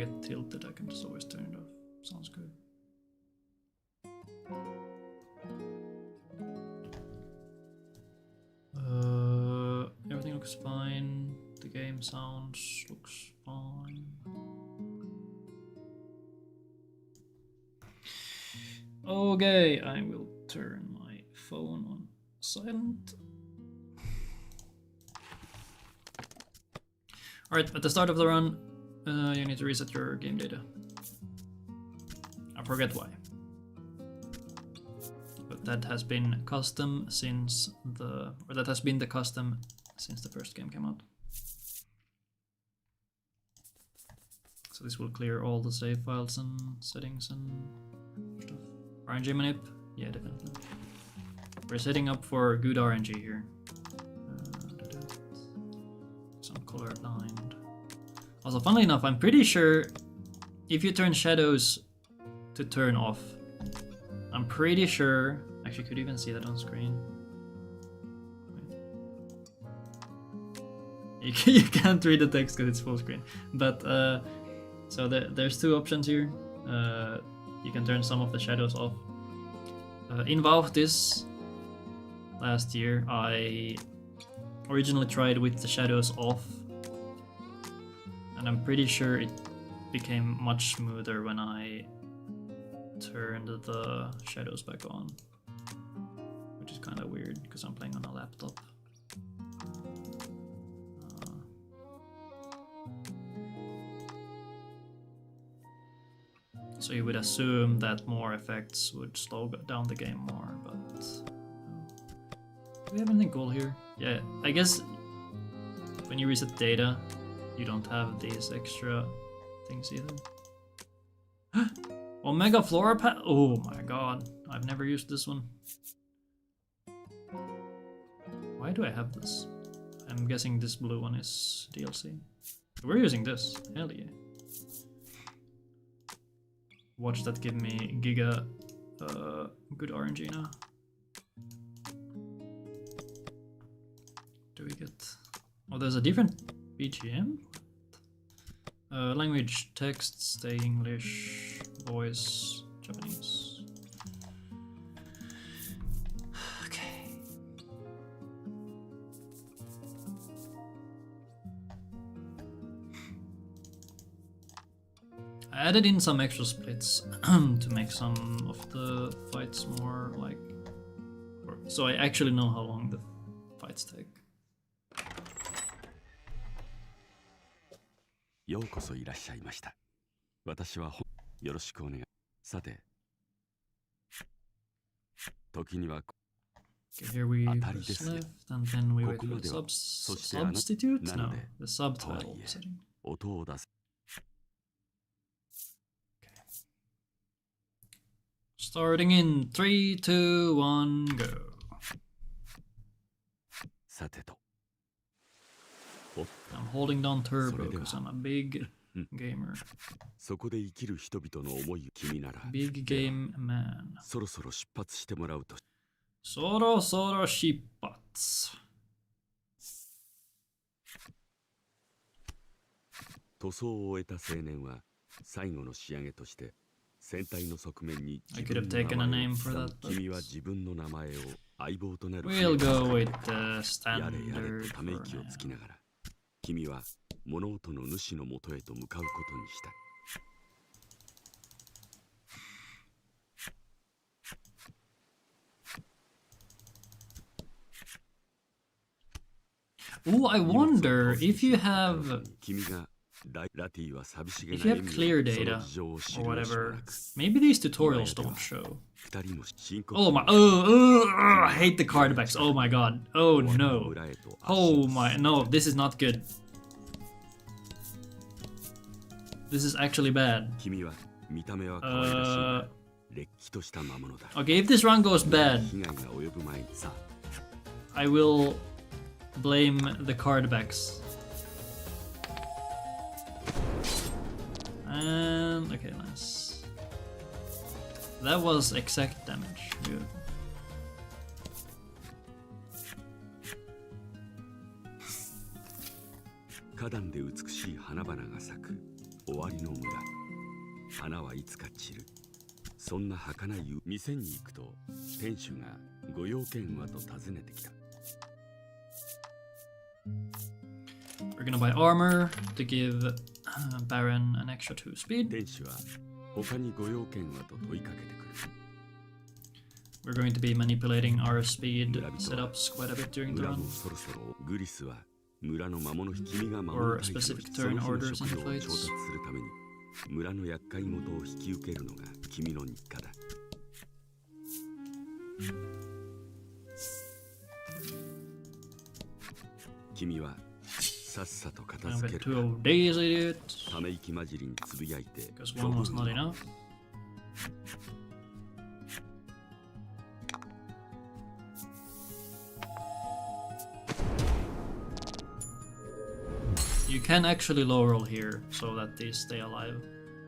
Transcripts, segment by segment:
get tilted, I can just always turn it off. Sounds good. Everything looks fine. The game sounds looks fine. Okay, I will turn my phone on silent. Alright, at the start of the run, you need to reset your game data. I forget why. But that has been custom since the... or that has been the custom since the first game came out. So this will clear all the save files and settings and stuff. RNG manip? Yeah, definitely. We're setting up for good RNG here. Some color blind. Also, funnily enough, I'm pretty sure if you turn shadows to turn off, I'm pretty sure... actually, could even see that on screen. Wait. You can't read the text because it's full screen. But, so there's two options here. You can turn some of the shadows off. In Valve last year, I originally tried with the shadows off. And I'm pretty sure it became much smoother when I turned the shadows back on. Which is kind of weird because I'm playing on a laptop. So you would assume that more effects would slow down the game more, but... do we have anything cool here? Yeah, I guess when you reset data, you don't have these extra things either. Omega Flora Pack? Oh my god, I've never used this one. Why do I have this? I'm guessing this blue one is DLC. We're using this, hell yeah. Watch that give me giga good RNG now. Do we get... oh, there's a different BGM? Language, text, stay English, voice, Japanese. Okay. I added in some extra splits to make some of the fights more like... so I actually know how long the fights take. ようこそいらっしゃいました。私はよろしくお願い。さて、時には Okay, here we press left and then we wait for the substitute? No, the subtitle setting. 音を出す。 Starting in 3, 2, 1, go. さてと。 I'm holding down turbo because I'm a big gamer. そこで生きる人々の思い君なら Big game man. そろそろ出発してもらうと。そろそろ出発。塗装を終えた青年は最後の仕上げとして船体の側面に I could have taken a name for that. 君は自分の名前を相棒となる We'll go with the やれやれ standard とため for 息を now. つきながら君は物音の主のもとへと向かうことにした。 Oh, I wonder if you have clear data or whatever, maybe these tutorials don't show. Oh my, I hate the card backs. Oh my god. Oh no. Oh my, no, this is not good. This is actually bad. Okay, if this run goes bad, I will blame the card backs. And okay, nice. That was exact damage. Beautiful. 花はいつか散る。そんな儚い店に行くと店主がご用件はと尋ねてきた。 We're gonna buy armor to give Baron an extra 2 speed. 店主は他にご用件はと問いかけてくる。 We're going to be manipulating our speed setups quite a bit during the 村も run. そろそろグリスは村の魔物君が守 Or る大会を specific その turn 日の orders 食 and 料を調 flights. 達するために村の厄介事を引き受けるのが君の日課だ。 君はさっさと片 I've 付 got け 2 る of days, idiot. ため息混じりにつぶやいて Because 1 was not enough. You can actually low roll here so that these stay alive.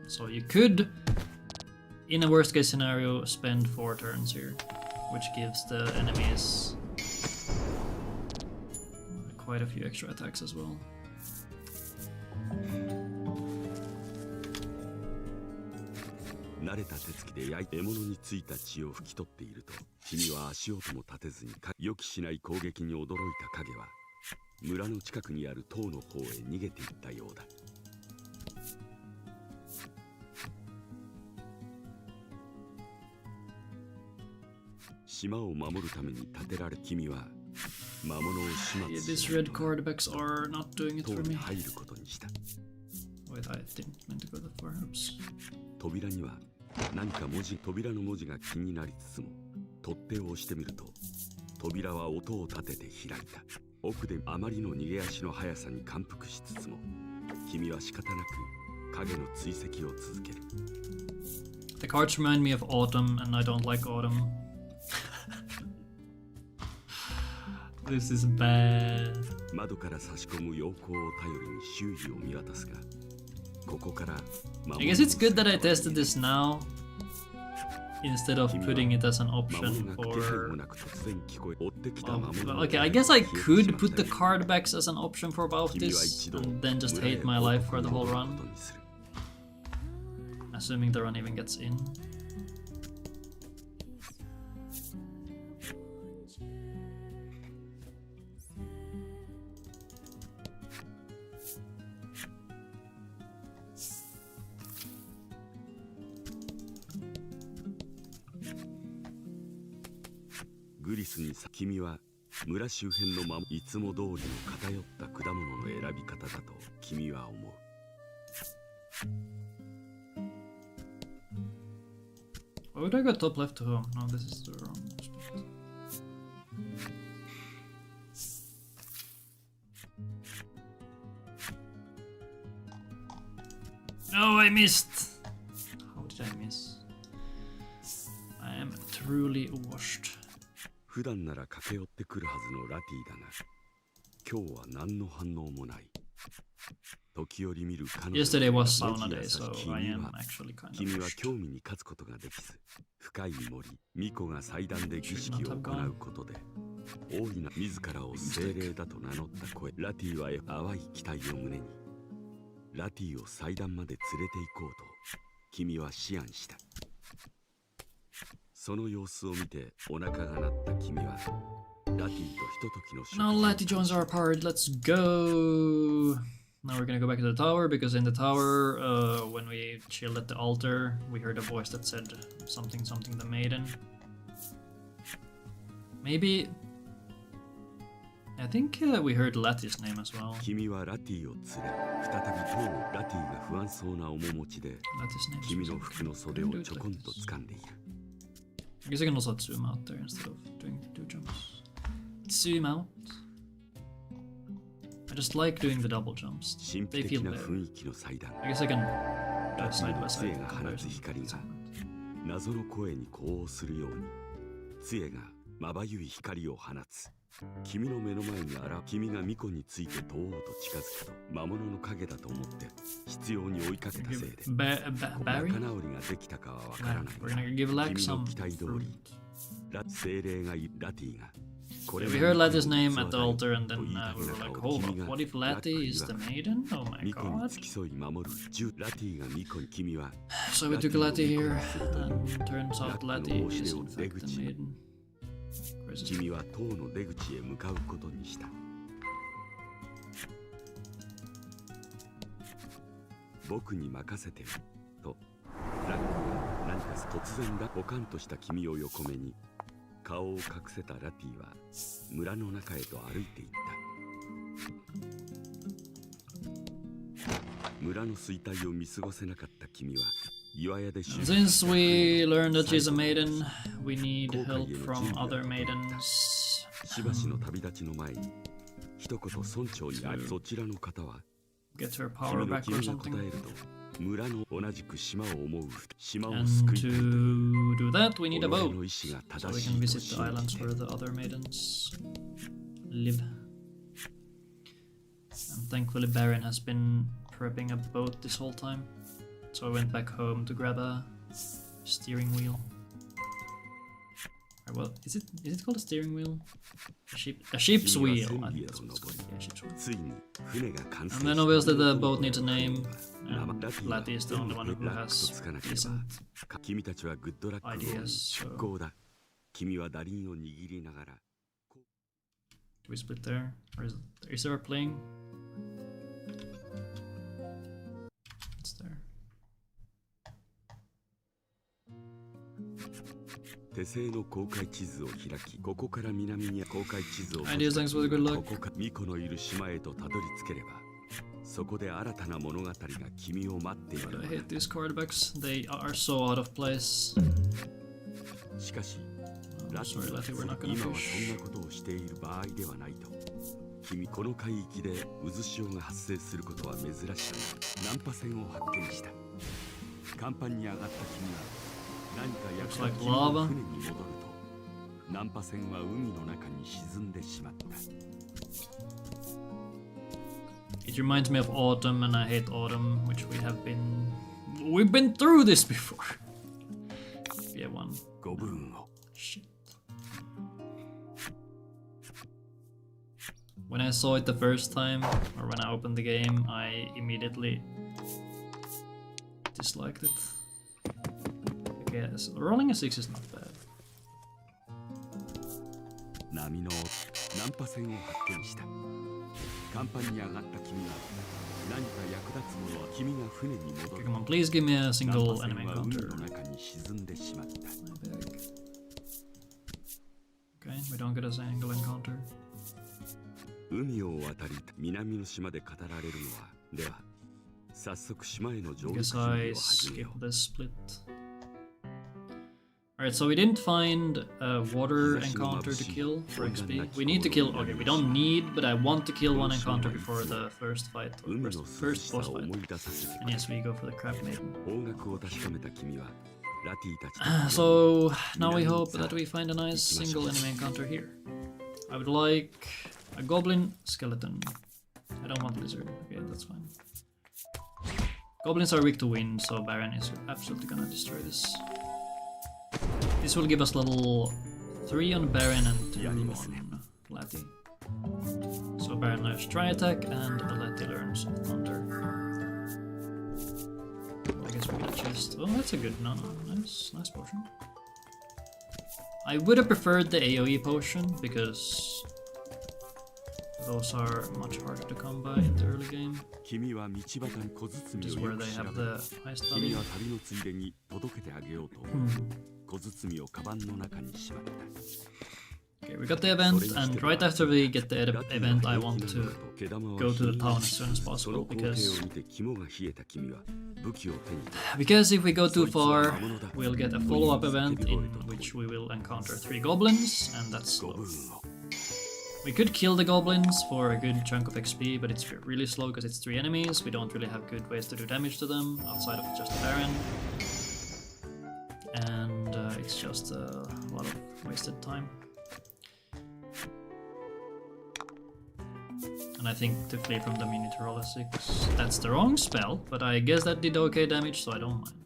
So you could, in a worst case scenario, spend 4 turns here, which gives the enemies quite a few extra attacks as well. 慣れた手つきで焼いて獲物についた血を拭き取っていると、君は足音も立てずに予期しない攻撃に驚いた影は村の近くにある塔の方へ逃げていったようだ。島を守るために建てられ、君は魔物を始 Yeah, 末 these しない red cardbacks are not doing it 塔 for に me. 入ることにした。 Wait, I didn't mean to go that far. Oops. 扉には何か扉の文字が気になりつつも、取っ手を押してみると扉は音を立てて開いた。奥であまりの逃げ足の速さに感服しつつも、君は仕方なく影の追跡を続ける。 The cards remind me of autumn, and I don't like autumn. This is bad. 窓から差し込む陽光を頼りに周囲を見渡すが、ここから I guess it's good that I tested this now instead of putting it as an option for. Well, okay, I guess I could put the card backs as an option for about this and then just hate my life for the whole run. Assuming the run even gets in. Gris 君は村周辺のいつも通りの偏った果物の選び方だと君は思う。 Why would I go top left to home? No, this is the wrong spot. No, I missed! How did I miss? I am truly washed. 普段なら駆け寄ってくるはずのラティだが、今日は何の反応もない。時折見る彼女 Yesterday was sauna day, so I am actually kind of 君は washed. 興味に勝つことができず、深い森、巫女が祭壇で儀式を行うことで、大いな自らを精霊だと名乗った声、ラティは淡い期待を胸に、ラティを祭壇まで連れて行こうと、君は思案した。その様子を見てお腹が鳴った君は、ラティとひとときの食事 Now Letty joins our party, let's go! Now we're gonna go back to the tower, because in the tower, when we chilled at the altar, we heard a voice that said something the maiden. Maybe... I think we heard Letty's name as well. 君はラティを連れ、再び塔をラティが不安そうな面持ちで、 Letty's name. 君の服の袖をちょこんと掴んでいる。 I guess I can also zoom out there instead of doing 2 jumps. Zoom out. I just like doing the double jumps. 神 They 秘 feel 的な better. 雰囲気の祭壇。 I guess I can ラ do ティ side の by 杖 side が放つ comparison. 光が謎の声に呼応するように、杖がまばゆい光を放つ。君の目の前に君が巫女について問おうと近づくと、魔物の影だと思って執拗に追いかけたせいで、 Barry? 仲直りができたかはわからない We're gonna give Lack 君の some 期待通り fruit. 精霊がいるラティが Yeah, we heard Lati's name at the altar and then we were like, hold up, what if Lati is the maiden? Oh my god. So we took Lati here, and turns out Lati is in fact the maiden. Crazy. 君は塔の出口へ向かうことにした。僕に任せてよとラッキーは何か突然だポカンとした君を横目に顔を隠せたラティは村の中へと歩いていった。村の衰退を見過ごせなかった君は Since we learned that she's a maiden, we need help from other maidens. Get her power back or something. And to do that, we need a boat, so we can visit the islands where the other maidens live. And thankfully Baron has been prepping a boat this whole time. So I went back home to grab a steering wheel. Or well, is it called a steering wheel? A sheep's wheel. I think that's what it's called. Yeah, sheep's wheel. And then obviously the boat needs a name, and Lati is the only one who has decent ideas. So. Do we split there? Or is there a playing? It's there. Ideas, thanks for the good luck. But I hate these card backs, they are so out of place. Oh, sorry Lati, we're not gonna fish. 君この海域で渦潮が発生することは珍しく難破船を発見した。甲板に上がった君は何か役立った船に戻ると難破船は海の中に沈んでしまった。It reminds me of autumn, and I hate autumn, which we've been through this before. Yeah, one. Shit. When I saw it the first time, or when I opened the game, I immediately disliked it. Okay, so rolling a 6 is not bad. Okay, come on, please give me a single enemy encounter. Okay, we don't get a single encounter. 海を渡り南の島で語られるのはでは早速島への上陸準備を始めよう。Alright, so we didn't find a water encounter to kill for XP. We need to kill, okay, we don't need, but I want to kill one encounter before the first fight, or first boss fight. And yes, we go for the Crab Maiden. So now we hope that we find a nice single enemy encounter here. I would like a goblin skeleton. I don't want lizard. Okay, that's fine. Goblins are weak to wind, so Baron is absolutely gonna destroy this. This will give us level 3 on Baron and 2 on Lati. So Baron learns Tri Attack and Lati learns Thunder. I guess we get a chest. Oh, that's a good, nice potion. I would have preferred the AoE potion because those are much harder to come by in the early game. Which is where they have the highest value. Okay, we got the event, and right after we get the event, I want to go to the town as soon as possible, because if we go too far, we'll get a follow-up event in which we will encounter 3 goblins, and that's slow. We could kill the goblins for a good chunk of XP, but it's really slow because it's 3 enemies. We don't really have good ways to do damage to them outside of just the Baron. And it's just a lot of wasted time. And I think to flee from them you need to roll a 6. That's the wrong spell, but I guess that did okay damage, so I don't mind.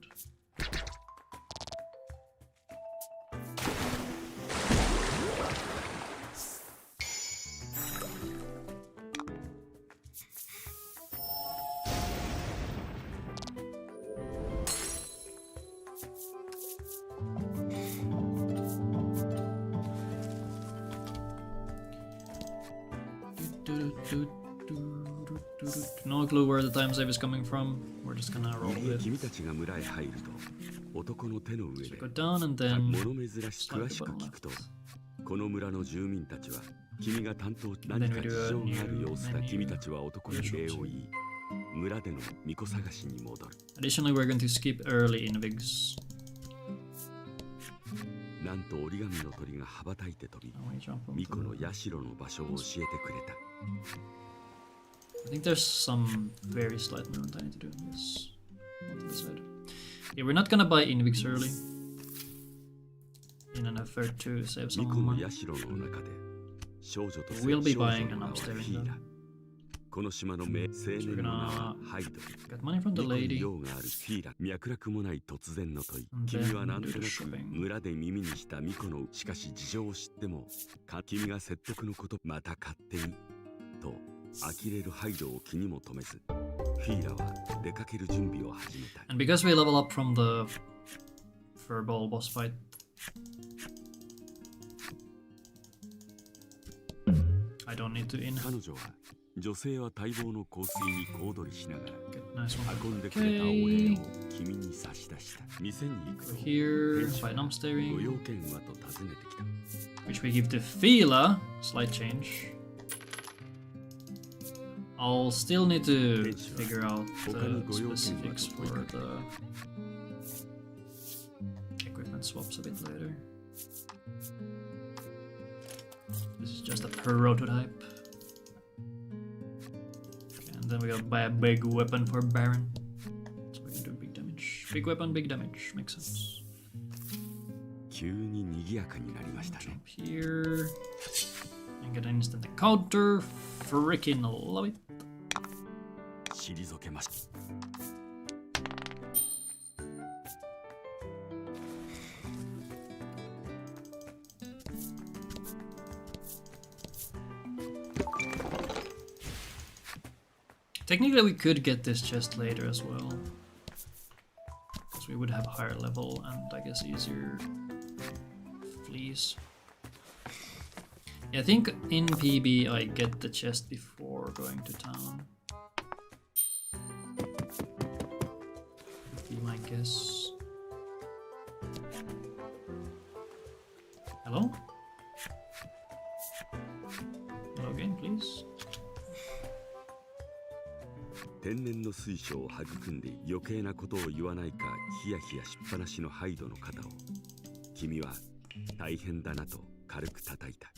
No clue where the time save is coming from. We're just gonna roll with it. 君たちが村へ入ると男の手の上 So で go down and then 物珍しく詳 slide し the く button 聞くと left. この村の住民たちは君が担当 And 何 then か we 事 do a 情がある new 様子だ menu. 君たちは男に礼を言い村での巫女探しに戻る Additionally, we're going to skip early invigs. なんと折り紙の鳥が羽ばたいて飛び Now we jump 巫女 onto の社の場所を教えてくれた I think there's some very slight movement I need to do on this. On this side. Yeah, we're not gonna buy invigs early. In an effort to save 巫 some 女の money. 社の中で少女と We'll be 少女 buying の an 名は upstairs フィーラ though. この島の青年の名はハイド Get money from the 巫女に lady. 用があるフィーラ脈絡もない突然の問い And 君は then なんと do な the く shopping. 村で耳にした巫女のしかし事情を知っても君が説得のことまた勝手にと呆れるハイドを気にも留めずフィーラは出かける準備を始めた And because we level up from the furball boss fight, I don't need to in. 彼女は女性は待望の香水に小躍りしながら Get nice one. 運んでくれたお礼を君に差し出した店に行く Go と here, 店主 buy は an ご用 upstairing, 件はと尋ねてきた which we give to Fila. Slight change. I'll still need to figure out the specifics for the equipment swaps a bit later. This is just a prototype. Okay, and then we gotta buy a big weapon for Baron. So we can do big damage. Big weapon, big damage. Makes sense. 急に賑やかになりましたね Jump here. And get an instant encounter. Freaking love it. 退けました Technically, we could get this chest later as well. Because we would have higher level and I guess easier fleas. Yeah, I think in PB I get the chest before going to town. Would be my guess. Hello? Hello game, please. 天然の水晶を育んで余計なことを言わないかヒヤヒヤしっぱなしのハイドの肩を君は大変だなと軽く叩いた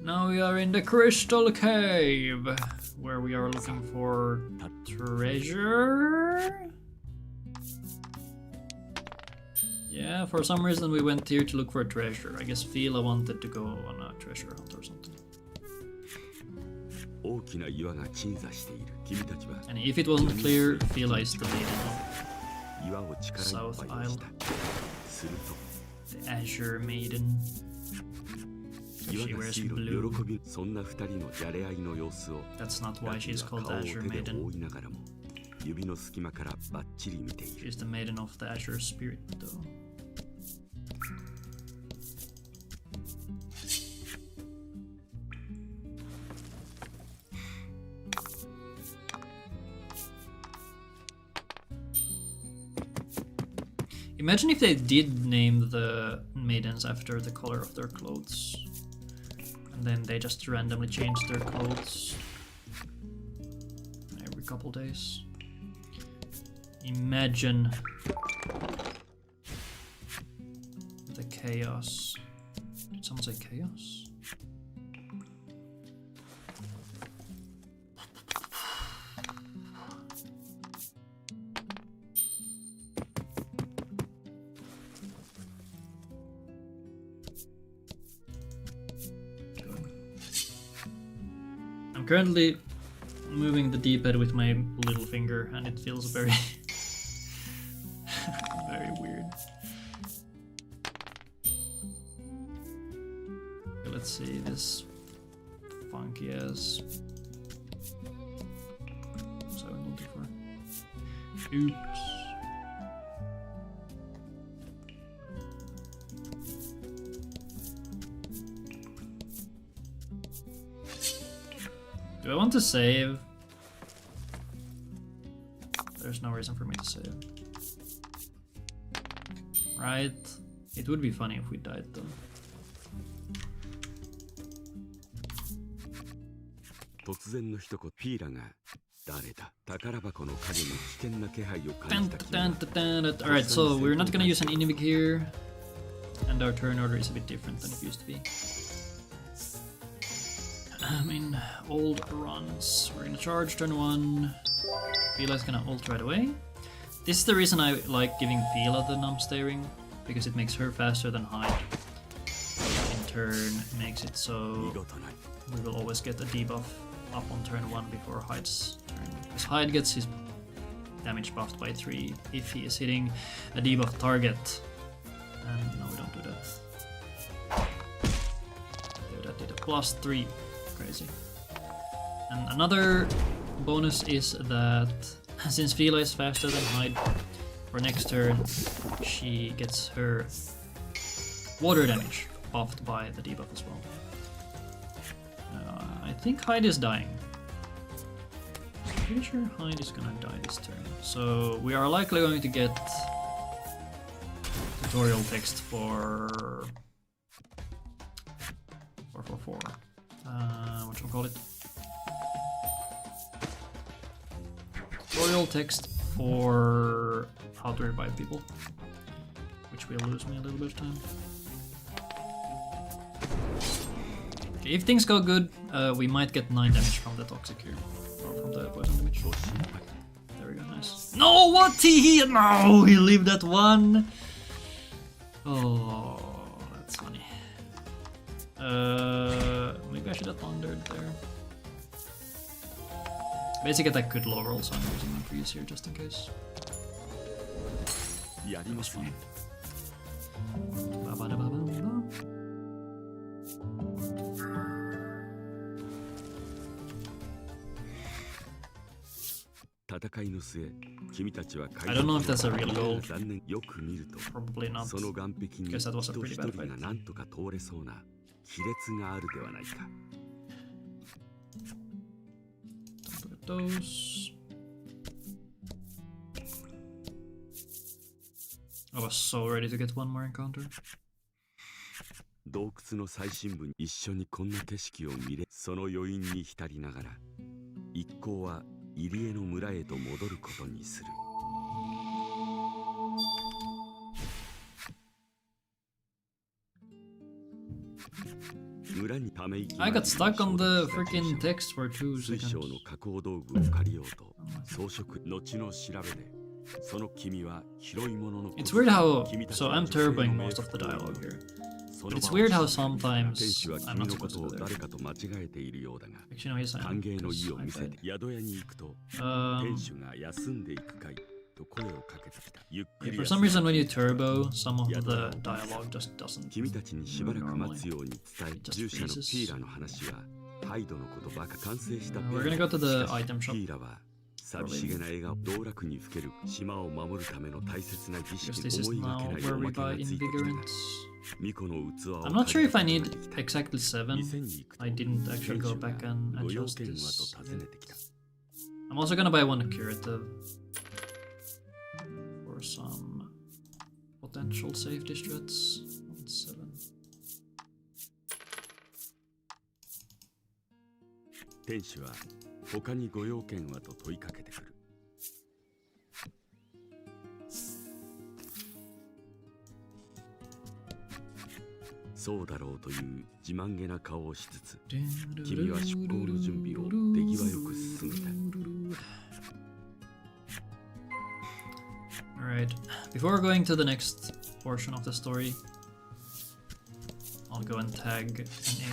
Now we are in the Crystal Cave, where we are looking for treasure. Yeah, for some reason we went here to look for a treasure. I guess Fila wanted to go on a treasure hunt or something. 大きな岩が鎮座している君たちは And if it wasn't clear, Fila is the maiden 岩を力いっ South ぱいにした Isle. すると of the Azure Maiden. 岩 She が wears シール blue. を喜びそんな二人のじゃれ合いの様子を That's not why ラティ she's は called 顔を the 手 Azure で Maiden. 覆いながらも指の隙間からバッチリ見ている She's the maiden of the Azure Spirit, though. Imagine if they did name the maidens after the color of their clothes. And then they just randomly changed their clothes every couple days. Imagine the chaos. Did someone say chaos? I'm currently moving the D-pad with my little finger and it feels very very weird. Okay, let's see this funky ass 724. Oops. Do I want to save? There's no reason for me to save. Right? It would be funny if we died though. 突然の一言ピーラが誰だ宝箱の影に危険な気配を感じた君は Alright, so we're not gonna use an inhibitor here. And our turn order is a bit different than it used to be. I mean, old runs. We're gonna charge turn 1. Fila's gonna ult right away. This is the reason I like giving Fila the numb staring, because it makes her faster than Hyde. In turn, makes it so we will always get a debuff up on turn 1 before Hyde's turn. Because Hyde gets his damage buffed by 3 if he is hitting a debuff target. And no, we don't do that. That did a +3. Crazy. And another bonus is that since Fila is faster than Hyde, for next turn she gets her water damage buffed by the debuff as well. I think Hyde is dying. I'm pretty sure Hyde is gonna die this turn. So we are likely going to get tutorial text for what should tutorial text for how to revive people, which will lose me a little bit of time. Okay, if things go good, we might get 9 damage from the toxic here, or from the poison damage. There we go, nice. No, what no, he lived that one. Oh, that's funny. Maybe I should have thundered there. Basic attack could lower also, I'm using my freeze here just in case. That was fun. I don't know if that's a real goal. Probably not, because that was a pretty bad fight. Don't look at those. I was so ready to get one more encounter. 洞窟の最深部に一緒にこんな景色を見れ、その余韻に浸りながら一行は入江の村へと戻ることにする。村にため息 I got stuck on the freaking text for 2 水 seconds. 晶の加工道具を借りようと装飾後の調べでその君は広いものの It's weird how, so I'm turboing most of the dialogue here. But it's weird how sometimes I'm not supposed to do that. Actually, no, he's silent. 歓迎の意を見せて宿屋に行くと店主が休んでいくかいと声をかけてきた。ゆっくり For some reason, when you turbo, some of the dialogue just doesn't. 君たちにしばらく待つように伝え従者のピーラの話はハイドのことばか完成した。 We're gonna go to the item shop. ピーラは寂しげな笑顔道楽にふける島を守るための大切な儀式 Because this is 思いが now けない where お we まけが buy ついてきたが invigorants. 巫女の器を I'm not sure if I need exactly 7. I didn't actually go back and adjust this. I'm also gonna buy one curative for some potential safety strats. 7. 店主は他にご用件はと問いかけてくる。そうだろうという自慢げな顔をしつつ、君は出航の準備を手際よく進めた。Alright, before going to the next portion of the story, I'll go and tag an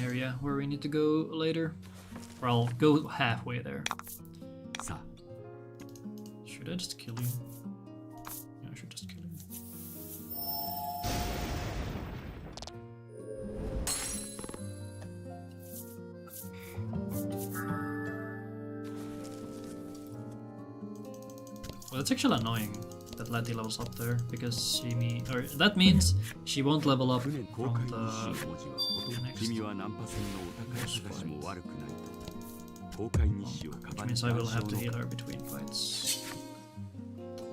area where we need to go later. Or I'll go halfway there. Should I just kill you? Yeah, I should just kill you. That's actually annoying that Letty levels up there because that means she won't level up from the next fight. Which means I will have to heal her between fights.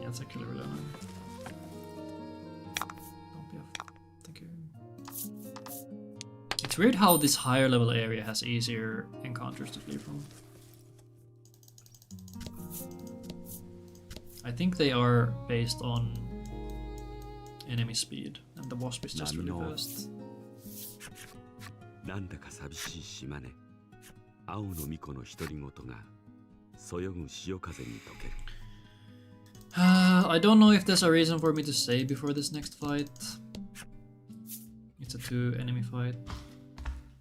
Yeah, it's actually really annoying. Don't be off. Thank you. It's weird how this higher level area has easier encounters to flee from. I think they are based on enemy speed, and the wasp is just really fast. I don't know if there's a reason for me to save before this next fight. It's a 2 enemy fight.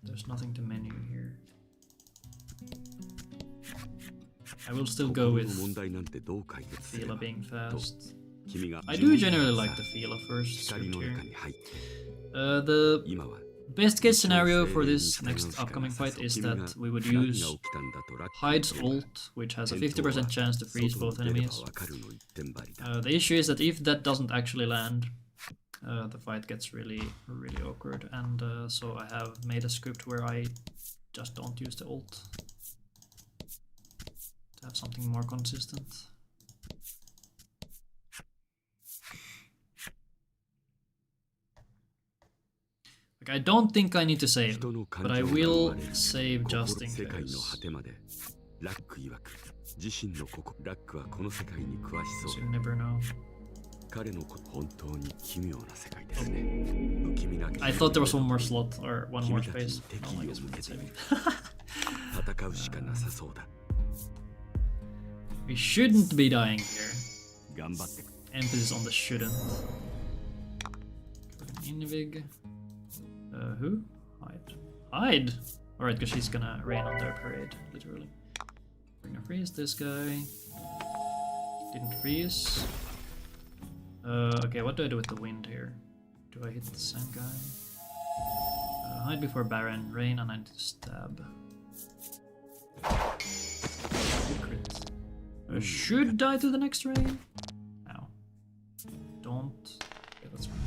There's nothing to menu here. I will still go with Fila being fast. I do generally like the Fila first script here. The best case scenario for this next upcoming fight is that we would use Hyde's ult, which has a 50% chance to freeze both enemies. The issue is that if that doesn't actually land, the fight gets really awkward, and so I have made a script where I just don't use the ult to have something more consistent. Like, I don't think I need to save, but I will save just in case. So you never know. I thought there was one more slot or one more space. Oh, I guess we can save it. We shouldn't be dying here. Emphasis on the shouldn't. Invig. Who? Hyde. Hyde! Alright, because she's gonna rain on their parade, literally. We're gonna freeze this guy. Didn't freeze. Okay, what do I do with the wind here? Do I hit the same guy? Hide before Baron, rain, and I need to stab. Crit. Should die to the next rain? No. Don't. Yeah, that's fine.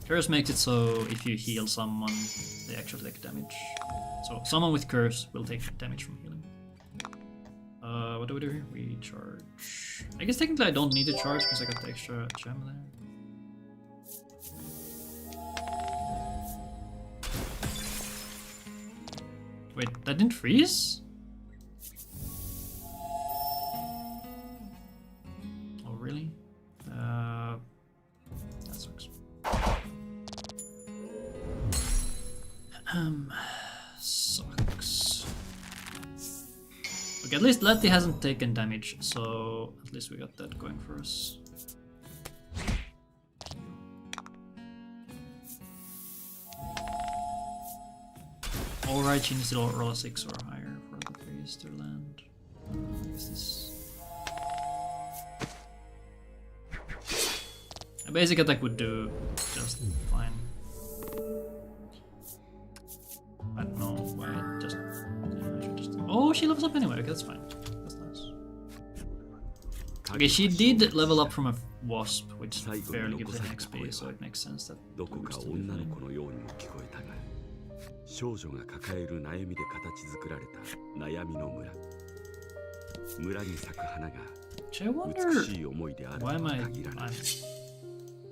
Curse makes it so if you heal someone, they actually take damage. So someone with curse will take damage from healing. What do we do here? We charge. I guess technically I don't need to charge because I got the extra gem there. Wait, that didn't freeze? Oh, really? That sucks. Sucks. Okay, at least Letty hasn't taken damage, so at least we got that going for us. Alright, she needs to roll a 6 or higher for the freeze to land. I guess this. A basic attack would do just fine. I don't know why I just. Yeah, I should just. Oh, she levels up anyway. Okay, that's fine. That's nice. Okay, she did level up from a wasp, which barely gives any XP, so it makes sense that. It would still be fine. 少女が抱える悩みで形作られた悩みの村。村に咲く花が美しい思いであるとは限らない。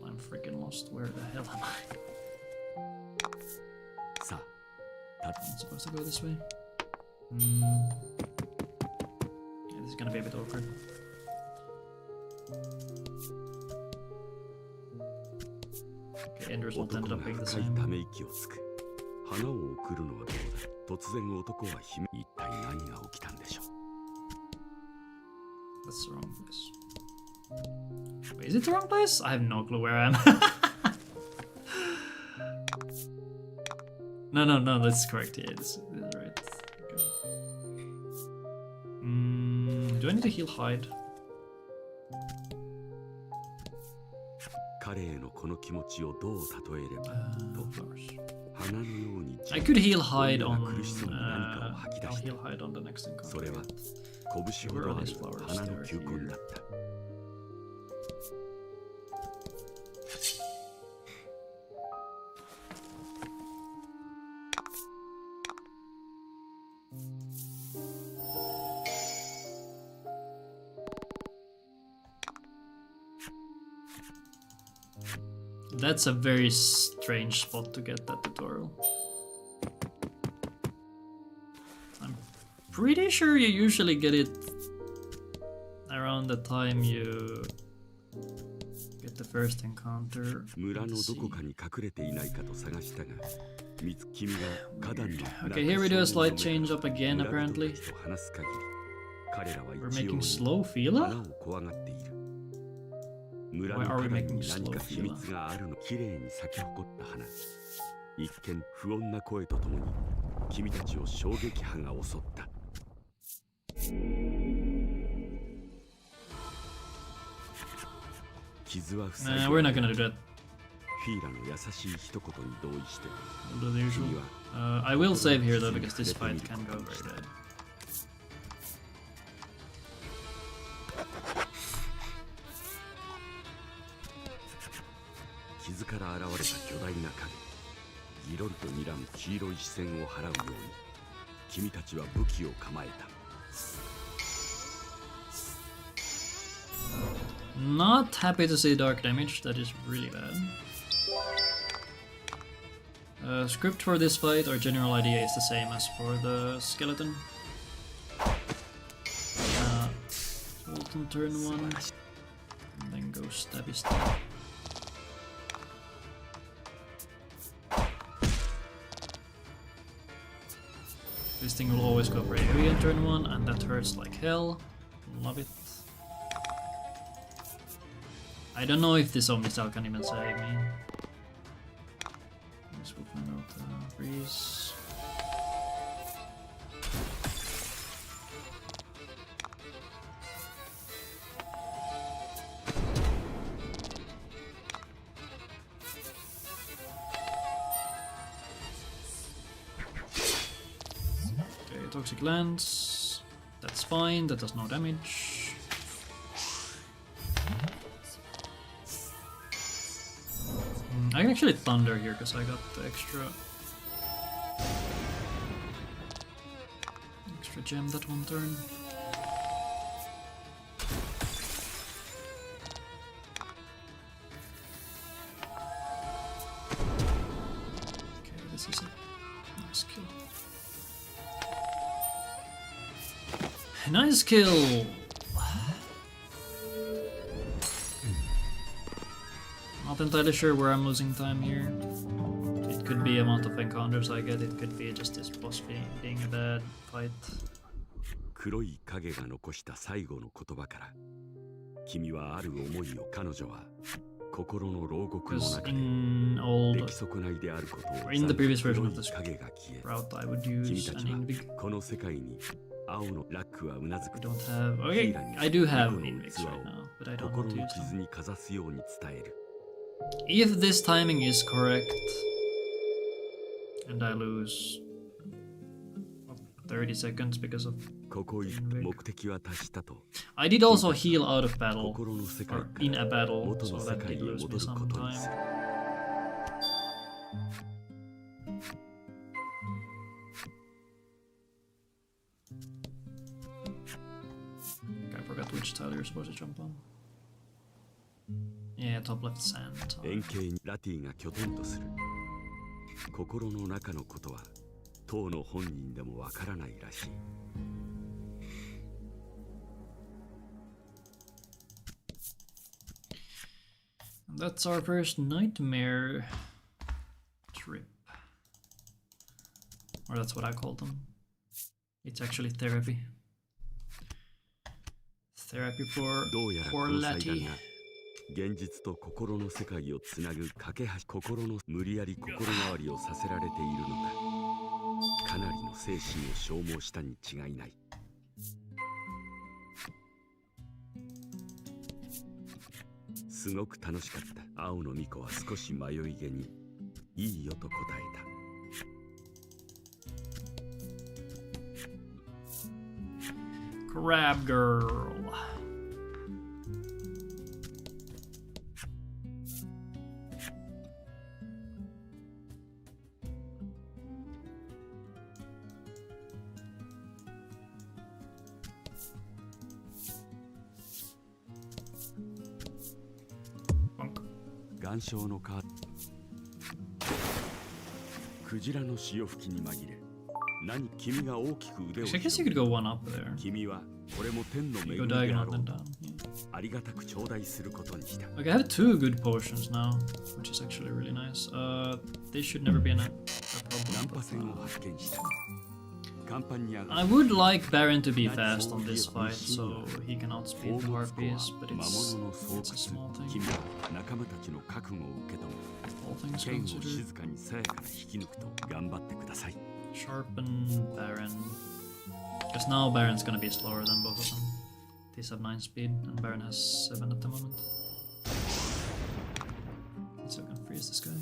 I'm freaking lost. Where the hell am I? さあ、I'm supposed to go this way. Yeah, this is gonna be a bit awkward. Okay, Ender's ult ended up being the same. 花を送るのはどうだ。突然男は悲鳴。一体何が起きたんでしょう。That's the wrong place. Wait, is it the wrong place? I have no clue where I am. No, that's correct. Yeah, this is right. Okay. Do I need to heal Hyde? 彼へのこの気持ちをどう例えればと。I could heal hide on I'll heal hide on the next encounter. Where are these flowers? They're here. That's a very strange spot to get that tutorial. I'm pretty sure you usually get it around the time you get the first encounter. Okay, here we do a slight change up again apparently. We're making slow Fila? Why are we making slow Fila? Nah, we're not gonna do that. We'll do the usual. I will save here though because this fight can go very bad. Not happy to see dark damage, that is really bad. Script for this fight or general idea is the same as for the skeleton. Ult on turn 1, and then go stabby stab. This thing will always go for AoE on turn 1, and that hurts like hell. Love it. I don't know if this Omni-style can even save me. Let's go find out freeze. Okay, toxic lands. That's fine, that does no damage. I can actually thunder here because I got the extra gem that one turn. Okay, this is a nice kill. Nice kill! Not entirely sure where I'm losing time here. It could be amount of encounters I get, it could be just this boss being a bad fight. Because in the previous version of this route I would use an Invig. We don't have... Okay, I do have Invigs right now, but I don't want to use them. If this timing is correct, and I lose 30 seconds because of I did also heal out of battle, or in a battle, so that did lose me some time. I forgot which tile you're supposed to jump on. Yeah, top left sand. That's our first nightmare trip. Or that's what I call them. It's actually therapy. Therapy for Lati. 現実と心の世界をつなぐ架け橋、心の無理やり心変わりをさせられているのだ。かなりの精神を消耗したに違いない。すごく楽しかった。青の巫女は少し迷いげに、いいよと答えた。Crab girl. Bonk. 岩礁のカードクジラの潮吹きに紛れ何君が大きく腕を Actually, I guess you could go one up there. 君はこれも天の恵 Go みであ diagonal ろ then う down. ありがたく頂戴することにした Okay, I have 2 good potions now, which is actually really nice. They should never be a ナン problem. パ船を発見した甲板に上が I would like Baron to be fast on this fight, so he can outspeed the harpies, but 魔 it's 物の総 a 括 small thing. 君は仲間たちの覚悟を受け止め All things 剣を considered. 静かにさやかな引き抜くと頑張ってください Sharpen Baron. Because now Baron's gonna be slower than both of them. These have 9 speed, and Baron has 7 at the moment. So I can freeze this guy.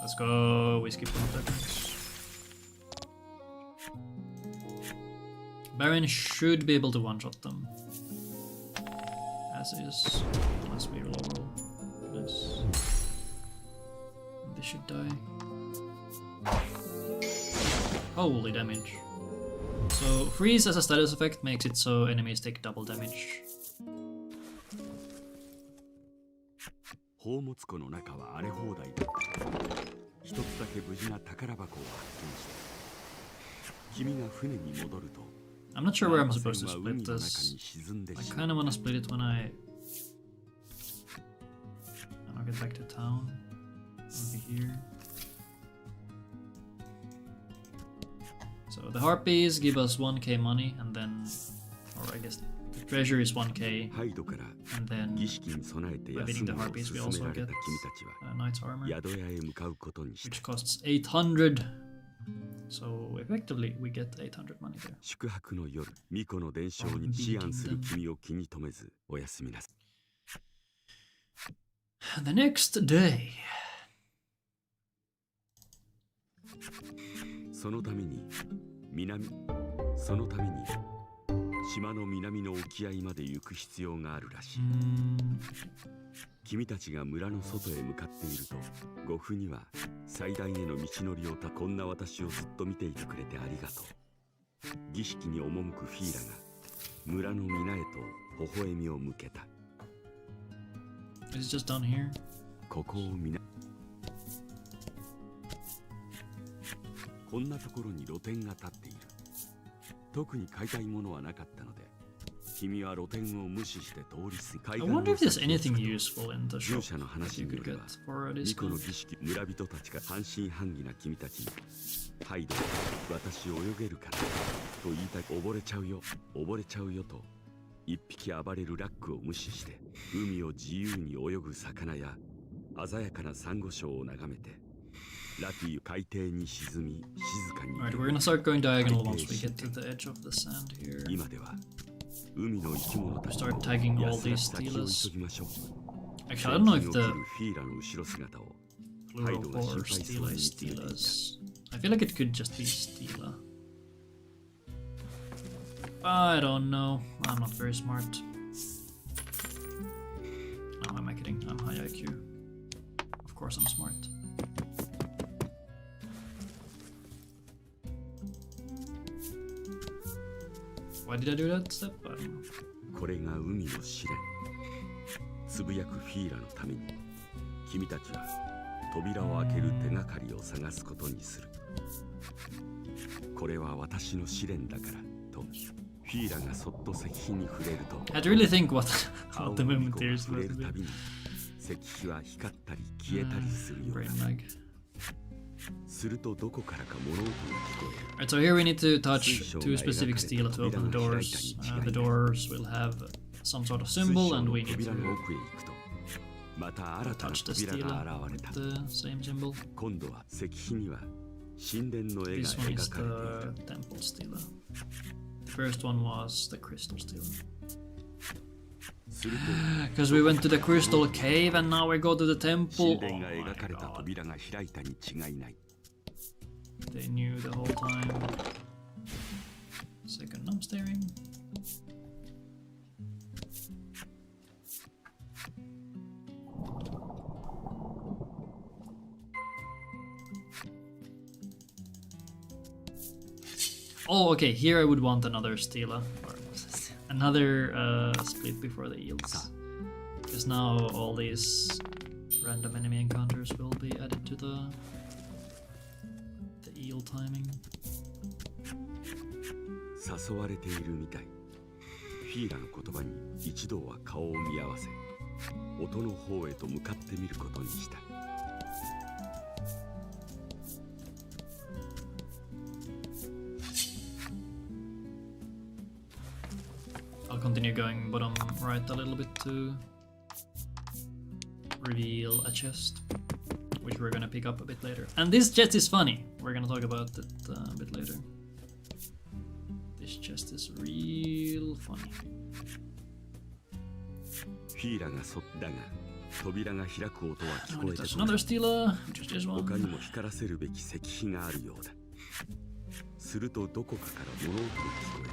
Let's go. We skip one of techniques. Baron should be able to one-shot them. As is. Unless we roll. Nice. They should die. Holy damage. So freeze as a status effect makes it so enemies take double damage. 宝物庫の中は荒れ放題だ一つだけ無事な宝箱を発見した君が船に戻ると I'm not sure where I'm supposed to split this. 沈んで I しまう kinda wanna split it when I'll get back to town. I'll be here. So the harpies give us 1k money and then, or I guess the treasure is 1k, ハイドから and then 儀式に備えて by 休 beating the むのを harpies we 勧 also められ get た君たちは knight's armor, 宿屋へ向かうことにした which costs 800. So effectively we get 800 money there. 宿泊の夜巫女の伝承に思案する君を気に留めずおやすみなさい The next day. そのために島の南の沖合まで行く必要があるらしい君たちが村の外へ向かっているとゴフには祭壇への道のりをこんな私をずっと見ていてくれてありがとう儀式に赴くフィーラが村の皆へと微笑みを向けた Is it just down here? ここを見なこんなところに露店が立っている特に買いたいものはなかったので君は露店を無視して通り過ぎ I wonder if there's anything useful in the 従 shop 者の that 話 you に could よれ get ば for a 巫女の discount. 儀式村人たちが半信半疑な君たちにハイド私泳げるからと言いたい溺れちゃうよと一匹暴れるラックを無視して海を自由に泳ぐ魚や鮮やかなサンゴ礁を眺めてラティ海底に沈み静かに Alright, we're gonna start going diagonal once we get to the edge of the sand here. 今では海の生き物たち Start tagging all 安ら these 先を steelers. 急ぎましょう Actually, I don't know if 先に起 the きるフィーラの後ろ姿を plural for Stila is Stelas. I feel like it could just be Stila. I don't know. I'm not very smart. No, am I kidding? I'm high IQ. Of course I'm smart. Why did I do that step? I don't know. これが海の試練つぶやくフィーラのために君たちは扉を開ける手がかりを探すことにするこれは私の試練だからとフィーラがそっと石碑に触れると I had to really think what 青 the の movement 巫 here 女 is が触れ supposed to る be. たびに石碑は光ったり消えたりするよう Brain だ lag. するとどこからか物音が聞こえる Alright, so here we need to touch 2 specific stela to open the doors. The doors will have some sort of 水 symbol 晶 and の we need 扉の to 奥へ行くとまた新たな touch the 扉が stela 現れた with the same symbol. 今度は石碑には神殿の絵が This one 描 is かれている the temple stela. The first one was the crystal stela. すると Because we went to the crystal cave and now we go to the 神 temple. 殿 Oh が my 描かれた god. 扉が開いたに違いない They knew the whole time. Second numb steering. Oh, okay, here I would want another Stela, or another split before the Eels. Because now all these random enemy encounters will be added to the eel timing. 誘われているみたい。フィーラの言葉に一度は顔を見合わせ、音の方へと向かってみることにした。I'll continue going bottom right a little bit to reveal a chest, which we're gonna pick up a bit later. And this chest is funny. We're gonna talk about it a bit later. This chest is real funny. フィーラがそったが、扉が開く音は聞こえて Another Stela, which is this one. 他にも光らせるべき石碑があるようだ。するとどこかから物音が聞こえる。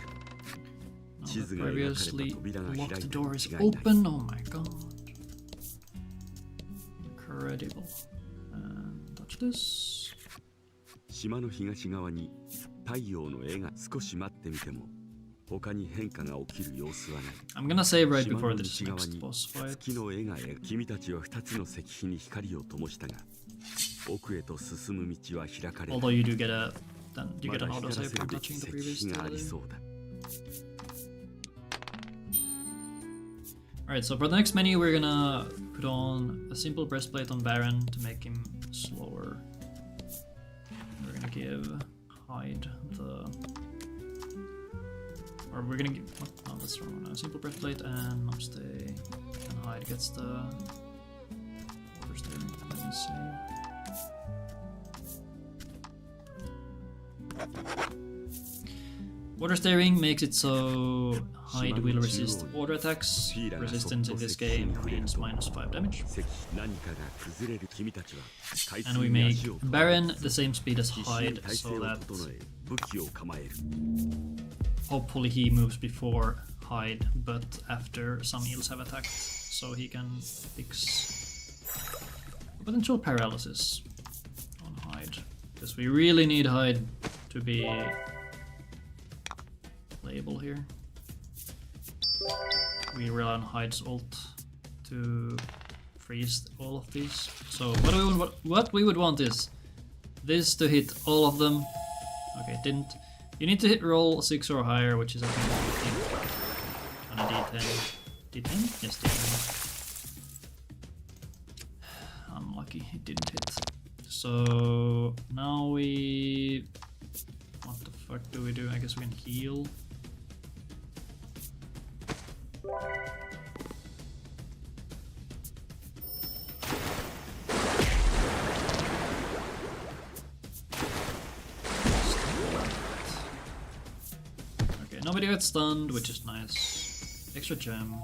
The previously locked door is open. Oh my god. Incredible. And touch this. 島の東側に太陽の絵が少し待ってみても他に変化が起きる様子はない。 I'm gonna save right before this next boss fight. 月の絵が君たちは2つの石碑に光を灯したが奥へと進む道は開かれない。 Although you do get a, then you get an autosave from touching the previous Stela. Alright, so for the next menu we're gonna put on a simple breastplate on Baron to make him slower. We're gonna give Hyde the... Or we're gonna give... Oh, that's the wrong one. A simple breastplate and Nupstay. And Hyde gets the... Oversteering. Let me save. Water steering makes it so Hyde will resist water attacks. Resistance in this game means -5 damage. And we make Baron the same speed as Hyde so that hopefully he moves before Hyde but after some Eels have attacked so he can fix potential paralysis on Hyde. Because we really need Hyde to be playable here. We rely on Hyde's ult to freeze all of these. So what we would want is this to hit all of them. Okay, it didn't. You need to hit roll 6 or higher, which is I think 15 on a D10. D10? Yes, D10. Unlucky, it didn't hit. So now we... What the fuck do we do? I guess we can heal. Okay, nobody got stunned, which is nice. Extra gem.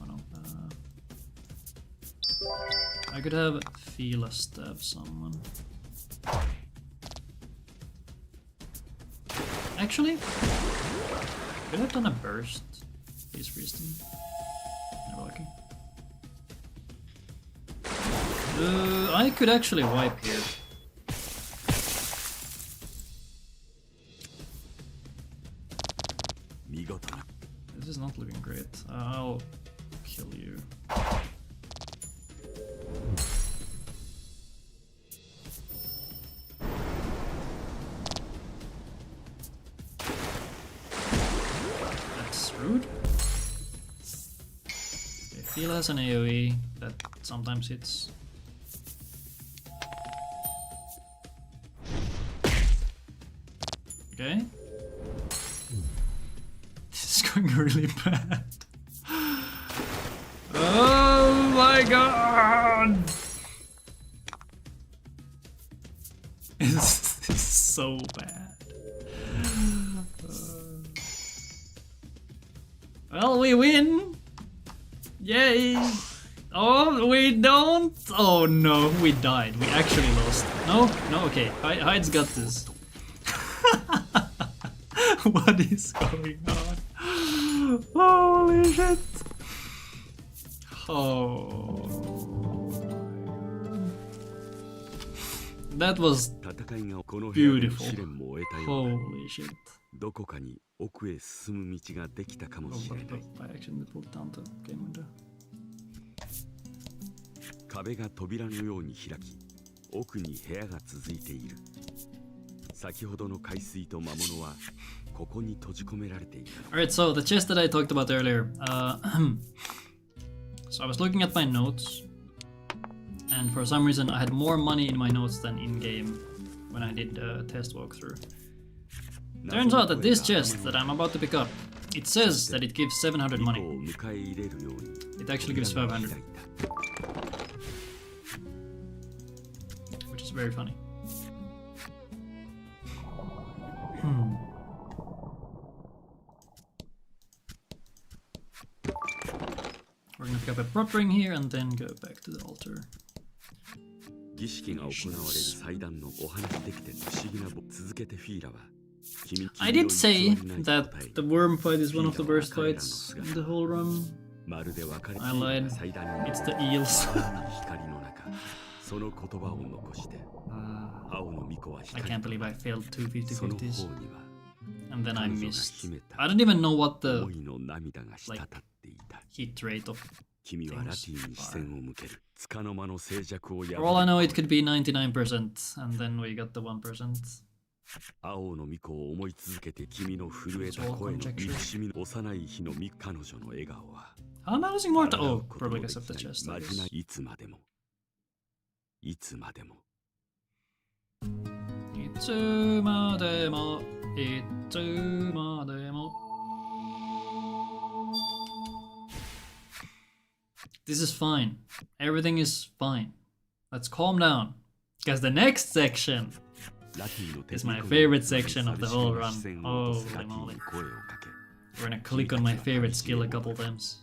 Oh no. I could have Fila stab someone. Actually, could have done a burst. He's freezing. Never lucky. I could actually wipe here. This is not looking great. I'll kill you. That's rude. Okay, Fila has an AoE that sometimes hits. Okay. This is going really bad. Oh my god! It's so bad. Well, we win! Yay! Oh, we don't! Oh no, we died. We actually lost. No, okay. Hyde's got this. What is going on? Holy shit! Oh. That was beautiful. Holy shit. Oh, I actually pulled down the game window. 壁が扉のように開き、奥に部屋が続いている。先ほどの海水と魔物はここに閉じ込められていた。Alright, so the chest that I talked about earlier. So I was looking at my notes, and for some reason I had more money in my notes than in game when I did the test walkthrough. Turns out that this chest that I'm about to pick up, it says that it gives 700 money. It actually gives 500. Which is very funny. We're gonna pick up a prop ring here and then go back to the altar. 儀式が行われる祭壇のお話できて不思議な続けてフィーラは I did say that the worm fight is one of the worst fights in the whole run. I lied. It's the eels. I can't believe I failed two 50-50s. And then I missed. I don't even know what the hit rate of things are. For all I know, it could be 99%, and then we got the 1%. 青の巫女を思い続けて君の震えた声の憎しみの幼い日の彼女の笑顔は How am I losing more? Oh, probably because of the chest. いつまでもいつまでもいつまでもいつまでも This is fine. Everything is fine. Let's calm down. Because the next section is my favorite section of the whole run. Holy moly. We're gonna click on my favorite skill a couple times.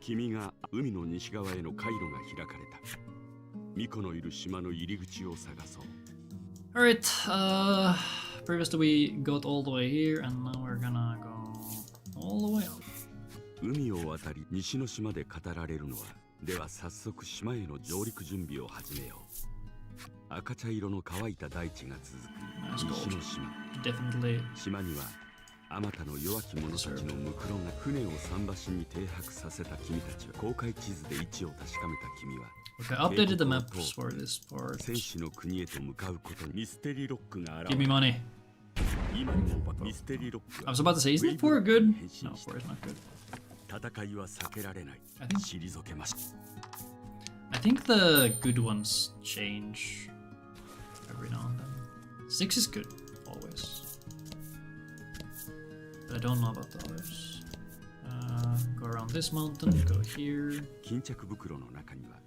Kimiga 海の西側への回路が開かれた。巫女のいる島の入り口を探そう。Alright, previously we got all the way here and now we're gonna go all the way up. 海を渡り西の島で語られるのは、では早速島への上陸準備を始めよう。赤茶色の乾いた大地が続く西の島。Definitely. 島にはあまたの弱き者たちのムクロが船を桟橋に停泊させた君たちは公開地図で位置を確かめた君は Okay, I updated the maps for this part. 戦士の国へと向かうことにミステリーロックが現れ Give me money. 今にもミステリーロック I was about to say, isn't 4 good? No, 4 is not good. 戦いは避けられない退けました I think the good ones change every now and then. 6 is good, always. But I don't know about the others. Go around this mountain, go here. 巾着袋の中には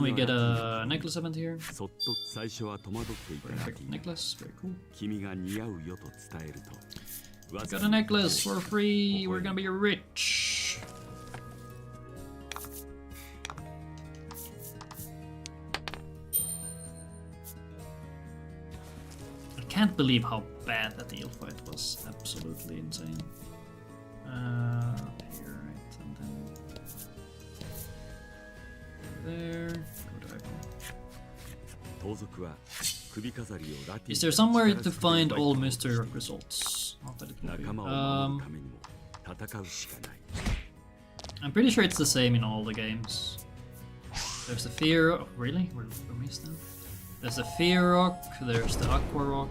We get a necklace event here. そっと最初は戸惑っていたラティ Necklace, very cool. 君が似合うよと伝えると Got a necklace for free. We're gonna be rich. I can't believe how bad that eel fight was. Absolutely insane. Here, right, and then there. Go diagonal. Is there somewhere to find all mystery rock results? Not that it would be. I'm pretty sure it's the same in all the games. There's the fear rock. Really? We're missed now. There's the fear rock. There's the aqua rock.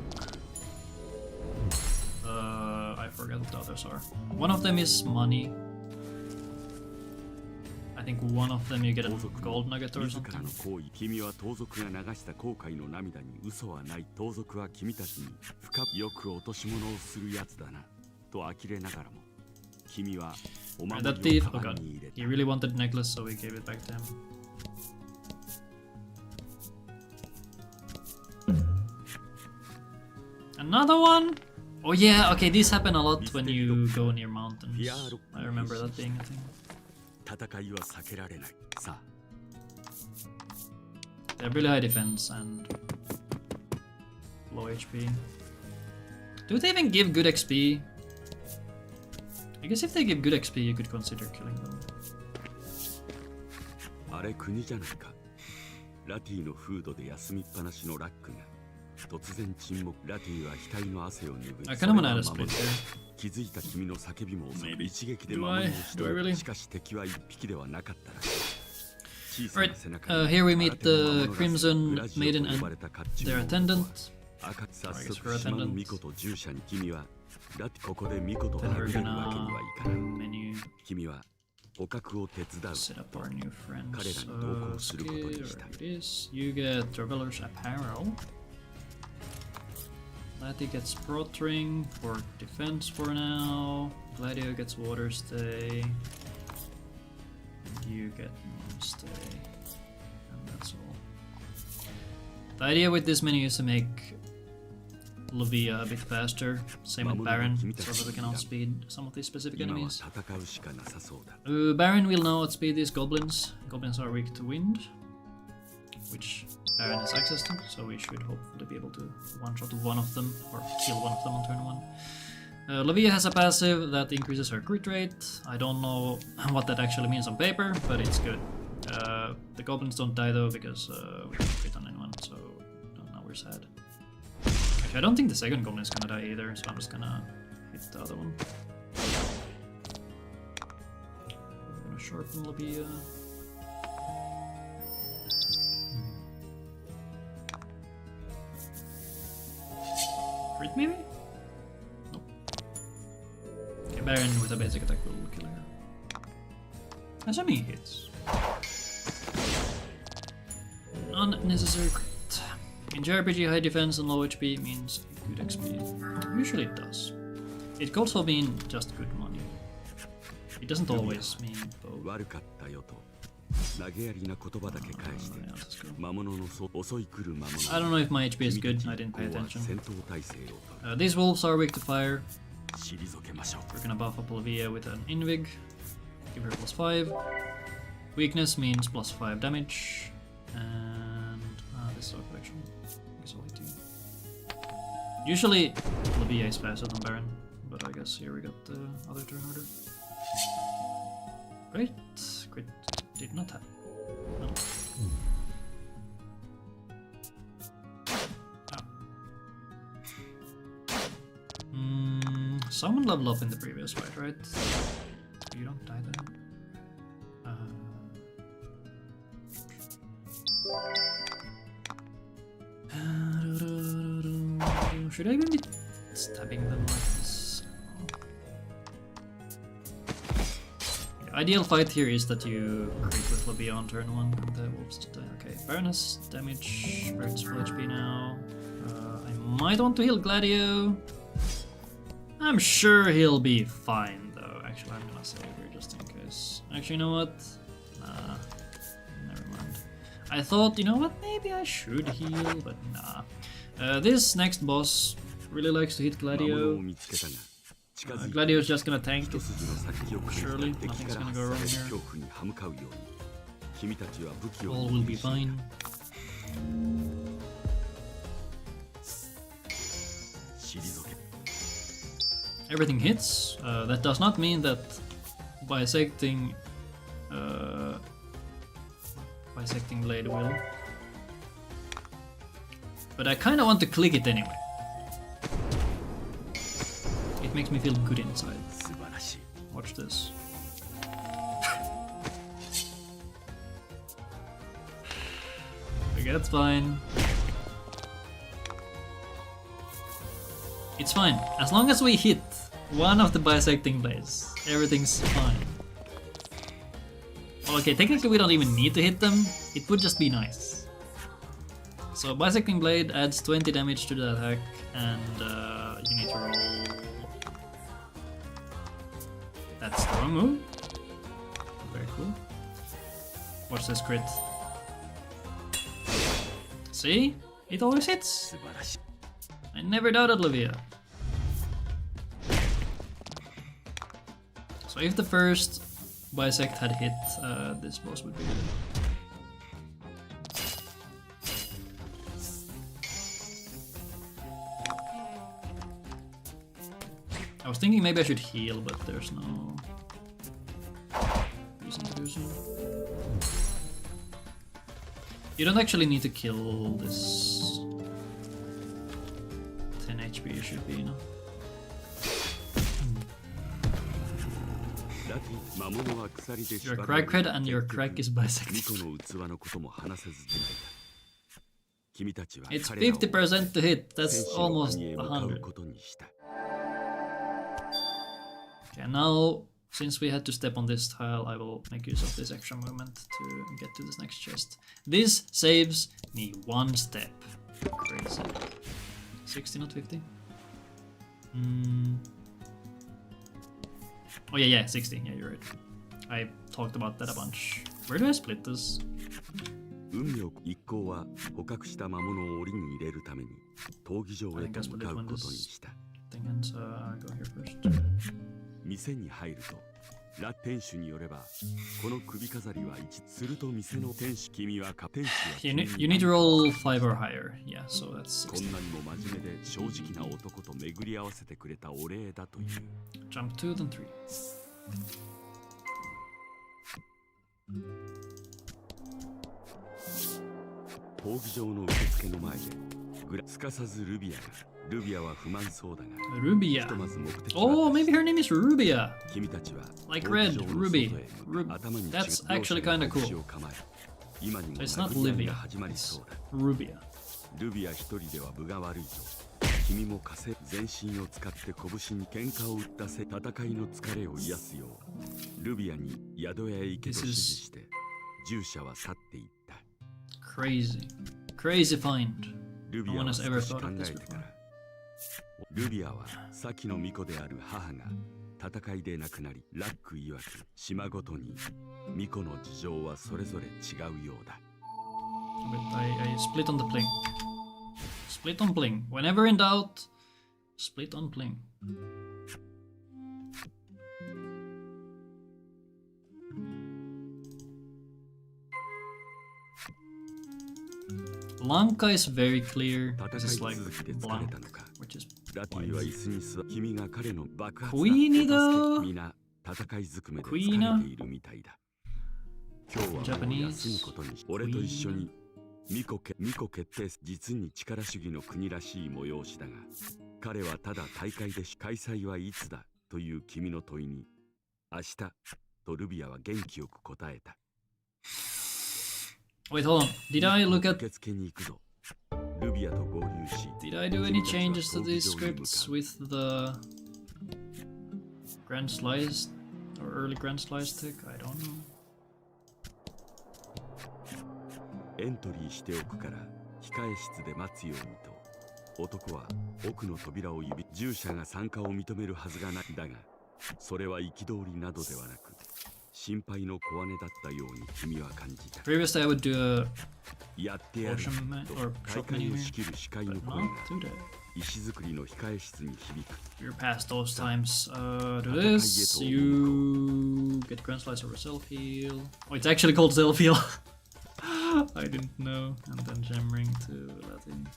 I forget what the others are. One of them is money. I think one of them you get a gold nugget or something. 君は盗賊が流した後悔の涙に嘘はない。盗賊は君たちに深くよく落とし物をするやつだなと呆れながらも君はお守りを That thief, oh カバン god, に入れた he really wanted the necklace, so we gave it back to him. Another one? Oh yeah, okay, these happen a lot when you go near mountains. I remember that being a thing. 戦いは避けられない。さあ。 They have really high defense and low HP. Do they even give good XP? I guess if they give good XP, you could consider killing them. あれ国じゃないか。ラティのフードで休みっぱなしのラックが突然沈黙。ラティは額の汗を拭い。I kind of want to add a split here. 気づいた君の叫びも一撃で守りをしと。しかし敵は一匹ではなかったらしい。 Alright, here we meet the Crimson Maiden and their attendant. Or I guess her attendant. Then we're gonna menu set up our new friends. So, there it is. You get Traveler's Apparel. Lati gets Prot Ring for defense for now. Gladio gets Water Stay. You get Stay, and that's all. The idea with this menu is to make Lavia a bit faster, same with Baron, so that we can outspeed some of these specific enemies. Baron will now outspeed these goblins. Goblins are weak to wind, which Baron has access to, so we should hopefully be able to one-shot one of them, or kill one of them on turn 1. Lavia has a passive that increases her crit rate. I don't know what that actually means on paper, but it's good. The goblins don't die though because we don't crit on anyone, so now we're sad. Actually, I don't think the second goblin is gonna die either, so I'm just gonna hit the other one. I'm gonna sharpen Lavia. Crit maybe? Baron with a basic attack will kill her. That's how many hits. Unnecessary crit. In JRPG, high defense and low HP means good XP. Usually it does. It could also mean just good money. It doesn't always mean both. I don't know if my HP is good, I didn't pay attention. These wolves are weak to fire. We're gonna buff up Lavia with an Invig, give her +5. Weakness means +5 damage, and this is our collection. It's only 2. Usually Lavia is faster than Baron, but I guess here we got the other turn order. Great, crit did not happen. No. Someone leveled up in the previous fight, right? You don't die then. Should I even be stabbing them like this? The ideal fight here is that you crit with Lavia on turn 1 and the wolves die. Okay, Baroness damage, Baron's full HP now. I might want to heal Gladio. I'm sure he'll be fine though. Actually, I'm gonna save here just in case. Actually, you know what? Nah, never mind. I thought, you know what, maybe I should heal, but nah. This next boss really likes to hit Gladio. Gladio's just gonna tank it. Surely, nothing's gonna go wrong here. All will be fine. Everything hits. That does not mean that bisecting blade will. But I kind of want to click it anyway. It makes me feel good inside. Watch this. Okay, that's fine. It's fine. As long as we hit one of the bisecting blades, everything's fine. Okay, technically we don't even need to hit them. It would just be nice. So bisecting blade adds 20 damage to the attack, and you need to roll. That's the wrong move. Very cool. Watch this crit. See? It always hits. I never doubted Lavia. if the first bisect had hit, this boss would be good. I was thinking maybe I should heal, but there's no reason to do so. You don't actually need to kill this 10 HP, you should be enough. You're a crackhead and your crack is bisected. It's 50% to hit, that's almost 100. Okay, now, since we had to step on this tile, I will make use of this extra movement to get to this next chest. This saves me 1 step. Crazy. 60, not 50? Oh yeah, 60. Yeah, you're right. I talked about that a bunch. Where do I split this? I think I split it when this thing ends. Go here first. 店に入るとラ店主によればこの首飾りは1すると店の店主君は店主は You need to roll 5 or higher. Yeah, so that's こんなにも真面目で正直な男と巡り合わせてくれたお礼だという Jump 2 then 3. 闘技場の受付の前ですかさずルビアがルビアは不満そうだが Rubia. Oh, maybe her name is Rubia. Like red, Ruby. That's actually kind of cool. So it's not Livia, it's Rubia. ルビア一人では分が悪いと君も稼全身を使って拳に喧嘩を打ったせ戦いの疲れを癒すようルビアに宿屋へ行けと指示して従者は去っていった Crazy find. No one has ever thought of this before. ルビアは先の巫女である母が戦いで亡くなりラック曰く島ごとに巫女の事情はそれぞれ違うようだ But I split on the pling. Split on pling. Whenever in doubt, split on pling. Blanca is very clear. This is like blank, which is Queenie though? Queena? Japanese? Queen? 巫女決定実に力主義の国らしい催しだが彼はただ大会で開催はいつだという君の問いに明日とルビアは元気よく答えた Wait, hold on. Did I look at... 受付に行くぞルビアと合流し Did I do any changes to these scripts with the Grand Slice or early Grand Slice tick? I don't know. エントリーしておくから控え室で待つようにと男は奥の扉を指従者が参加を認めるはずがないだがそれは憤りなどではなく心配の小姉だったように君は感じた Previously I would do a やってやる potion と or 大 shop 会 menu を here, 仕切る司会 but の声 not が today. 石造りの控え室に響く You're past those times. Do this. You get Grand Slice over Self Heal. Oh, it's actually called Self Heal. I didn't know. And then Gem Ring to Latin.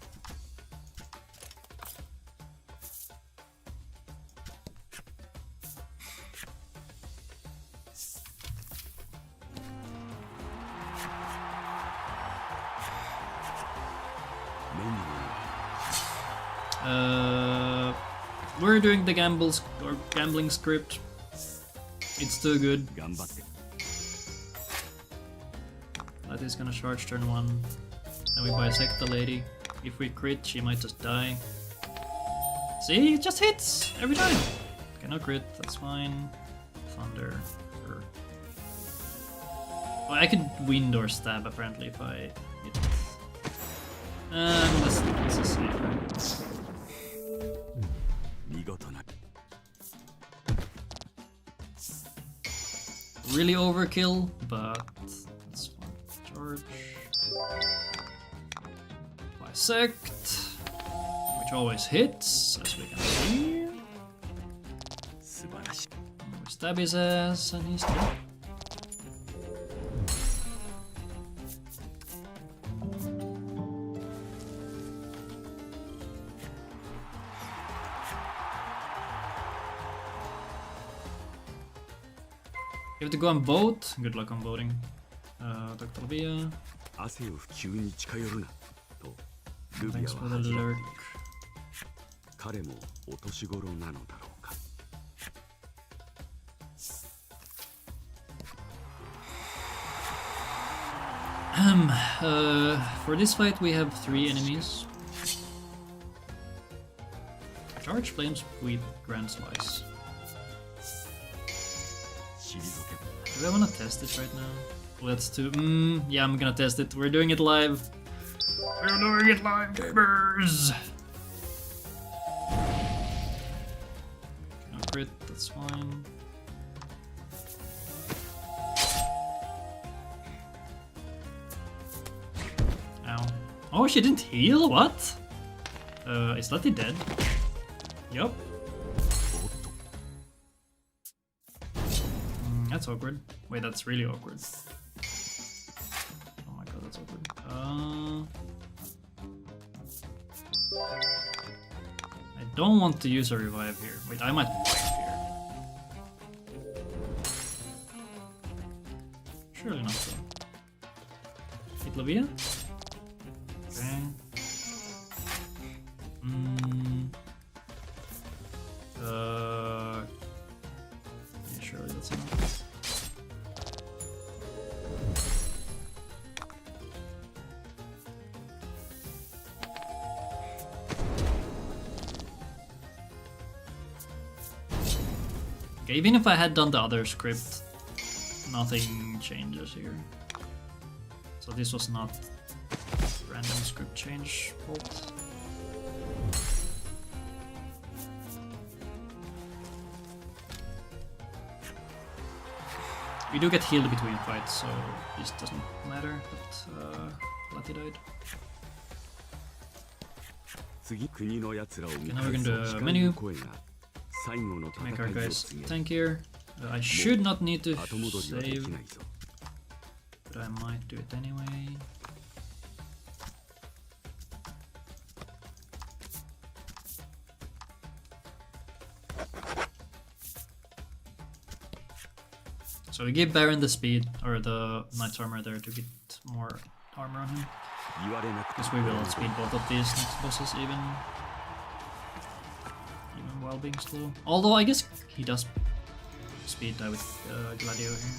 We're doing the gambling script. It's too good. 頑張って That is gonna charge turn 1. Then we bisect the lady. If we crit, she might just die. See, it just hits every time. Okay, no crit, that's fine. Thunder. Sure. Oh, I could wind or stab apparently if I hit. This is safer. 見事な Really overkill, but it's fine. Charge. Bisect. Which always hits, as we can see. We stab his ass and he's dead. You have to go on boat. Good luck on boating. Dr. Via. Thanks for the lurk. For this fight we have 3 enemies. Charge flames with Grand Slice. Do I wanna test it right now? Let's do. Yeah, I'm gonna test it. We're doing it live. We're doing it live, gamers! No crit, that's fine. Ow. Oh, she didn't heal? What? Is Letty dead? Yup. That's awkward. Wait, that's really awkward. Oh my god, that's awkward. I don't want to use a revive here. Wait, I might revive here. Surely not so. Hit Lavia? Okay. Yeah, surely that's enough. Okay, even if I had done the other script, nothing changes here. So this was not random script change fault. We do get healed between fights, so this doesn't matter, but Letty died. Okay, now we're gonna do a menu to make our guys tankier. I should not need to save, but I might do it anyway. So we give Baron the speed, or the Knight's armor there to get more armor on him. Because we will speed both of these next bosses even while being slow. Although I guess he does speed die with Gladio here.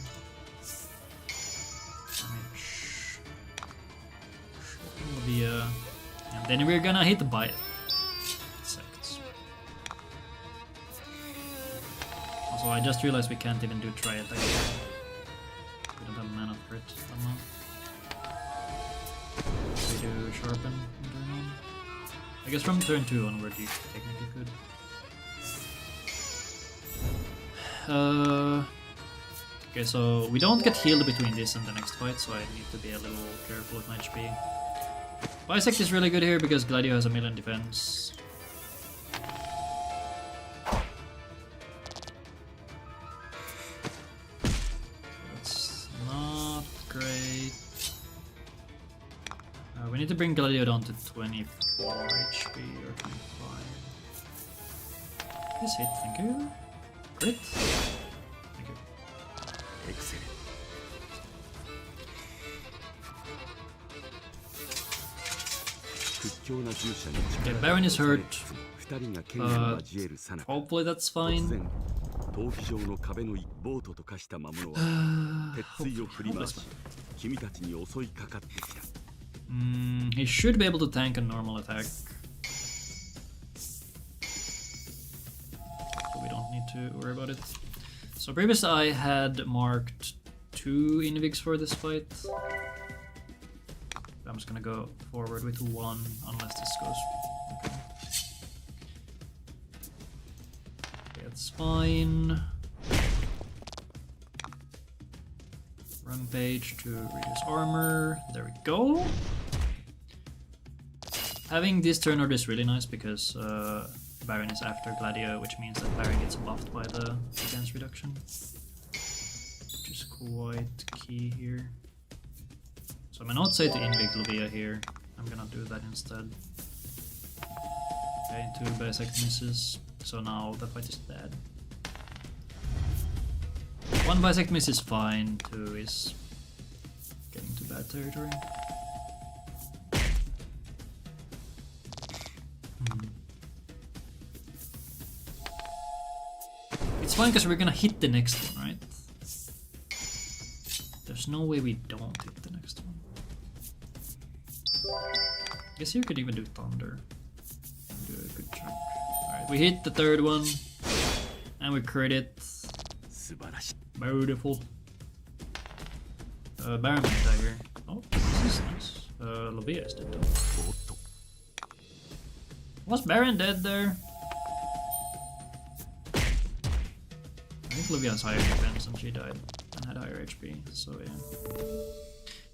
Will be, and then we're gonna hit by insects. Also, I just realized we can't even do try attack. We don't have mana for it somehow. We do sharpen in turn 1. I guess from turn 2 onward you technically could. Okay, so we don't get healed between this and the next fight, so I need to be a little careful with my HP. Bisect is really good here because Gladio has a million defense. That's not great. We need to bring Gladio down to 24 HP or 25. This hit, thank you. Great. Thank you. Excellent. Okay, Baron is hurt. Hopefully that's fine. He should be able to tank a normal attack. So we don't need to worry about it. So previously I had marked 2 Invigs for this fight. I'm just gonna go forward with 1 unless this goes. Okay, that's fine. Rampage to reduce armor. There we go. Having this turn order is really nice because Baron is after Gladio, which means that Baron gets buffed by the defense reduction. Which is quite key here. So I'm gonna not say to Invict Luvia here. I'm gonna do that instead. Okay, 2 bisect misses. So now the fight is dead. 1 bisect miss is fine, 2 is getting to bad territory. It's fine because we're gonna hit the next one, right? There's no way we don't hit the next one. I guess you could even do Thunder. Do a good chunk. Alright, we hit the 3rd one. And we crit it. Beautiful. Baron might die here. Oh, this is nice. Luvia is dead though. Was Baron dead there? I think Luvia has higher defense and she died and had higher HP, so yeah.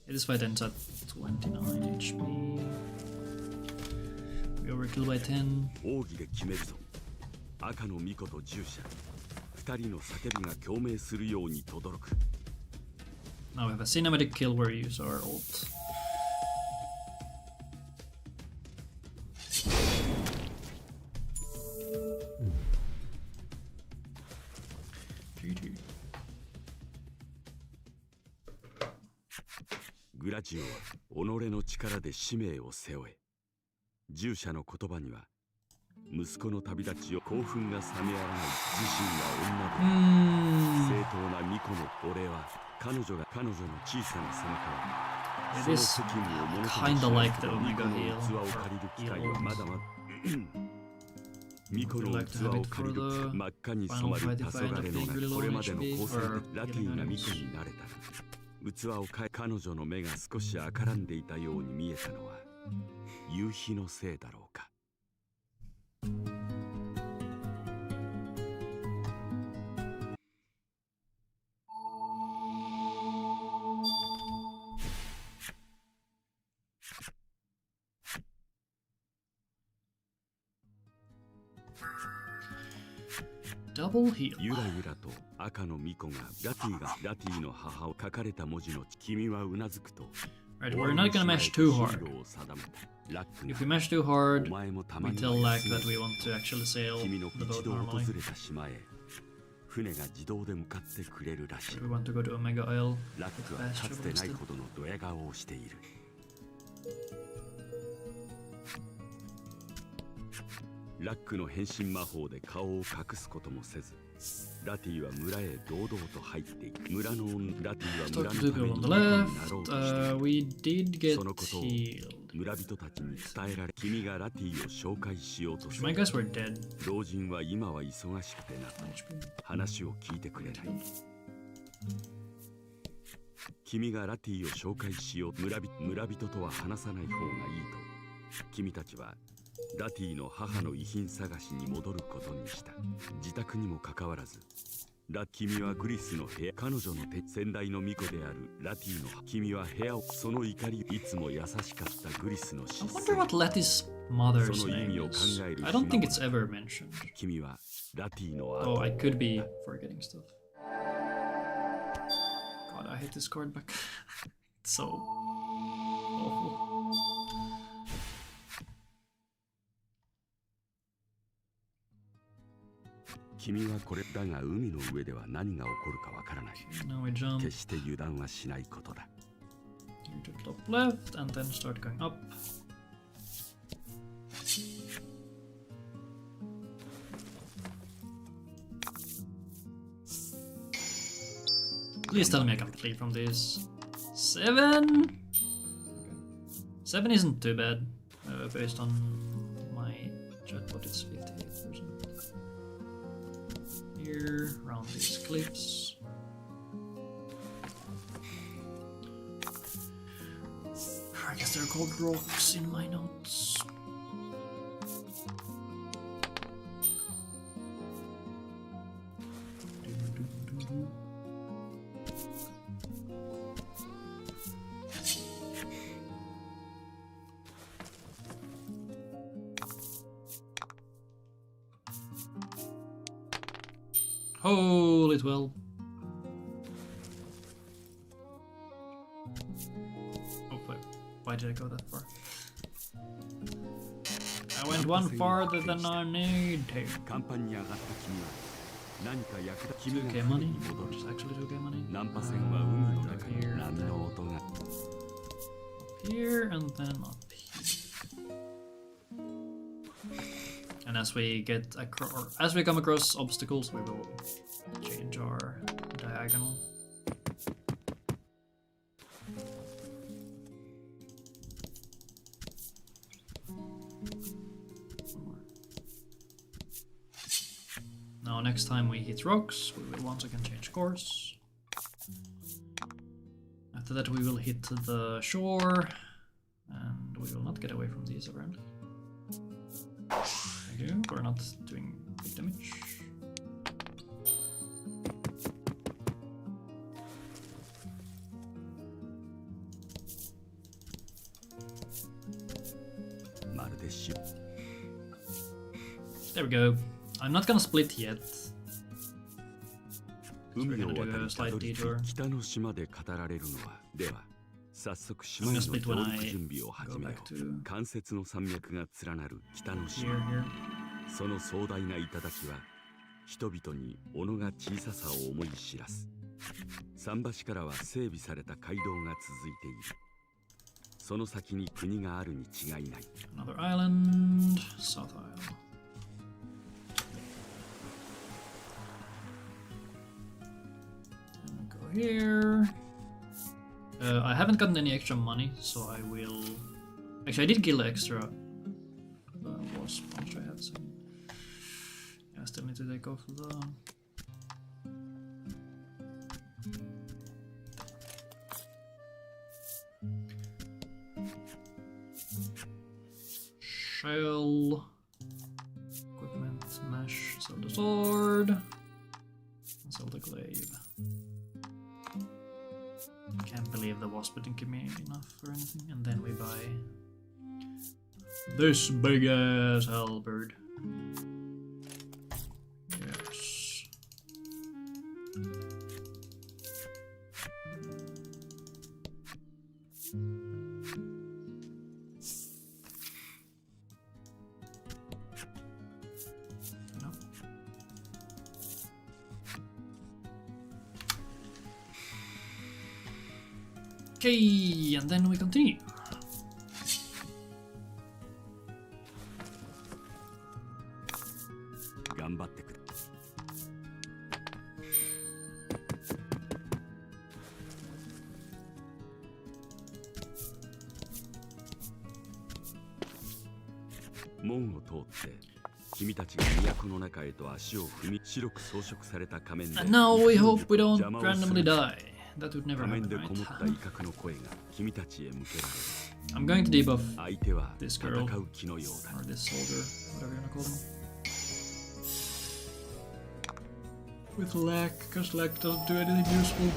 This fight ends at 29 HP. We overkill by 10. Now we have a cinematic kill where we use our ult. GG. グラジオは己の力で使命を背負え。従者の言葉には息子の旅立ちを興奮が冷めやらない自身が女で正当な巫女の俺は彼女の小さな背中はその責務を物としない巫女の器を借りる機会はまだまだ巫女の器を借りる真っ赤に染まる黄昏の中これまでの交際でラティが巫女になれたら器を変え彼女の目が少し赤らんでいたように見えたのは夕日のせいだろうか。Double heal. ゆらゆらと赤の巫女がラティの母を書かれた文字の君はうなずくと Right, we're not gonna mash too hard. If we mash too hard, we tell Lack that we want to actually sail the boat normally. We want to go to Omega Isle. ラックはかつてないほどのドヤ顔をしている。ラックの変身魔法で顔を隠すこともせず、ラティは村へ堂々と入っていく。村のラティは村のために巫女になろうとしている。そのことを村人たちに伝えられ、君がラティを紹介しようとする。老人は今は忙しくてな、話を聞いてくれない。君がラティを紹介しよう。村人とは話さない方がいいと。君たちはラティの母の遺品探しに戻ることにした。自宅にもかかわらず、君はグリスの部屋、彼女の先代の巫女であるラティの君は部屋を、その怒り、いつも優しかったグリスの失勢。I wonder what Letty's mother's name is. I don't think it's ever mentioned. 君はラティの Oh, I could be forgetting stuff. God, I hate this card back. It's so awful. 君はこれだが海の上では何が起こるかわからない。決して油断はしないことだ。To top left and then start going up. Please tell me I can play from this. 7? Okay. 7 isn't too bad, based on my chatbot, it's 58%. Here, around these cliffs. I guess they're called rocks in my notes. Hold it well. Oh, wait. Why did I go that far? I went one farther than I need to. 2k money? Which is actually 2k money. Here and then up here. And as we get across, as we come across obstacles, we will change our diagonal. Now next time we hit rocks, we will once again change course. After that we will hit the shore, and we will not get away from these apparently. Thank you, we're not doing big damage. There we go. I'm not gonna split yet. So we're gonna do a slight detour. I'm gonna split when I go back to here. その壮大な頂は人々に小野が小ささを思い知らす。桟橋からは整備された街道が続いている。その先に国があるに違いない。Another island, South Isle. And go here. I haven't gotten any extra money, so I will. Actually, I did kill the extra wasp which I had. So yeah, I still need to take off the. Shell, equipment, mesh, sell the sword, sell the glaive. Can't believe the wasp didn't give me enough or anything. And then we buy this big ass halberd. Yes. Okay, and then we continue. And now we hope we don't randomly die. That would never happen, right? I'm going to debuff this girl, or this soldier, whatever you wanna call them. With lack, because lack doesn't do anything useful.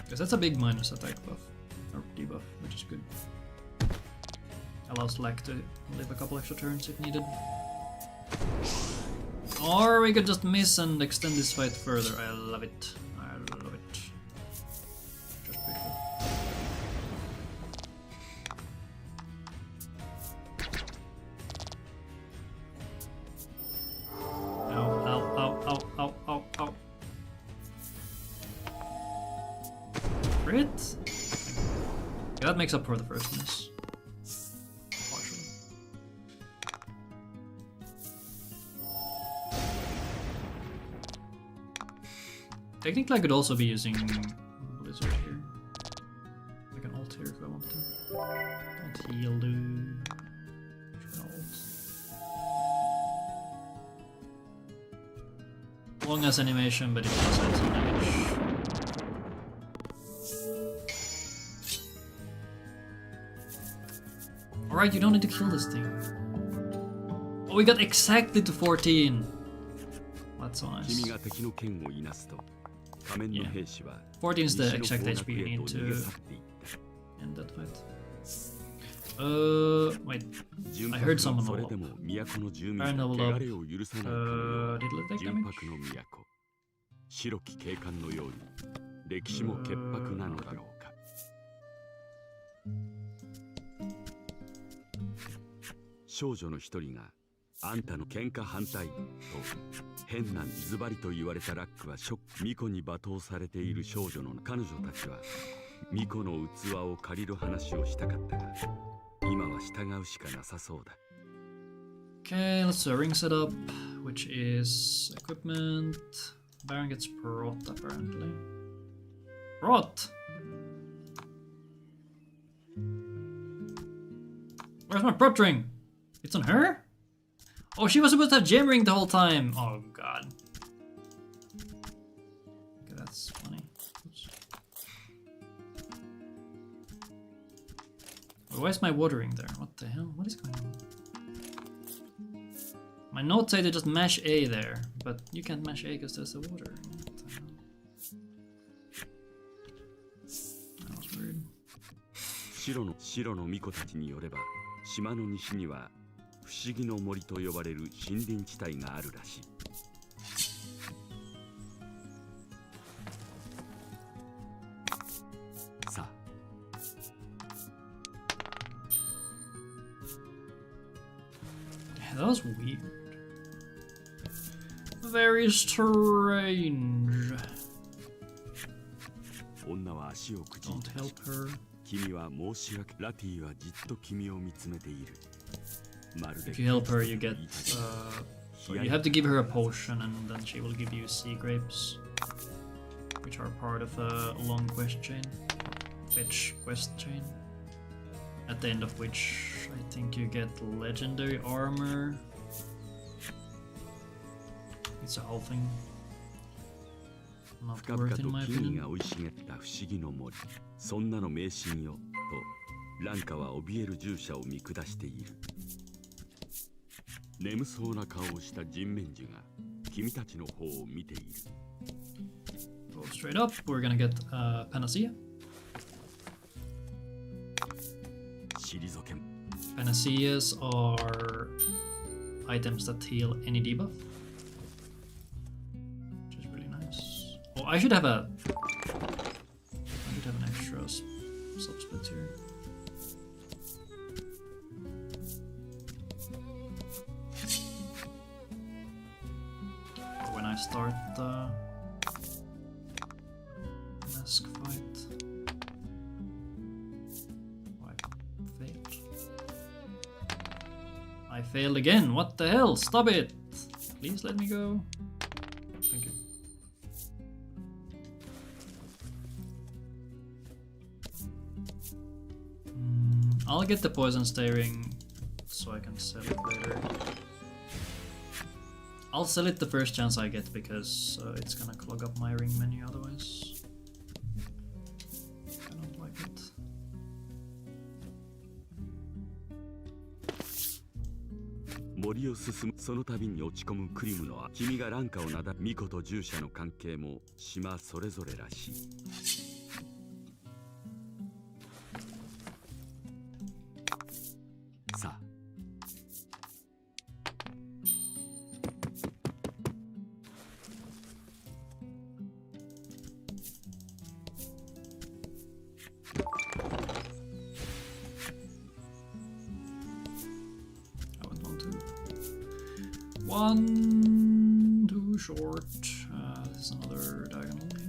Because that's a big minus attack buff, or debuff, which is good. Allows Lack to live a couple extra turns if needed. Or we could just miss and extend this fight further. I love it. I love it. Just beautiful. Ow, ow, ow, ow, ow, ow, ow. Crit? Yeah, that makes up for the first miss. Technically, I could also be using Blizzard here. I can ult here if I want to. Don't heal, dude. Long ass animation, but it does add some damage. Alright, you don't need to kill this thing. Oh, we got exactly to 14. That's so nice. Yeah. 14 is the exact HP you need to end that fight. Wait. I heard someone level up. Baron leveled up. Did it take damage? 白き警官のように歴史も潔白なのだろうか。少女の一人があんたの喧嘩反対と変なズバリと言われたラックはショック。巫女に罵倒されている少女の彼女たちは巫女の器を借りる話をしたかったが今は従うしかなさそうだ。 Okay, let's do a ring setup, which is equipment. Baron gets prot apparently. Prot! Where's my prot ring? It's on her? Oh, she was supposed to have gem ring the whole time. Oh god. Okay, that's funny. Oops. Why is my watering there? What the hell? What is going on? My notes say to just mash A there, but you can't mash A because there's a water. What the hell? That was weird. 白の巫女たちによれば島の西には不思議の森と呼ばれる森林地帯があるらしい。さあ。That was weird. Very strange. 女は足をくじい Don't た。 help her. 君は申し訳。ラティはじっと君を見つめている。まるで If you help her, you get. You have to give her a potion, and then she will give you sea grapes, which are part of a long quest chain, fetch quest chain. At the end of which, I think you get legendary armor. It's a whole thing. Not 深々 worth と in my 木々 opinion. が生い茂った不思議の森。そんなの迷信よ。と、ランカは怯える従者を見下している。眠そうな顔をした人面樹が君たちの方を見ている。Go straight up. We're gonna get Panacea. 退けん。 Panaceas are items that heal any debuff, which is really nice. Oh, I should have an extra subsplit here. When I start the mask fight. I failed again. What the hell? Stop it! Please let me go. Thank you. I'll get the poison staring so I can sell it later. I'll sell it the first chance I get because it's gonna clog up my ring menu otherwise. I don't like it. 森を進むその度に落ち込むクリムのは君がランカをなだ巫女と従者の関係も島それぞれらしい。さあ。One too short. There's another diagonal here.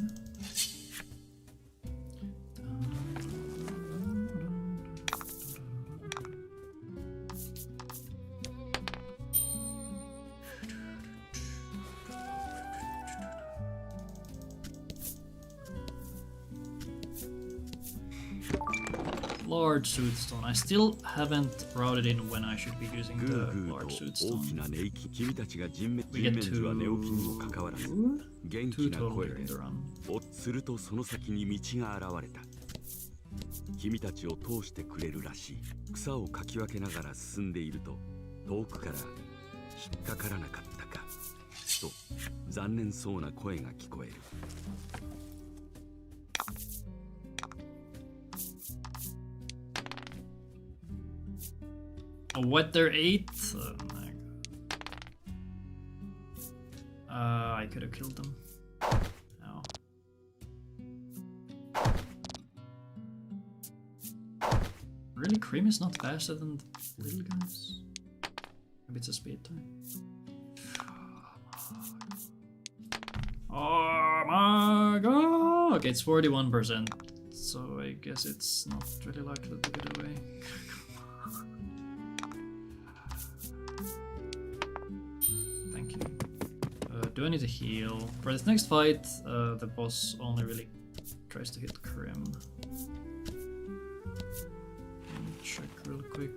Large Soothstone. I still haven't routed in when I should be using the large Soothstone. 君たちが人面 We get 樹は寝起きにもかかわらず two 元気な total 声 during で the run. するとその先に道が現れた。君たちを通してくれるらしい。草をかき分けながら進んでいると遠くから引っかからなかったかと残念そうな声が聞こえる。What, they're 8? Oh my god. I could have killed them. No. Really, Cream is not faster than the little guys? Maybe it's a speed time. Oh my god! Okay, it's 41%, so I guess it's not really likely to get away. Thank you. Do I need to heal? For this next fight, the boss only really tries to hit Crim. Check real quick.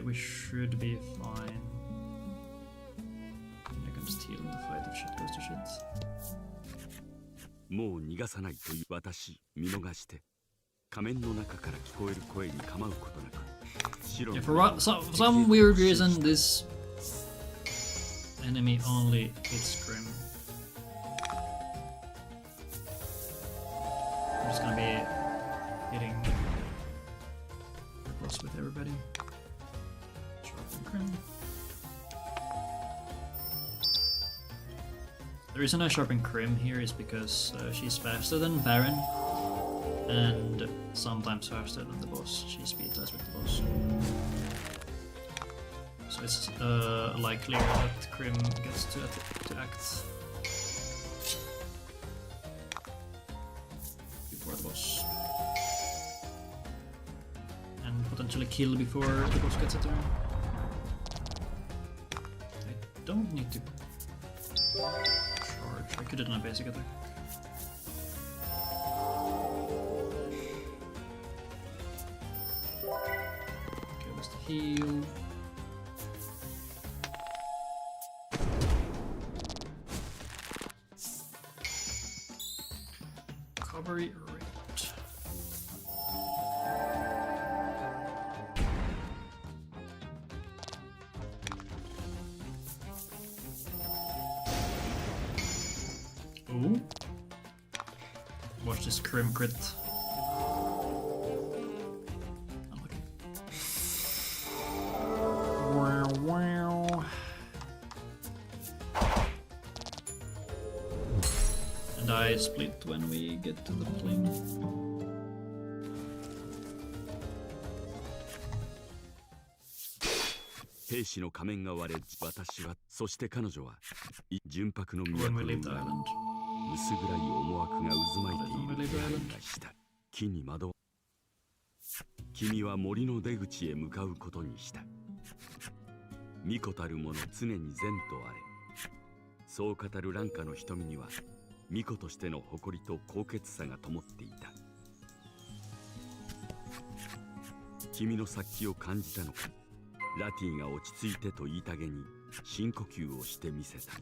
We should be fine. I can just heal in the fight if shit goes to shit. もう逃がさないという私見逃して仮面の中から聞こえる声に構うことなく白の Yeah, for some weird reason, this enemy only hits Grim. I'm just gonna be hitting close with everybody. Sharpen Grim. The reason I sharpen Crim here is because she's faster than Baron and sometimes faster than the boss. She speed ties with the boss. So it's likelier that Crim gets to act before the boss. And potentially kill before the boss gets a turn. I don't need to charge. I could have done a basic attack. Okay, let's heal. Recovery rate. Ooh. Watch this Crim crit. Unlucky. Wow, wow. And I split when we get to the plane.兵士の仮面が割れ私はそして彼女は純白の都 When の we 上 leave the island. 薄暗い思惑が渦巻いている気配がした木に惑わ君は森の出口へ向かうことにした巫女たる者常に善とあれそう語る蘭花の瞳には巫女としての誇りと高潔さが灯っていた君の殺気を感じたのかラティが落ち着いてと言いたげに深呼吸をしてみせた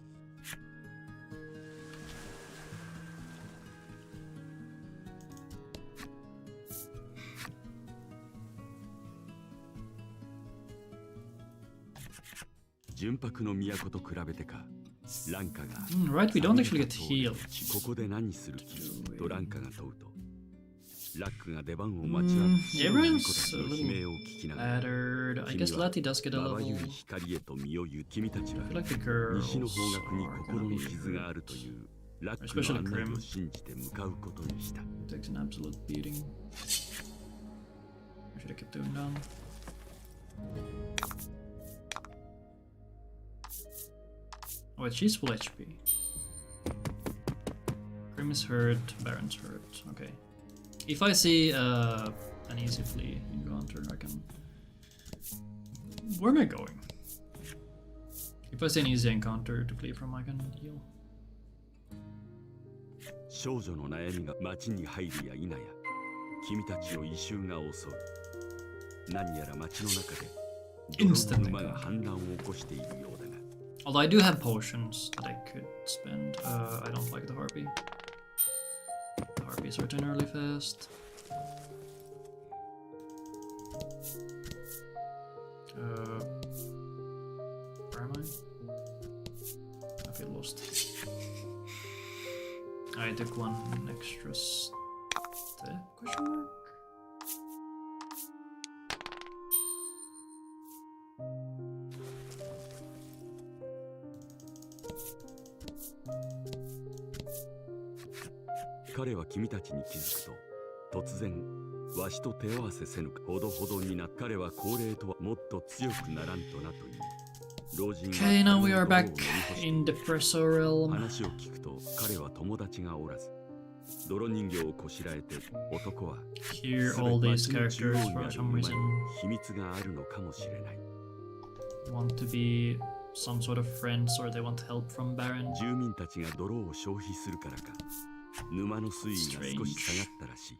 純白の都と比べてかランカが Right, we don't actually get healed. ここで何する気とランカが問うとラックが出番を待ちわび Everyone's の悲鳴を聞きながら battered. I guess Lati does get a まば level. ゆい光へと身をゆ君たちは I feel like the girls 西の方角に are 心 gonna の be 傷があるというラック Especially の案内 Grim. を信じて向かうことにした Takes an absolute beating. I should have kept doing down. Oh wait, she's full HP. Grim is hurt, Baron's hurt. Okay. If I see an easy flee encounter, I can... Where am I going? If I see an easy encounter to flee from, I can heal. 少女の悩みが町に入るや否や君たちを異臭が襲う何やら町の中で泥の馬が反乱を起こしているようだが Although I do have potions that I could spend. I don't like the harpy. The harpies return early fast. Where am I? I feel lost. I took one extra step? Question mark? 彼は君たちに気づくと突然わしと手を合わせせぬかほどほどにな。彼は高齢とはもっと強くならんとなと言い、老人は Okay, now we are back in the Presso realm. 話を聞くと彼は友達がおらず、泥人形をこしらえて男は Here, all these characters, for some reason, 秘密があるのかもしれない。 want to be some sort of friends or they want help from Baron. 住民たちが泥を消費するからか、沼の水位が少し下がったらしい。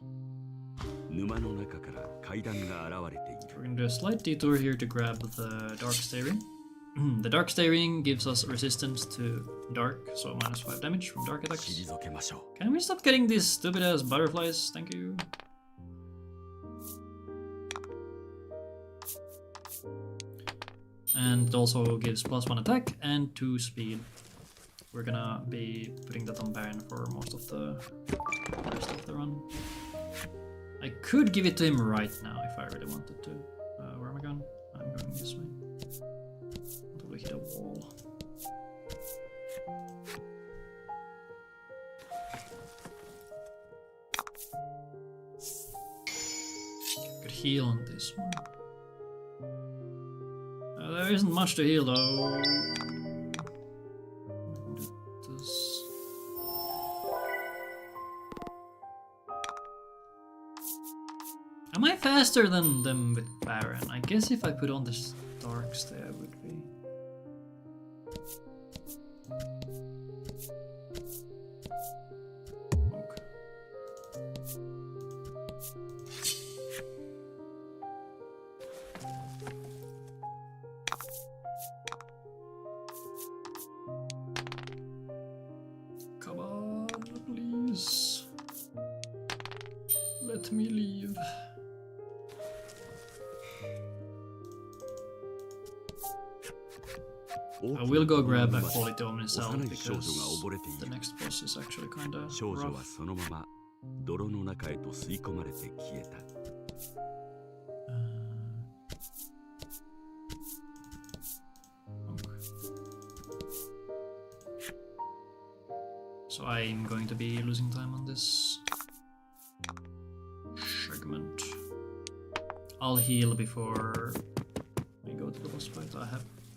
沼の中から階段が現れている。 We're gonna do a slight detour here to grab the Dark Stay Ring. The Dark Stay Ring gives us resistance to dark, so -5 damage from dark attacks. 退けましょ Can we stop getting these stupid ass butterflies? Thank you. And it also gives +1 attack and 2 speed. We're gonna be putting that on Baron for most of the rest of the run. I could give it to him right now if I really wanted to. Where am I going? I'm going this way. Until we hit a wall. Could heal on this one. There isn't much to heal though. Am I faster than them with Baron? I guess if I put on this Dark Stay I would be. Okay. Come on, please. Let me leave. I will go grab a quality Omnisal because the next boss is actually kinda 少女は rough. そのまま泥の中へと吸い込まれて消えた。 Okay. So I'm going to be losing time on this segment. I'll heal before we go to the boss fight.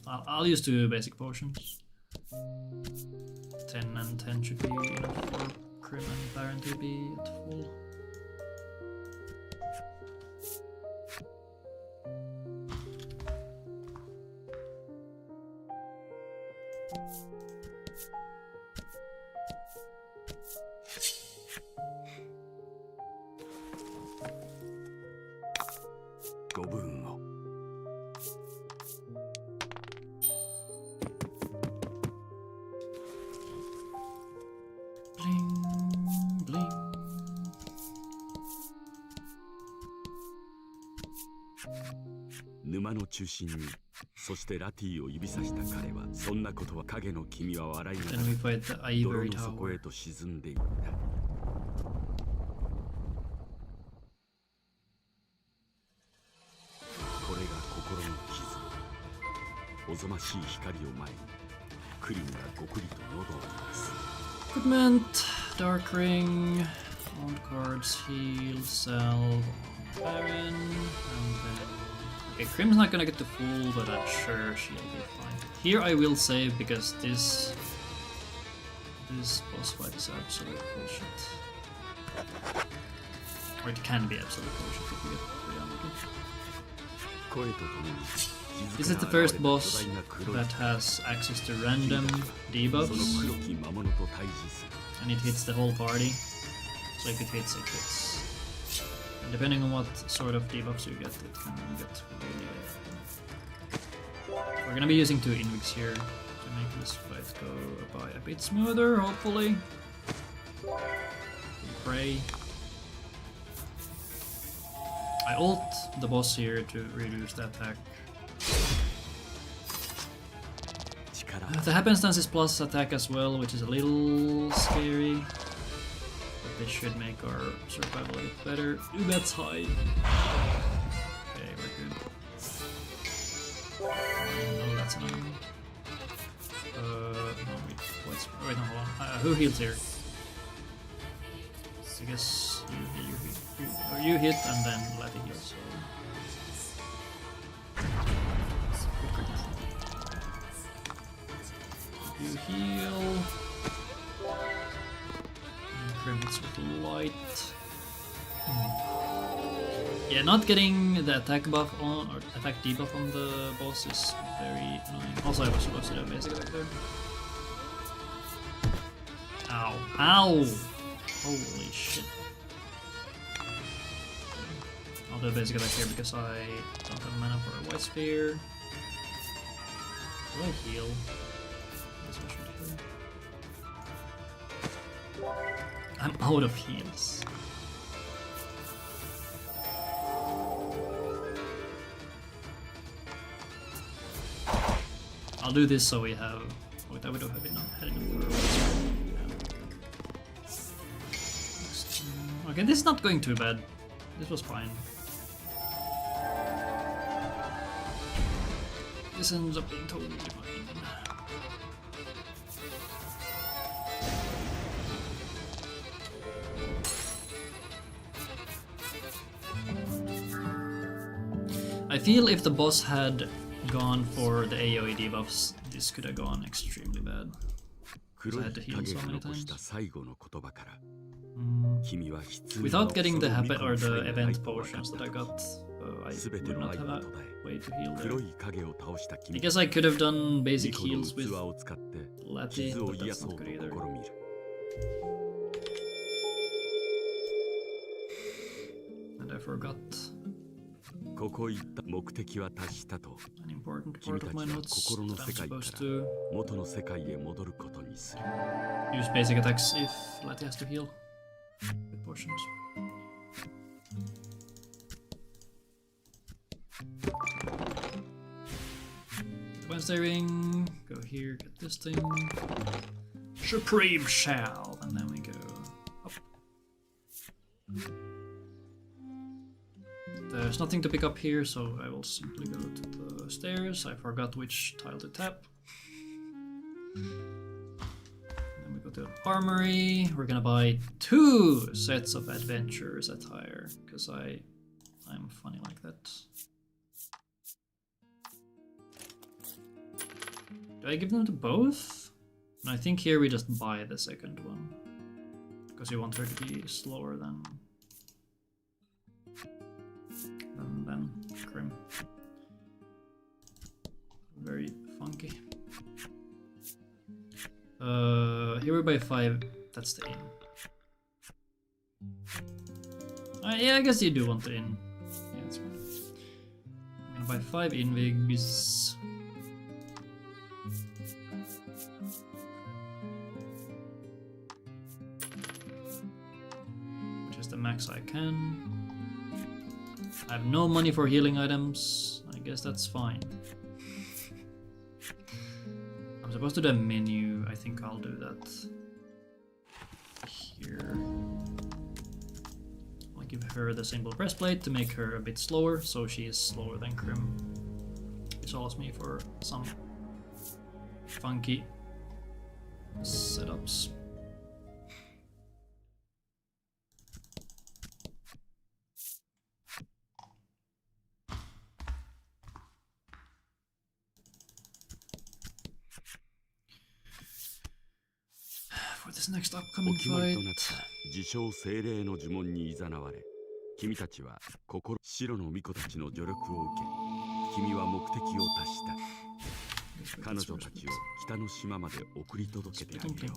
I'll use 2 basic potions. 10 and 10 should be enough for Crim and Baron to be at full. Bling, bling. 沼の中心に、そしてラティを指さした彼は、そんなことは影の君は笑いなが Then we fight the ら Ivory 泥の底 Tower. へと沈んでいった。これが心の傷。おぞましい光を前に、クリムがごくりと喉を鳴らす。 Equipment, Dark Ring, on cards, heal, Salve, Baron, and then... Okay, Crim's not gonna get to full, but I'm sure she'll be fine. Here I will save because this boss fight is absolute bullshit. Or it can be absolute bullshit if we get pretty unlucky. 声とともに This is the first boss that has access to random debuffs, and it hits the whole party. So if it hits, it hits. And depending on what sort of debuffs you get, it can get really bad. We're gonna be using 2 Invigs here to make this fight go by a bit smoother, hopefully. We pray. I ult the boss here to reduce the attack. The happenstance is plus attack as well, which is a little scary. But this should make our survival a bit better. Ooh, that's high. Okay, we're good. Oh, that's annoying. No, wait, wait, no, hold on. Who heals here? I guess you hit and then Letty heals. So. You heal. Grim hits with light. Yeah, not getting the attack buff on or attack debuff on the boss is very annoying. Also, I was supposed to do a basic attack there. Ow! Ow! Holy shit! I'll do a basic attack here because I don't have mana for a white spear. Do I heal? Yes, I should heal. I'm out of heals. I'll do this so we have. Wait, I would have had enough for a Okay, this is not going too bad. This was fine. This ends up being totally fine. I feel if the boss had gone for the AoE debuffs, this could have gone extremely bad. Because I had to heal so many times. Without getting the habit or the event potions that I got, I would not have a way to heal there. I guess I could have done basic heals with Lati, but that's not good either. And I forgot an important part of my notes that I'm supposed to use basic attacks if Lati has to heal with potions. Wednesday ring, go here, get this thing. Supreme Shell, and then we go up. There's nothing to pick up here, so I will simply go to the stairs. I forgot which tile to tap. Then we go to the armory. We're gonna buy 2 sets of adventurers attire, because I'm funny like that. Do I give them to both? No, I think here we just buy the second one, because you want her to be slower than Grim. Very funky. Here we buy 5. That's the inn. Yeah, I guess you do want the inn. Yeah, that's fine. I'm gonna buy 5 invigs. Which is the max I can. I have no money for healing items. I guess that's fine. I'm supposed to do a menu. I think I'll do that here. I'll give her the simple breastplate to make her a bit slower, so she is slower than Grim, which allows me for some funky setups. This next upcoming fight. 自称精霊の呪文に誘われ、君たちは白の巫女たちの助力を受け、君は目的を達した。彼女たちを北の島まで送り届けてあげよう。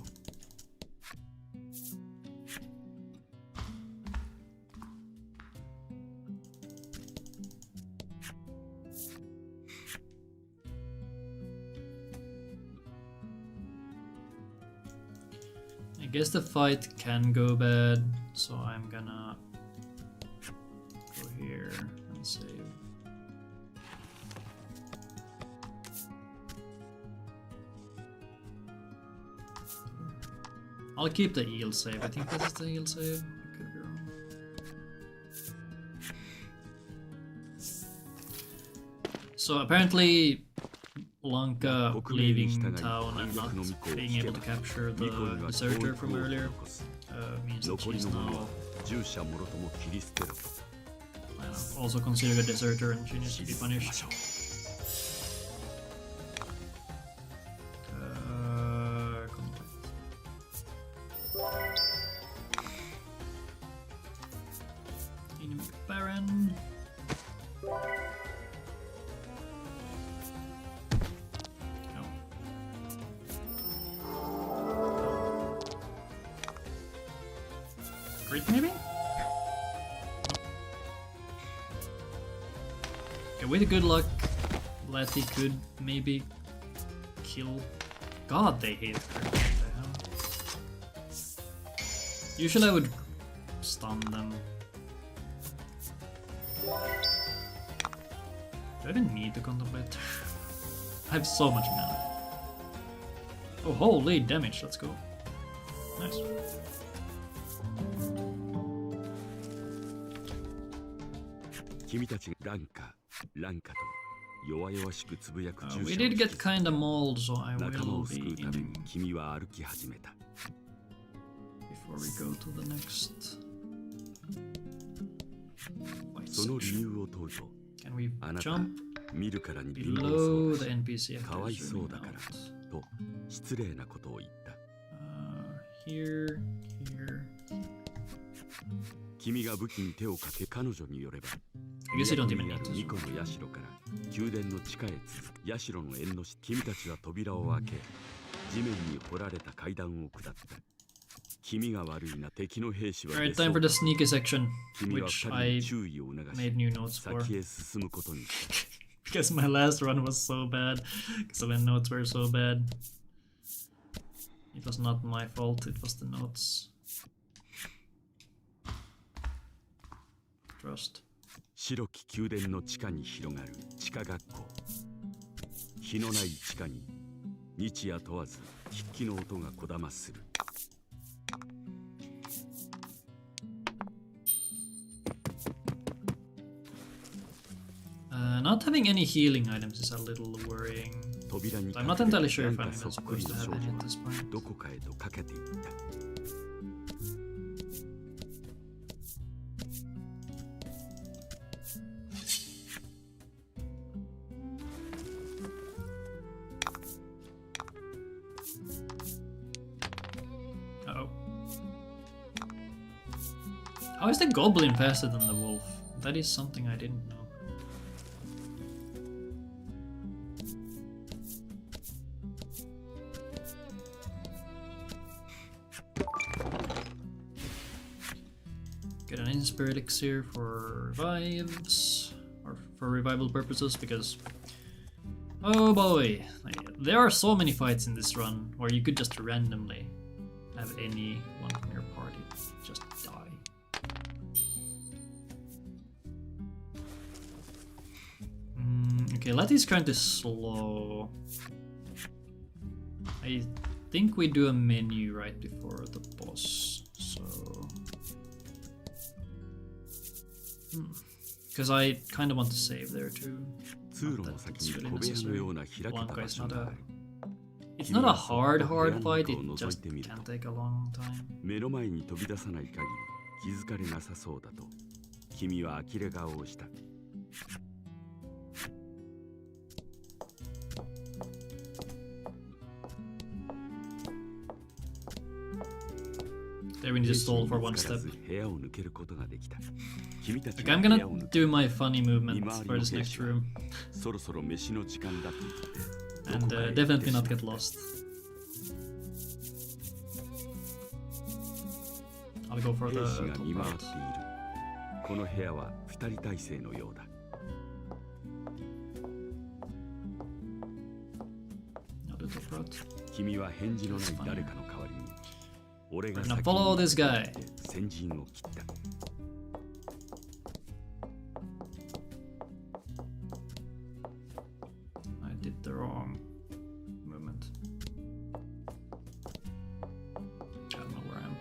I guess the fight can go bad, so I'm gonna go here and save. I'll keep the eel save. I think this is the eel save. I could be wrong. So apparently Lanka leaving town and not being able to capture the deserter from earlier means that she's now also considered a deserter and she needs to be punished. Enemy Baron. Crit maybe? Okay, with good luck, Letty could maybe kill. God, they hate crit. What the hell? Usually I would stun them. Do I even need to contemplate? I have so much mana. Oh, holy damage, let's go. Nice. We did get kinda mauled, so I will be in before we go to the next fight section. Can we jump below the NPC after zooming out? Here, here. I guess you don't even need to zoom. Alright, time for the sneaky section, which I made new notes for. Because my last run was so bad, because my notes were so bad. It was not my fault, it was the notes. Trust. 白き宮殿の地下に広がる地下学校。日のない地下に日夜問わず筆記の音がこだまする。Not having any healing items is a little worrying. I'm not entirely sure if I'm even supposed to have any at this point. どこかへとかけていった。How is the goblin faster than the wolf? That is something I didn't know. Get an Inspire Elixir for revives, or for revival purposes, because oh boy, there are so many fights in this run where you could just randomly have anyone from your party just die. Okay, Letty's currently slow. I think we do a menu right before the boss, so... Because I kind of want to save there too. Not that it's really necessary. Blanca is not a... It's not a hard fight, it just can take a long time. 目の前に飛び出さない限り気づかれなさそうだと君は呆れ顔をした。 There we need to stall for one step. Okay, I'm gonna do my funny movement for this next room. And definitely not get lost. I'll go for the top route. I'll do top route. That's fine. We're gonna follow this guy. I did the wrong movement. I don't know where I am.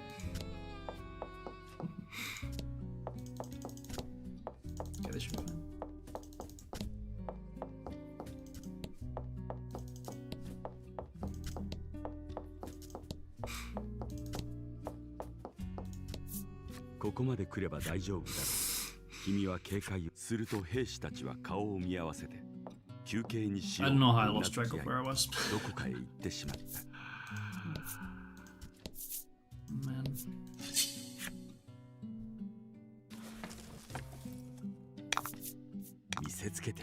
Okay, this should be fine. ここまで来れば大丈夫だろう。君は警戒をすると兵士たちは顔を見合わせて休憩にしよう I don't know how I と lost track of where I was. どこかへ行ってしまった。Man.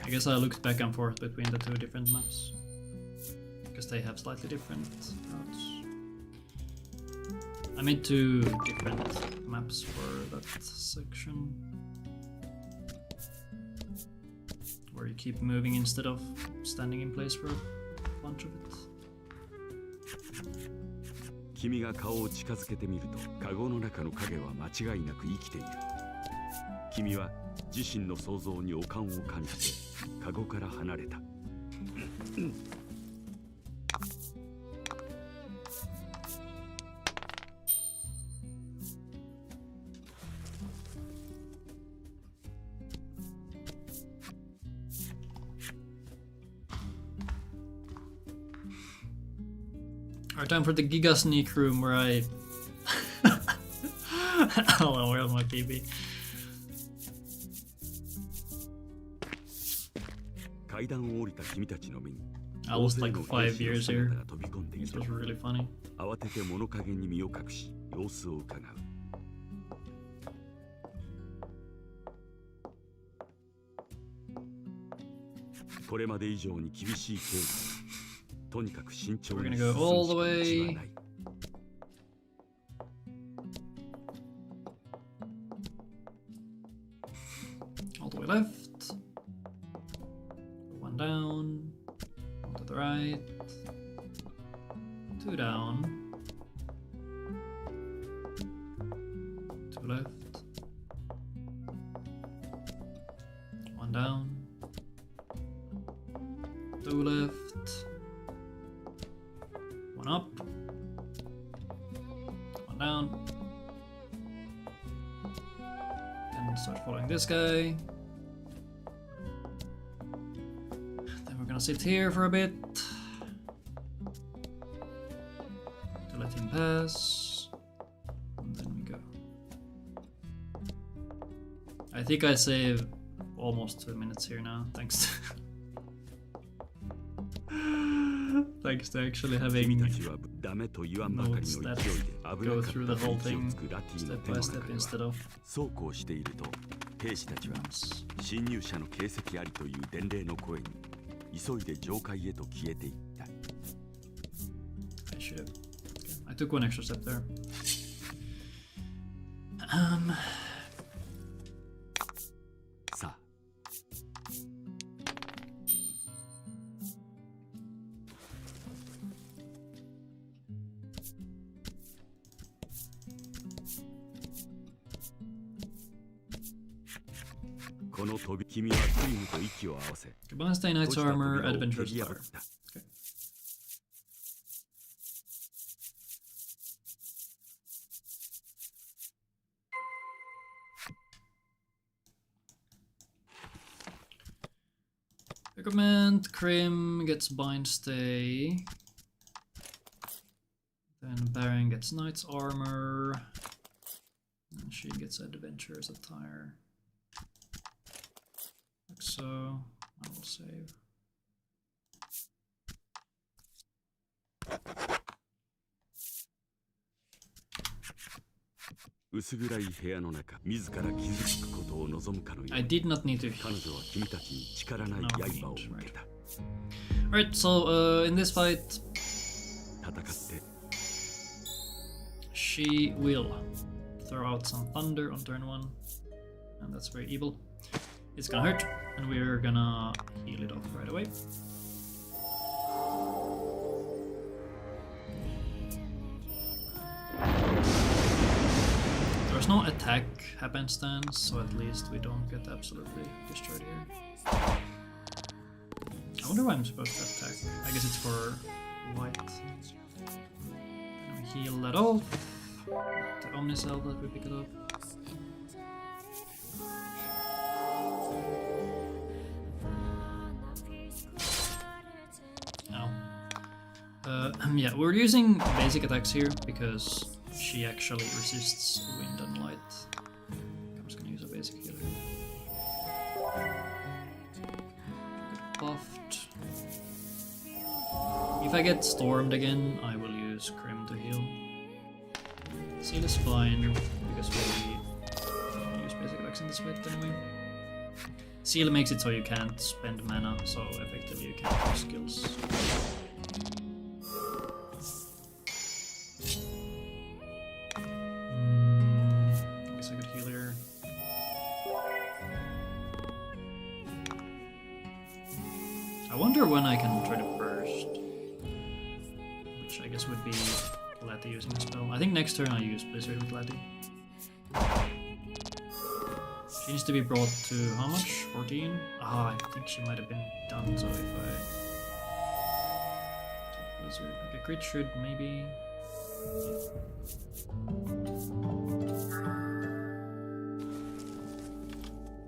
I guess I looked back and forth between the two different maps because they have slightly different routes. I made two different maps for that section where you keep moving instead of standing in place for a bunch of it. 君が顔を近づけてみると、カゴの中の影は間違いなく生きている。君は自身の想像に悪感を感じてカゴから離れた。Alright, time for the Giga Sneak room where I... Oh, where's my PB? 階段を降りた君たちの目に I was like 5 years here. This was really funny. 慌てて物陰に身を隠し様子を伺う。これまで以上に厳しい警備。とにかく慎重に進むしか道はない。All the way left. One down. One to the right. Two down. Two left. One down. Two left. One up. One down. And start following this guy. Then we're gonna sit here for a bit to let him pass. And then we go. I think I save almost 2 minutes here now, thanks to thanks to actually having notes that go through the whole thing step by step instead of そうこうしていると兵士たちは侵入者の形跡ありという伝令の声に急いで上階へと消えていった。 I should have. Okay. I took one extra step there. さあこの飛び君はクリムと息を合わせ Goodbye, Stay Knight's armor, Adventurer's 蹴り破 fire. った。 Okay. Equipment, Krim gets bind stay. Then Baron gets knight's armor. And she gets adventurer's attire. Like so. I will save.薄暗い部屋の中、自ら傷つくことを望むかのよう I に did not need to. 彼女は君たちに力ない No 刃を range, 向け right. た。 Alright, so in this fight, 戦って she will throw out some thunder on turn 1. And that's very evil. It's gonna hurt, and we're gonna heal it off right away. There's no attack happenstance, so at least we don't get absolutely destroyed here. I wonder why I'm supposed to attack. I guess it's for white. Then we heal that off. The Omnicell that we pick it up. Yeah, we're using basic attacks here because she actually resists wind and light basic healer. Get buffed. If I get stormed again, I will use Crim to heal. Seal is fine because we use basic attacks in this fight anyway. Seal makes it so you can't spend mana, so effectively you can't use skills. I guess I could heal here. I wonder when I can try to burst, which I guess would be Lati using the spell. I think next turn I use Blizzard with Lati. She needs to be brought to how much? 14? Ah, I think she might have been done, so if I... Blizzard. Okay, crit should maybe...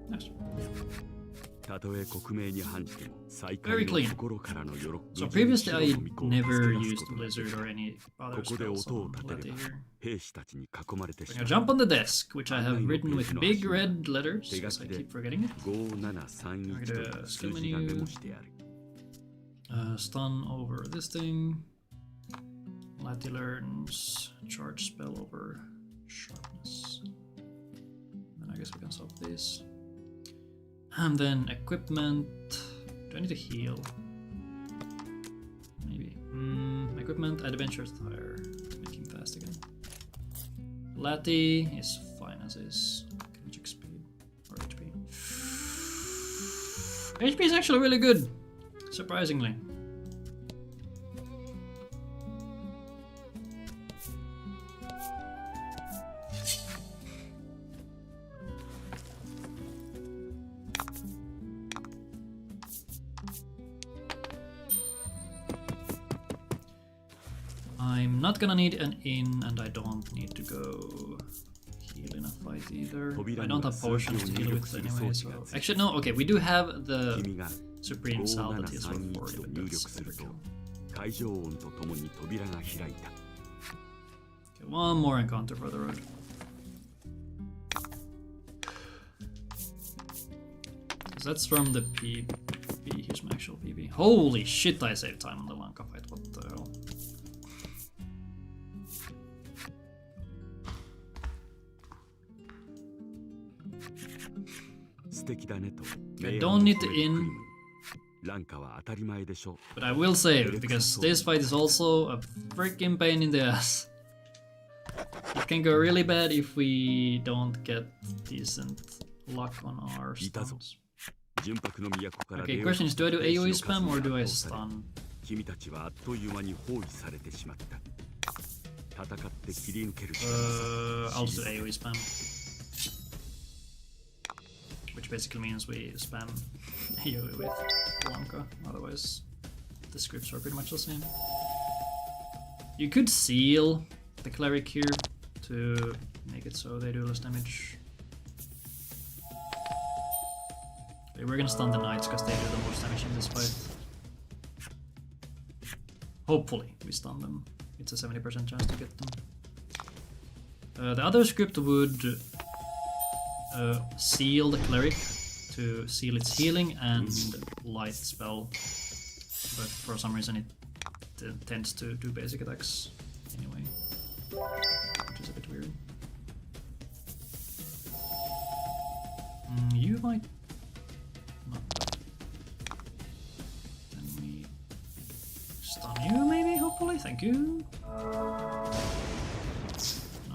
Nice. Very clean. So previously I never used Blizzard or any other spells on Lati here. Bring a jump on the desk, which I have written with big red letters, because I keep forgetting it. I get a skill menu. Stun over this thing. Lati learns charge spell over sharpness. Then I guess we can swap these. And then equipment. Do I need to heal? Maybe. Equipment, adventure tire. Making fast again. Lati is fine as is. Can check speed or HP. HP is actually really good, surprisingly. I'm not gonna need an inn, and I don't need to go heal in a fight either. I don't have potions to heal with anyway, so... Actually, no, okay, we do have the Supreme Salve that is for 40, but that's overkill. Okay, one more encounter for the road. That's from the PB, here's my actual PB. Holy shit, I saved time on the Lanka fight, what the hell. I don't need to in, but I will save, because this fight is also a freaking pain in the ass. It can go really bad if we don't get decent luck on our stuns. Okay, question is, do I do AoE spam or do I stun? I'll do AoE spam. Which basically means we spam AoE with Lanka, otherwise the scripts are pretty much the same. You could seal the cleric here to make it so they do less damage. Okay, we're gonna stun the knights because they do the most damage in this fight. Hopefully we stun them. It's a 70% chance to get them. The other script would seal the cleric to seal its healing and light spell, but for some reason it tends to do basic attacks anyway, which is a bit weird. You might not. Then we stun you maybe, hopefully, thank you.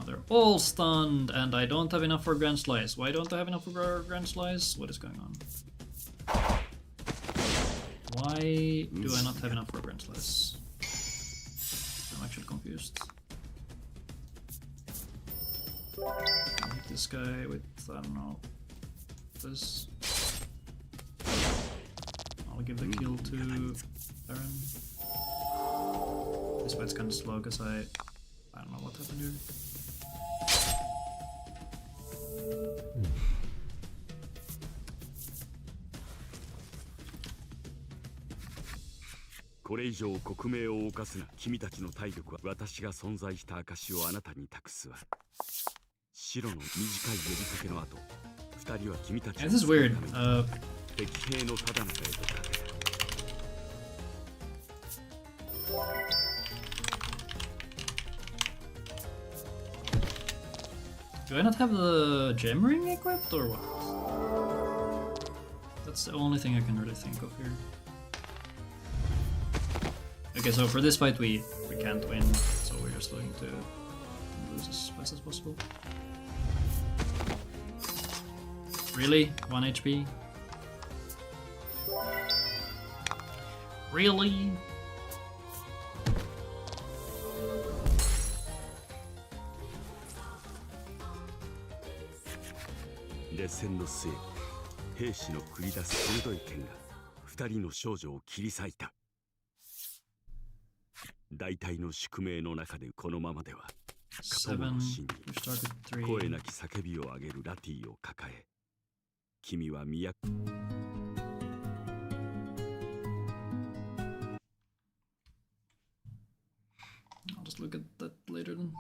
They're all stunned, and I don't have enough for Grand Slice. Why don't I have enough for Grand Slice? What is going on? Why do I not have enough for Grand Slice? I'm actually confused. I'll hit this guy with, I don't know, this. I'll give the kill to Baron. This fight's kinda slow because I don't know what happened here.これ以上国名を侵すな。君たちの体力は私が存在した証をあなたに託すわ。白の短い呼びかけの後、Yeah, this is weird. Do I not have the gem ring equipped or what? That's the only thing I can really think of here. Okay, so for this fight we can't win, so we're just looking to lose as fast as possible. Really? 1 HP? Really? Seven. We start with 3. I'll just look at that later then.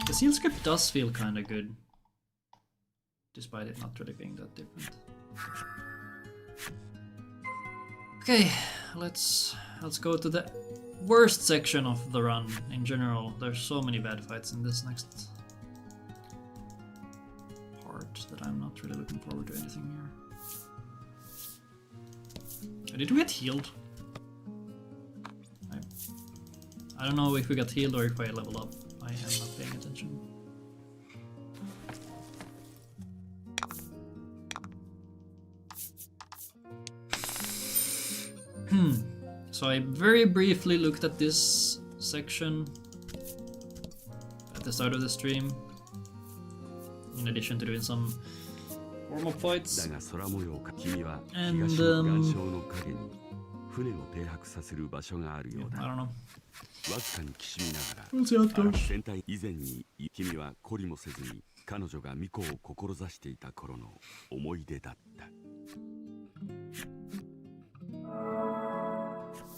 The seal script does feel kinda good, despite it not really being that different. Okay, let's go to the worst section of the run in general. There's so many bad fights in this next part that I'm not really looking forward to anything here. Did we get healed? I don't know if we got healed or if I level up. I am not paying attention. So I very briefly looked at this section at the start of the stream, in addition to doing some warm-up fights. And I don't know. We'll see how it goes.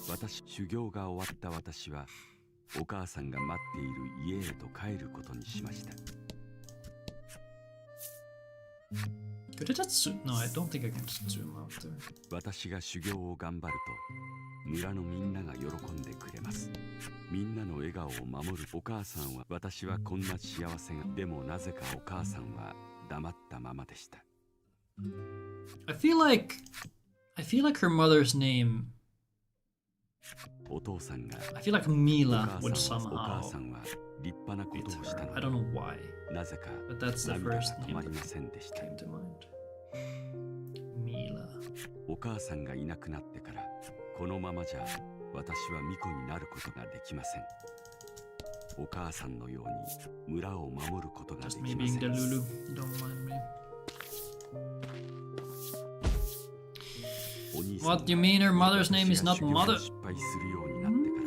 私修行が終わった私はお母さんが待っている家へと帰ることにしました。Could it just no, I don't think I can just zoom out there. 私が修行を頑張ると村のみんなが喜んでくれます。みんなの笑顔を守るお母さんは私はこんな幸せがでもなぜかお母さんは黙ったままでした。I feel like her mother's name. お父さんが I feel like Mila would お somehow. 母さんは立派なことをしたの I don't know why. なぜか But that's the 涙が first 止 name まりま that せんでした。 came to mind. Mila. お母さんがいなくなってからこのままじゃ私は巫女になることができません。お母さんのように村を守ることがで Just き me ま being せ the ん。 Lulu. Don't mind me. お兄さん What do you mean her mother's name is not 私が修行に mother? 失敗するようになってから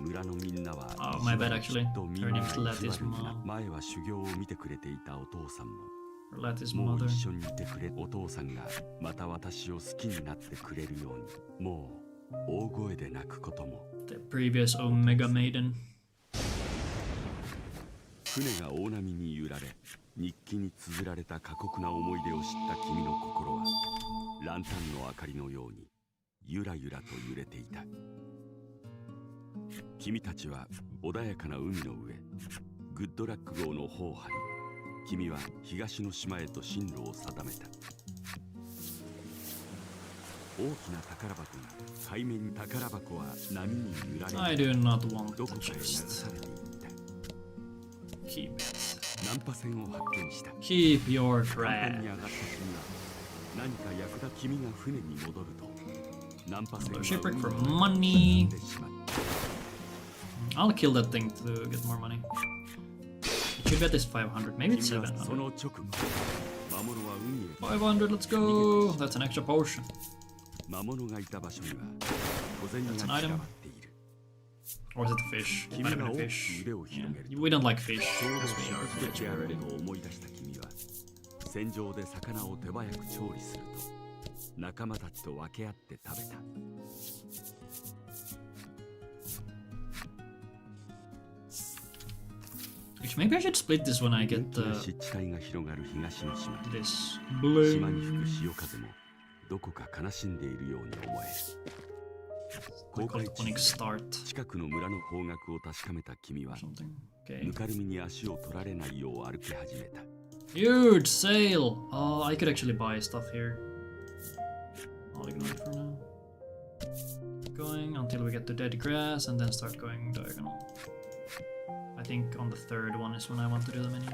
村のみんなは Oh, my bad actually. きっとみん Her な name's が意地 Lati's 悪にな mom. 前は修行を見てくれていたお父さんも Lati's もう mother. 一緒にいてくれお父さんがまた私を好きになってくれるようにもう大声で泣くことも The previous Omega Maiden. 船が大波に揺られ日記に綴られた過酷な思い出を知った君の心はランタンの明かりのようにゆらゆらと揺れていた。君たちは穏やかな海の上グッドラック号の帆を張り君は東の島へと進路を定めた。大きな宝箱が海面に宝箱は波に揺られ I do not want ど the こかへ流 chest. されていった。 Keep it. ナンパ船を発見した。 Keep your 甲板に trash. 上がった君は何か役立君が船に戻るとナンパ船は Shipwreck for 海に money. 沈んでしまった。 I'll kill that thing to get more money. It should be at least 500. Maybe it's 君はそ 700. の直後魔物は海へ 500, let's go. That's an extra potion. 魔物がいた場所には小銭が That's 散 an ら item. ばっている。 Or is it the fish? It 君 might have が been 大 a き fish. く腕を広げる Yeah. と We don't like fish ちょうど because we are 食べ rich てある already. ことを思い出した君は船上で魚を手早く調理すると仲間たちと分け合って食べた。 We Maybe I should split this when I get this blue. We call it Onyx Start. Something. Okay. Huge sale! Oh, I could actually buy stuff here. I'll ignore it for now. Keep going until we get to dead grass and then start going diagonal. I think on the third one is when I want to do the menu.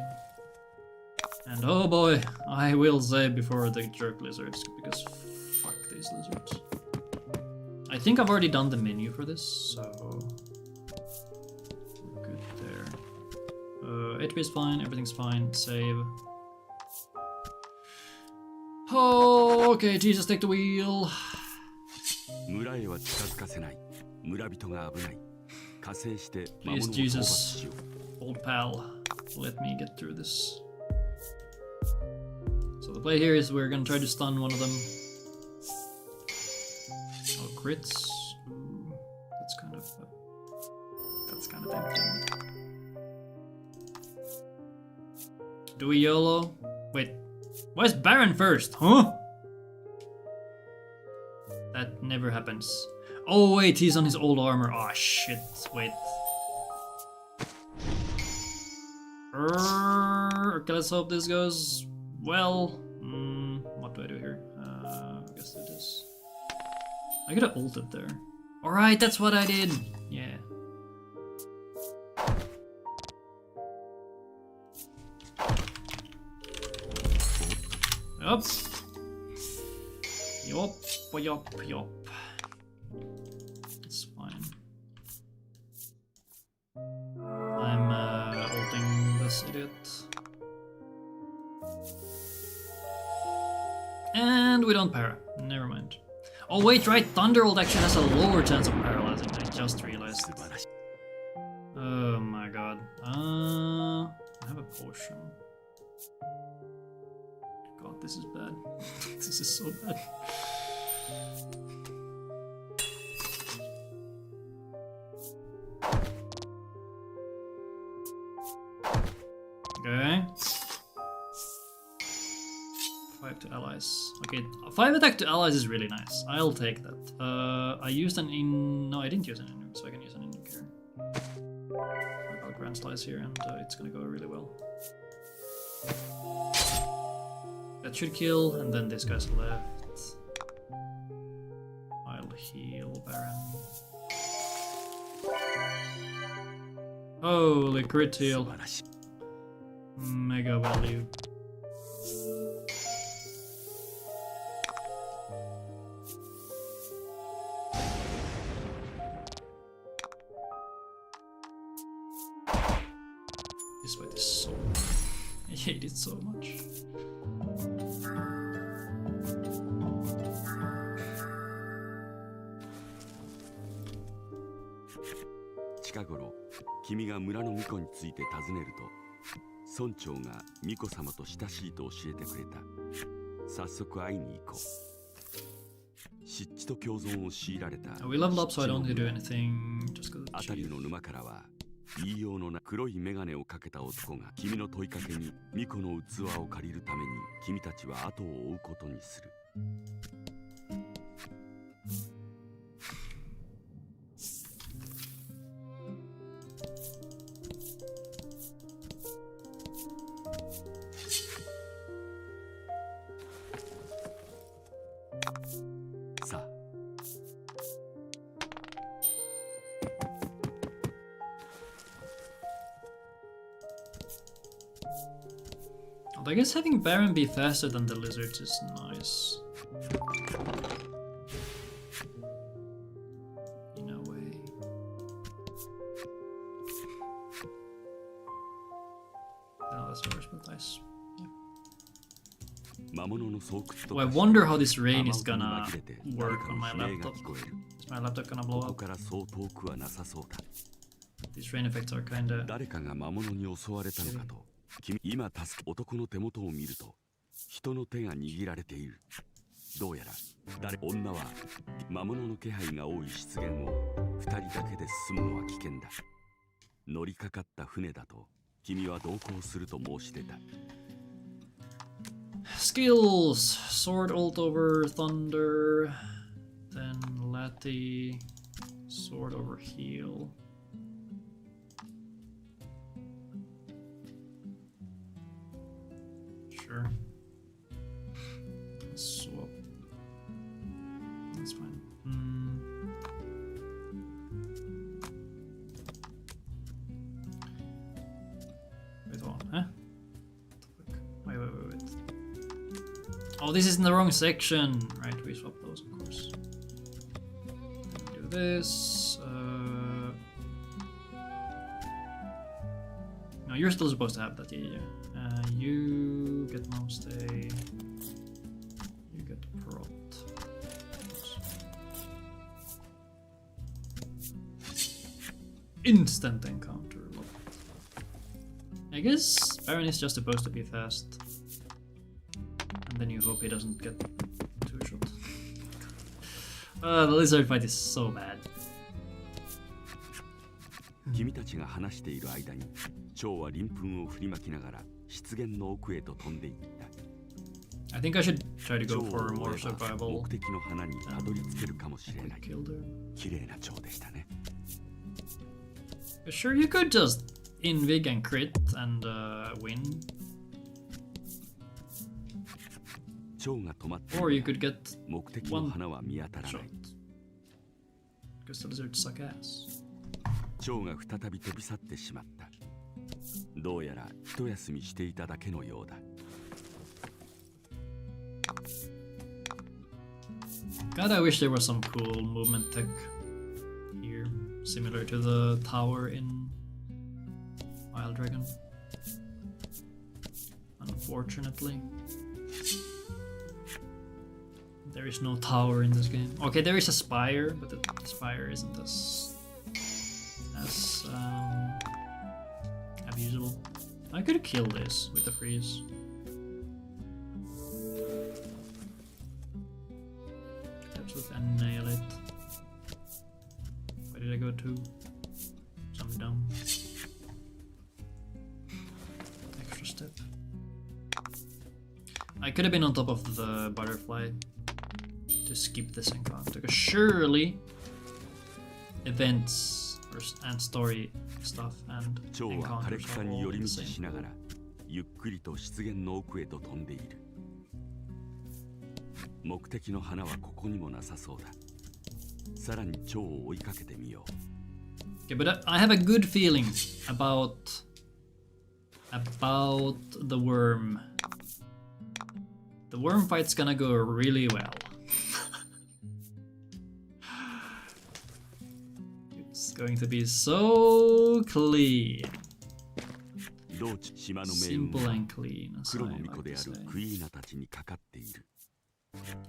And oh boy, I will say before the jerk lizards, because fuck these lizards. I think I've already done the menu for this, so we're good there. HP is fine, everything's fine, save. Oh, okay, Jesus, take the wheel. Please, Jesus, old pal, let me get through this. So the play here is we're gonna try to stun one of them. Oh, crits. Ooh, that's kind of tempting. Do we YOLO? Wait, why is Baron first? Huh? That never happens. Oh wait, he's on his old armor. Oh shit, wait. Okay, let's hope this goes well. What do I do here? I guess it is. I could have ulted there. Alright, that's what I did. Yeah. Yup. Yup. It's fine. I'm ulting this idiot. And we don't para. Never mind. Oh wait, right, Thunderbolt actually has a lower chance of paralyzing. I just realized. Oh my god. I have a potion. God, this is bad. This is so bad. Okay. 5 to allies. Okay, 5 attack to allies is really nice. I'll take that. I used an in... No, I didn't use an in, so I can use an in here. I'll Grand Slice here and it's gonna go really well. That should kill, and then this guy's left. I'll heal Baron. Holy crit heal. Mega value. This fight is so... I hate it so much. We leveled up, so I don't need to do anything. Just go to the chief. 言いようのな黒い眼鏡をかけた男が君の問いかけに巫女の器を借りるために君たちは後を追うことにする。さあ。I guess having Baron be faster than the lizards is nice. In a way. Oh, that's worse, but nice. Yeah. Oh, I wonder how this rain is gonna work on my laptop. Is my laptop gonna blow up? These rain effects are kinda... 今助け男の手元を見ると人の手が握られている。どうやら女は魔物の気配が多い湿原を2人だけで進むのは危険だ。乗りかかった船だと君は同行すると申し出た。 Skills! Sword ult over thunder. Then Lati. Sword over heal. Sure. Let's swap. That's fine. Wait, on, huh? Wait. Oh, this is in the wrong section. Right, we swap those, of course. Do this. No, you're still supposed to have that, yeah. You get no stay. You get prot. Instant encounter. I guess Baron is just supposed to be fast. And then you hope he doesn't get two-shot. The lizard fight is so bad. 君たちが話している間に、蝶は鱗粉を振りまきながら湿原の奥へと飛んでいった。 I think I should try to go for more survival. 目的の花にたどり着けるかもしれない。綺麗な蝶でしたね。Sure, you could just invig and crit and win. Or you could get one shot. Because the lizards suck ass. 蝶が再び飛び去ってしまった。どうやら一休みしていただけのようだ。God, I wish there was some cool movement tech here, similar to the tower in Wild Dragon. Unfortunately, there is no tower in this game. Okay, there is a spire, but the spire isn't as abusable. I could kill this with the freeze. Absolutely annihilate. Where did I go to? Jump down. Extra step. I could have been on top of the butterfly to skip this encounter, because surely events and story stuff and encounters are all the same. ゆっくりと湿原の奥へと飛んでいる。目的の花はここにもなさそうだ。さらに蝶を追いかけてみよう。 Okay, but I have a good feeling about the worm. The worm fight's gonna go really well. It's going to be so clean. Simple and clean, as I like to say.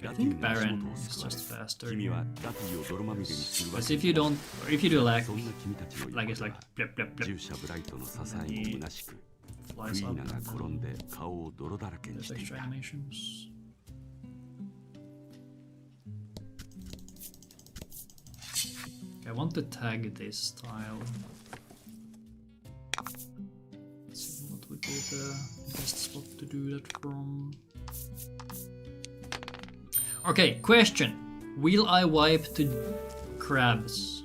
I think Baron is just faster. Because if you do like it's like blip blip blip, and he flies up and there's extra animations. Okay, I want to tag this tile. Let's see what would be the best spot to do that from. Okay, question. Will I wipe to crabs?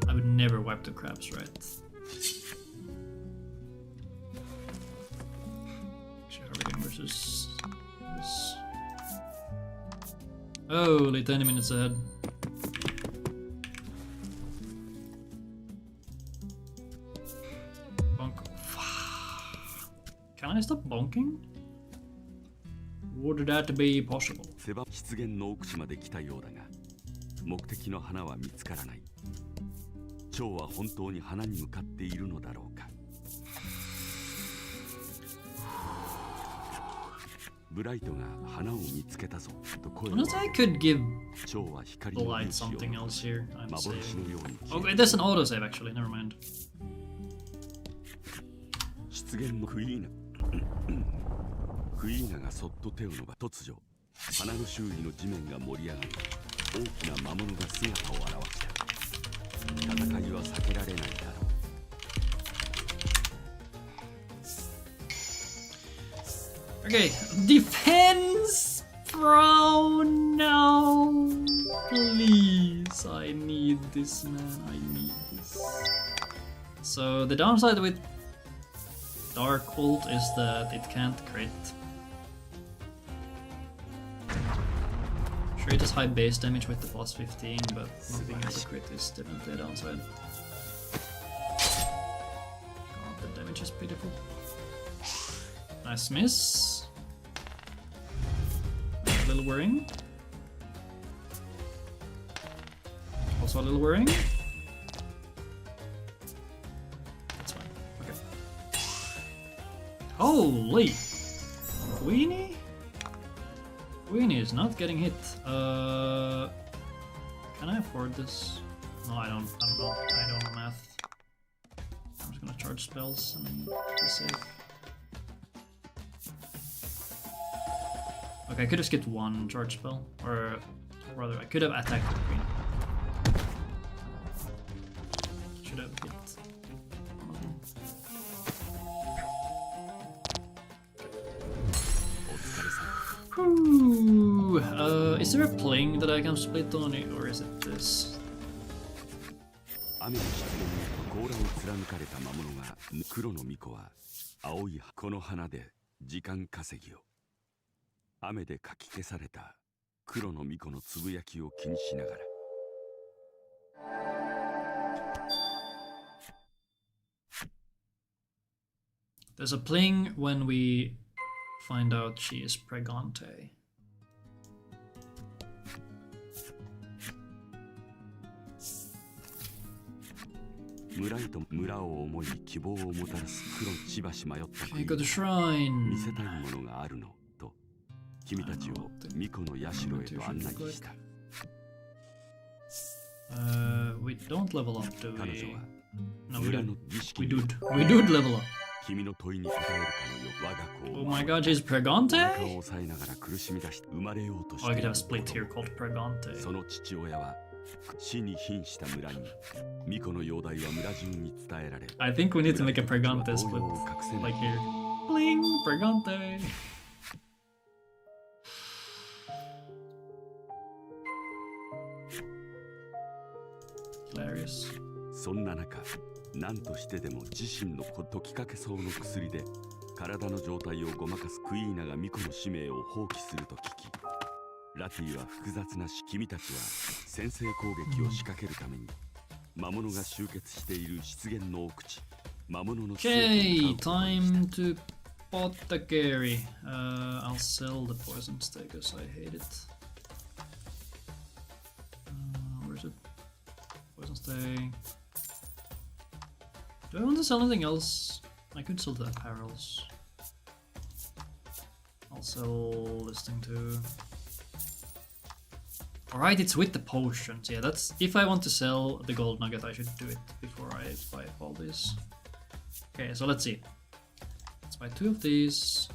I would never wipe the crabs, right? Harvarding versus this. Oh, only 20 minutes ahead. Can I stop bonking? Would that be possible? 湿原の奥地まで来たようだが、目的の花は見つからない。蝶は本当に花に向かっているのだろうか。ブライトが花を見つけたぞと声を。Unless I could give 蝶は光 the の light 粒子を something else here. I'm 幻のように saving. Oh, there's an autosave actually. Never mind. 湿原のクイーナがそっと手を伸ば突如花の周囲の地面が盛り上がり、大きな魔物が姿を現した。戦いは避けられないだろう。Okay, defense, bro. No, please. I need this, man. I need this. So the downside with Dark ult is that it can't crit. Sure, it has high base damage with the plus 15, but not being able to crit is definitely a downside. God, the damage is pitiful. Nice miss. A little worrying. Also a little worrying. That's fine. Okay. Holy! Queenie? Queenie is not getting hit. Can I afford this? No, I don't know. I don't know math. I'm just gonna charge spells and be safe. Okay, I could have skipped one charge spell, or rather, I could have attacked the queen. Should have hit one of them. Whew. Is there a pling that I can split on it, or is it this? 雨の質問に甲羅を貫かれた魔物が黒の巫女は青いこの花で時間稼ぎを。雨でかき消された黒の巫女のつぶやきを気にしながら。There's a pling when we find out she is pregante. Okay, go to shrine. 見せたいものがあるのと君たちを巫女の社へと案内した。We don't level up, do we? 彼女は No, we 村 don't. の儀式 We に do. We do level up. 君の問いに答えるかのよ我が子 Oh を my god, she's お腹を pregante? 抑えながら苦しみ出して生まれようとし Oh, I てい could る have a split here called pregante. その父親は死に瀕した村に巫女の容体は村中に伝えられ I think we need to make a pregante split. Like here. Bling! Pregante! Hilarious. そんな中何としてでも自身の解きかけそうの薬で体の状態をごまかすクイーナが巫女の使命を放棄すると聞きラティは複雑なし君たちは先制攻撃を仕掛けるために魔物が集結している湿原の奥地魔物の Okay, time to pot the carry. I'll sell the poison stake because I hate it. Where's it? Poison stake. Do I want to sell anything else? I could sell the apparels. I'll sell this thing too. Alright, it's with the potions. Yeah, that's... If I want to sell the gold nugget, I should do it before I buy all these. Okay, so let's see. Let's buy 2 of these.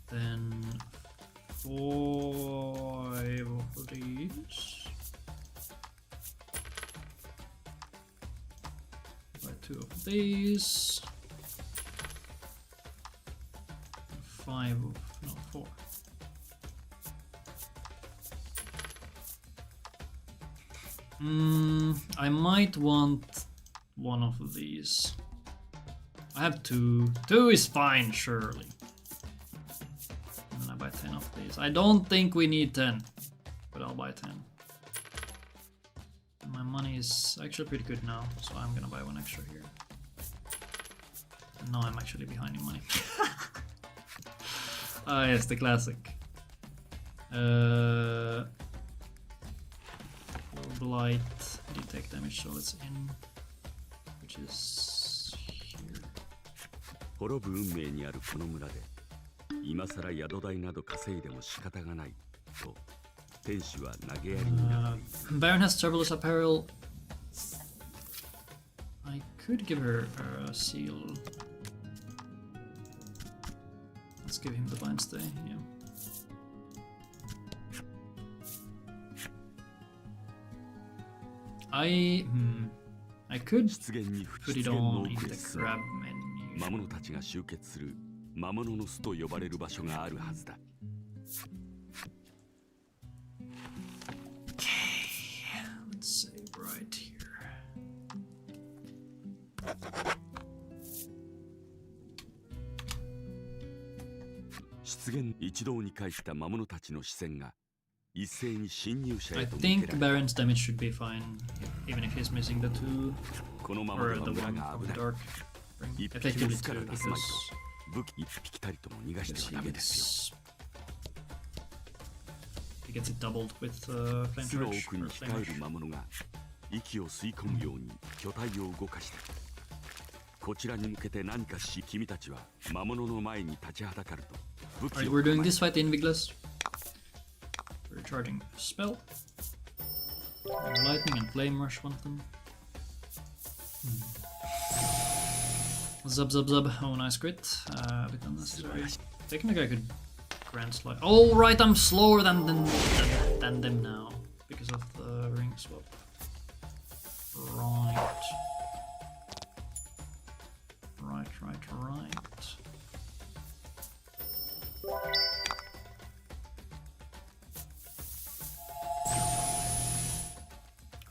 Then 5 of these. Buy 2 of these. 5 of... no, 4. I might want one of these. I have 2. 2 is fine, surely. And then I buy 10 of these. I don't think we need 10, but I'll buy 10. And my money is actually pretty good now, so I'm gonna buy 1 extra here. And now I'm actually behind in money. Ah, yes, the classic. Blight, detect damage, so it's in, which is here. 滅ぶ運命にあるこの村で今さら宿代など稼いでも仕方がないと天使は投げやりになっている Baron has troublous apparel. I could give her a seal. Let's give him the blind stay, yeah. I could put it on in the grab menu. 魔物たちが集結する魔物の巣と呼ばれる場所があるはずだ。Okay, let's save right here. 出現一堂に会した魔物たちの視線が一斉に侵入者 I へと向けら think れる。 Baron's damage should be fine, even if he's missing the two この魔 or 物 the は one 村が from 危 the ない。 dark ring. 一匹も Effectively 巣から two 出すまい because と武器一匹たりとも逃がしてはダメですよ。 he gets it doubled with 巣 flame の charge 奥に or 控 flame える rush. 魔物が息を吸い込むように巨体を動かした。こちらに向けて何かし、君たちは魔物の前に立ちはだかると武器 Alright, を we're doing 構え this fight in Viglas. We're charging spell. Lightning and flame rush one of them. Zub zub zub. Oh, nice crit. A bit unnecessary. Technically I could grand slide. Oh right, I'm slower than them now because of the ring swap. Right. Right.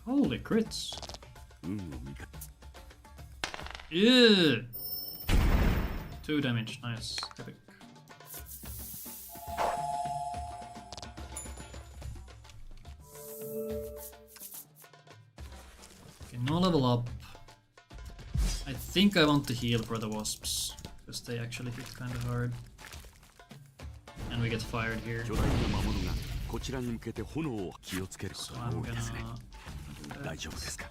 Holy crits. 運を味方。 Yeah. 2 damage. Nice. Epic. Okay, no level up. I think I want to heal for the wasps because they actually hit kind of hard. And we get fired here. 巨大な魔物がこちらに向けて炎を気をつけるこ So とが I'm 多いですね。 gonna do 大丈夫ですか？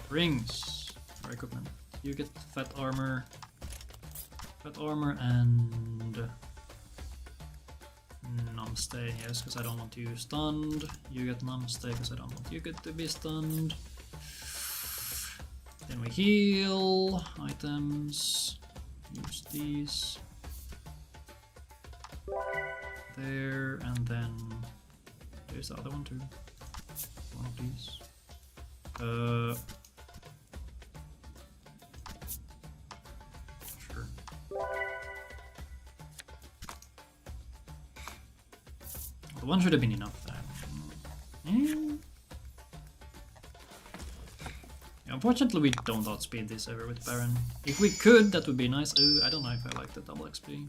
rings or equipment. You get fat armor and numb stay. Yes, because I don't want you stunned. You get numb stay because I don't want you to be stunned. Then we heal items. Use these. There, and then there's the other one too. One of these. Sure. The one should have been enough there. Unfortunately, we don't outspeed this ever with Baron. If we could, that would be nice. Ooh, I don't know if I like the double XP.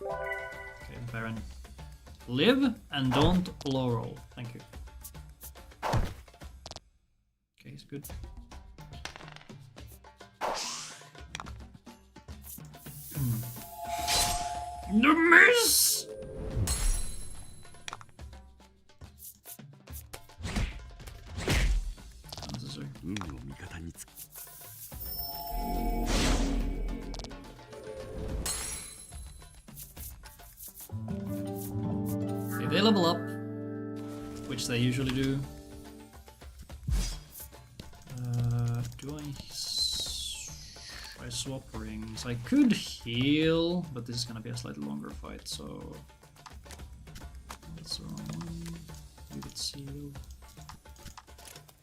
Okay, Baron. Live and don't low roll. Thank you. Okay, he's good. The miss! Unnecessary. 運を味方につく。 Okay, they level up, which they usually do. Do I swap rings? I could heal, but this is gonna be a slightly longer fight, so that's the wrong one. You get seal.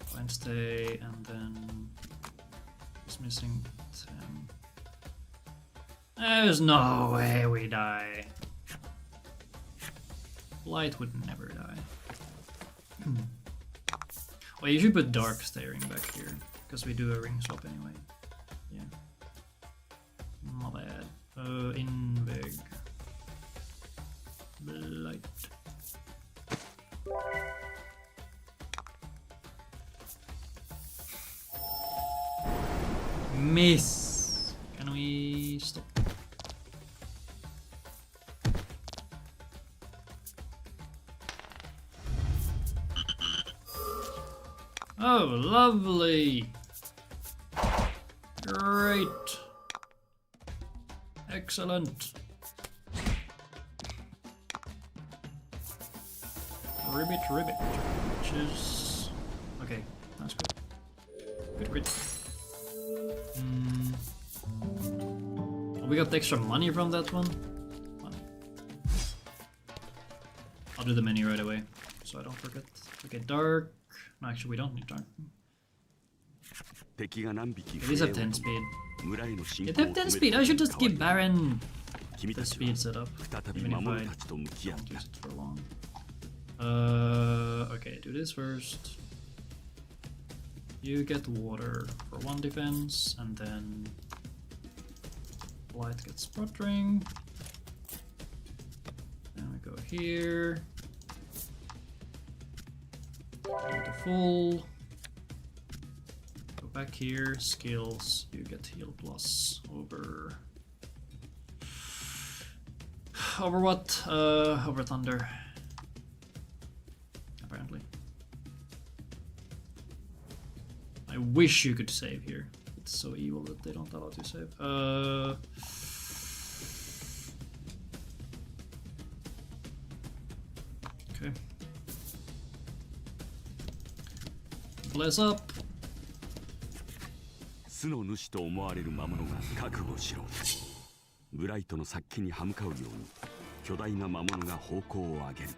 Fine stay, and then he's missing 10. There's no way we die. Light would never die. Well, you should put dark staring back here, because we do a ring swap anyway. Yeah. My bad. Invig. Light. Miss. Can we stop? Oh, lovely. Great. Excellent. Ribbit, which is... Okay, That's good. Good crit. We got extra money from that one. I'll do the menu right away, so I don't forget. Okay, dark. No, actually, we don't need dark. These have 10 speed. Yeah, they have 10 speed. I should just give Baron the speed setup, even if I don't use it for long. Okay, do this first. You get water for 1 defense, and then light gets sputtering. Then we go here. Go to full. Go back here. Skills. You get heal plus over. Over what? Over thunder. Apparently. I wish you could save here. It's so evil that they don't allow you to save. Okay. Bless up. 巣の主と思われる魔物が覚悟しろ。ブライトの殺気に歯向かうように巨大な魔物が方向を上げる。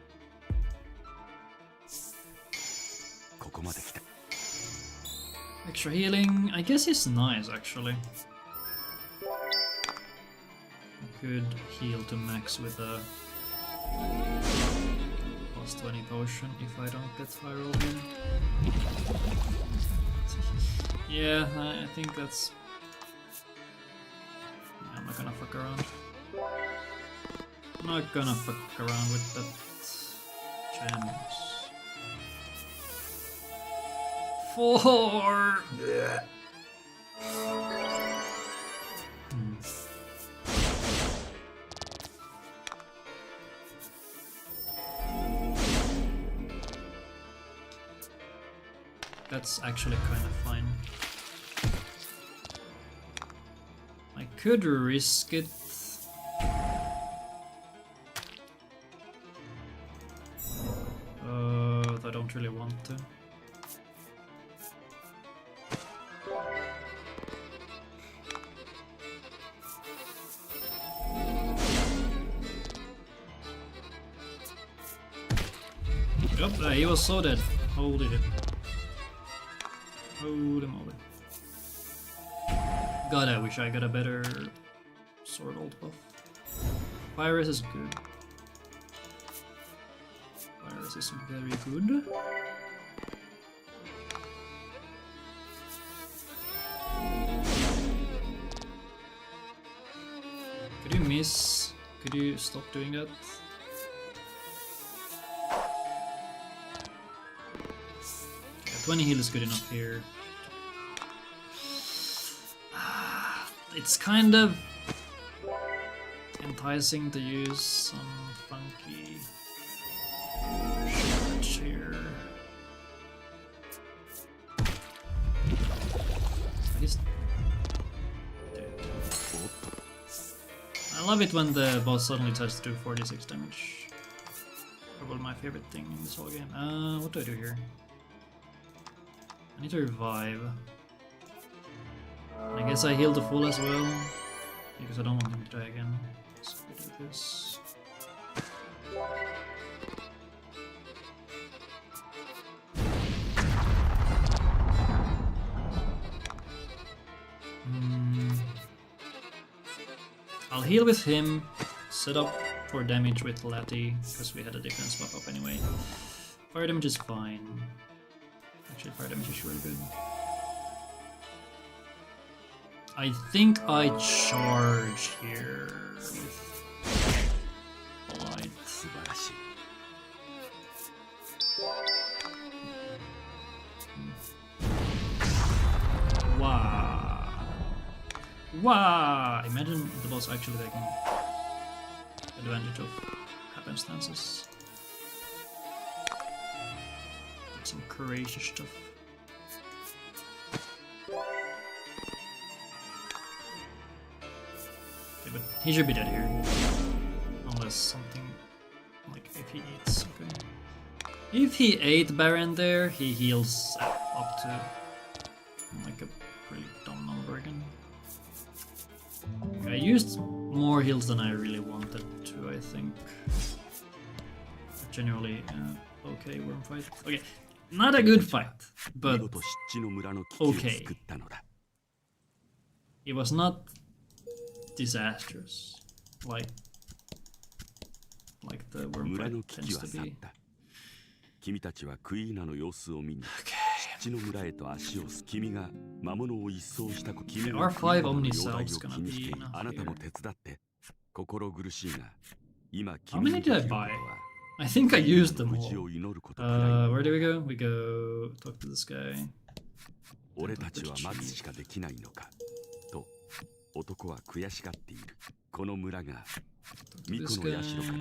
ここまで来た。Extra healing. I guess he's nice actually. I could heal to max with a plus 20 potion if I don't get viral here. Yeah, I think that's... I'm not gonna fuck around. I'm not gonna fuck around with that chance. 4! That's actually kind of fine. I could risk it. I don't really want to. Yep, he was so dead. Holy shit. Holy moly. God, I wish I got a better sword ult buff. Virus is good. Virus is very good. Could you miss? Could you stop doing that? Yeah, 20 heal is good enough here. It's kind of enticing to use some funky shortage here. He's dead. I love it when the boss suddenly starts to do 46 damage. Probably my favorite thing in this whole game. What do I do here? I need to revive. I guess I heal the full as well, because I don't want him to die again. So we do this. I'll heal with him, set up for damage with Lati, because we had a defense buff up anyway. Fire damage is fine. Actually, fire damage is really good. I think I charge here with light. Wow. Wow. Imagine the boss actually taking advantage of happenstances. Did some crazy stuff. But he should be dead here. Unless something... like if he eats, okay. If he ate Baron there, he heals up to like a pretty dumb number again. I used more heals than I really wanted to, I think. Generally, okay, worm fight. Okay, not a good fight, but okay. It was not disastrous, like the worm fight tends to be. R5 Omni Salves gonna be enough here. How many did I buy? I think I used them all. Where do we go? We go talk to this guy. 俺たちは待つしかできないのかと男は悔しがっている。この村が巫女の社から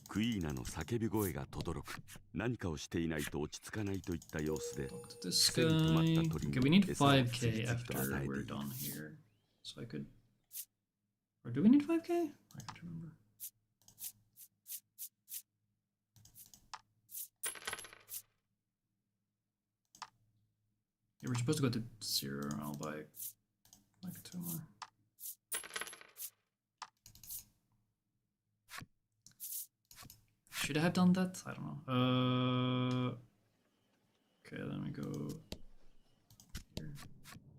クイーナの叫び声が轟く。何かをしていないと落ち着かないといった様子で。Okay, we need 5k after we're done here. So I could. Or do we need 5k? I can't remember. Yeah, we're supposed to go to 0. I'll buy like 2 more. Should I have done that? I don't know. Okay, then we go here.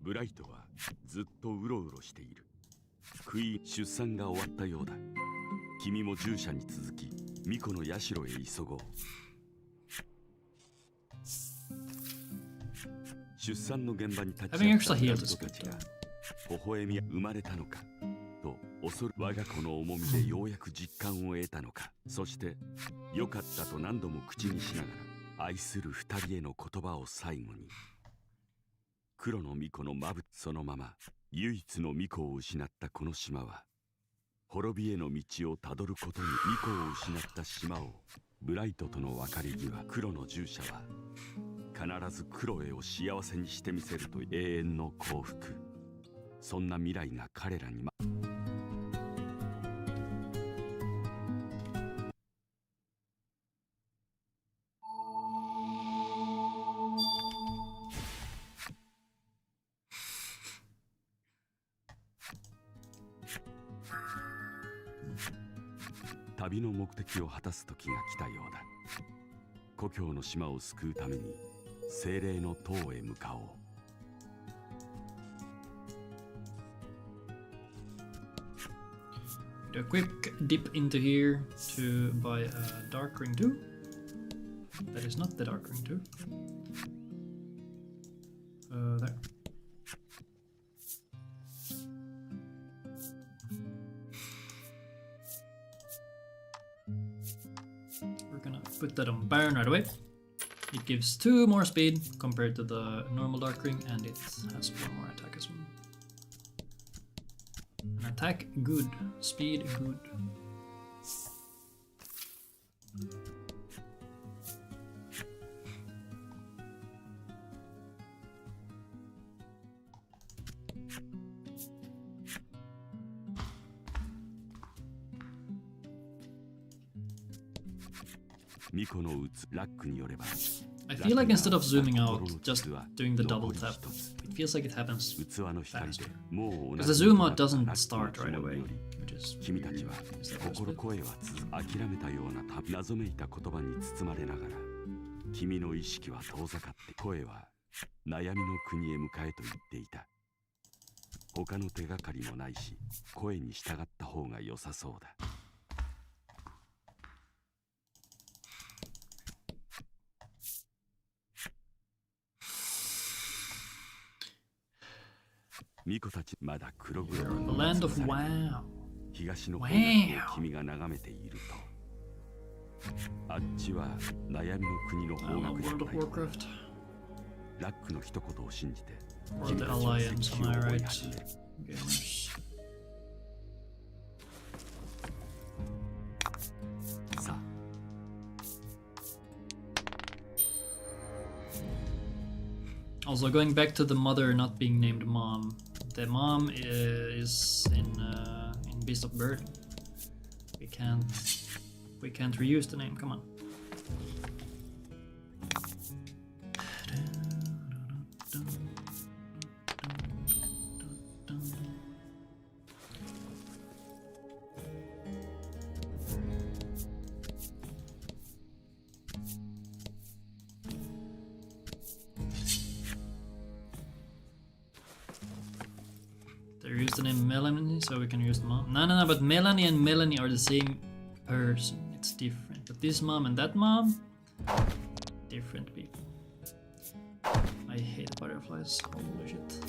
ブライトはずっとうろうろしている。クイーン出産が終わったようだ。君も従者に続き、巫女の社へ急ごう。出産の現場に立ち会った人たちが微笑み生まれたのかと恐る我が子の重みでようやく実感を得たのか。そして良かったと何度も口にしながら愛する二人への言葉を最後に。黒の巫女のまぶそのまま唯一の巫女を失ったこの島は滅びへの道をたどることに巫女を失った島をブライトとの別れ際黒の従者は必ずクロエを幸せにしてみせると永遠の幸福。そんな未来が彼らに旅の目的を果たす時が来たようだ。故郷の島を救うために精霊の塔へ向かおう。A quick dip into here to buy a dark ring 2. That is not the dark ring 2. There. We're gonna put that on Baron right away. It gives 2 more speed compared to the normal dark ring, and it has 1 more attack as well. An attack good, speed good. I feel like instead of zooming out, just doing the double tap, it feels like it happens faster. Because the zoom out doesn't start right away, which is weird. The land of wow. Wow. World of Warcraft. Or the Alliance, am I right? Gamers. Also, going back to the mother not being named Mom. The mom is in Beast of Burden. We can't reuse the name. Come on. use the name Melanie, so we can use the mom. No, but Melanie and Melanie are the same person. It's different. But this mom and that mom, different people. I hate butterflies. Holy shit.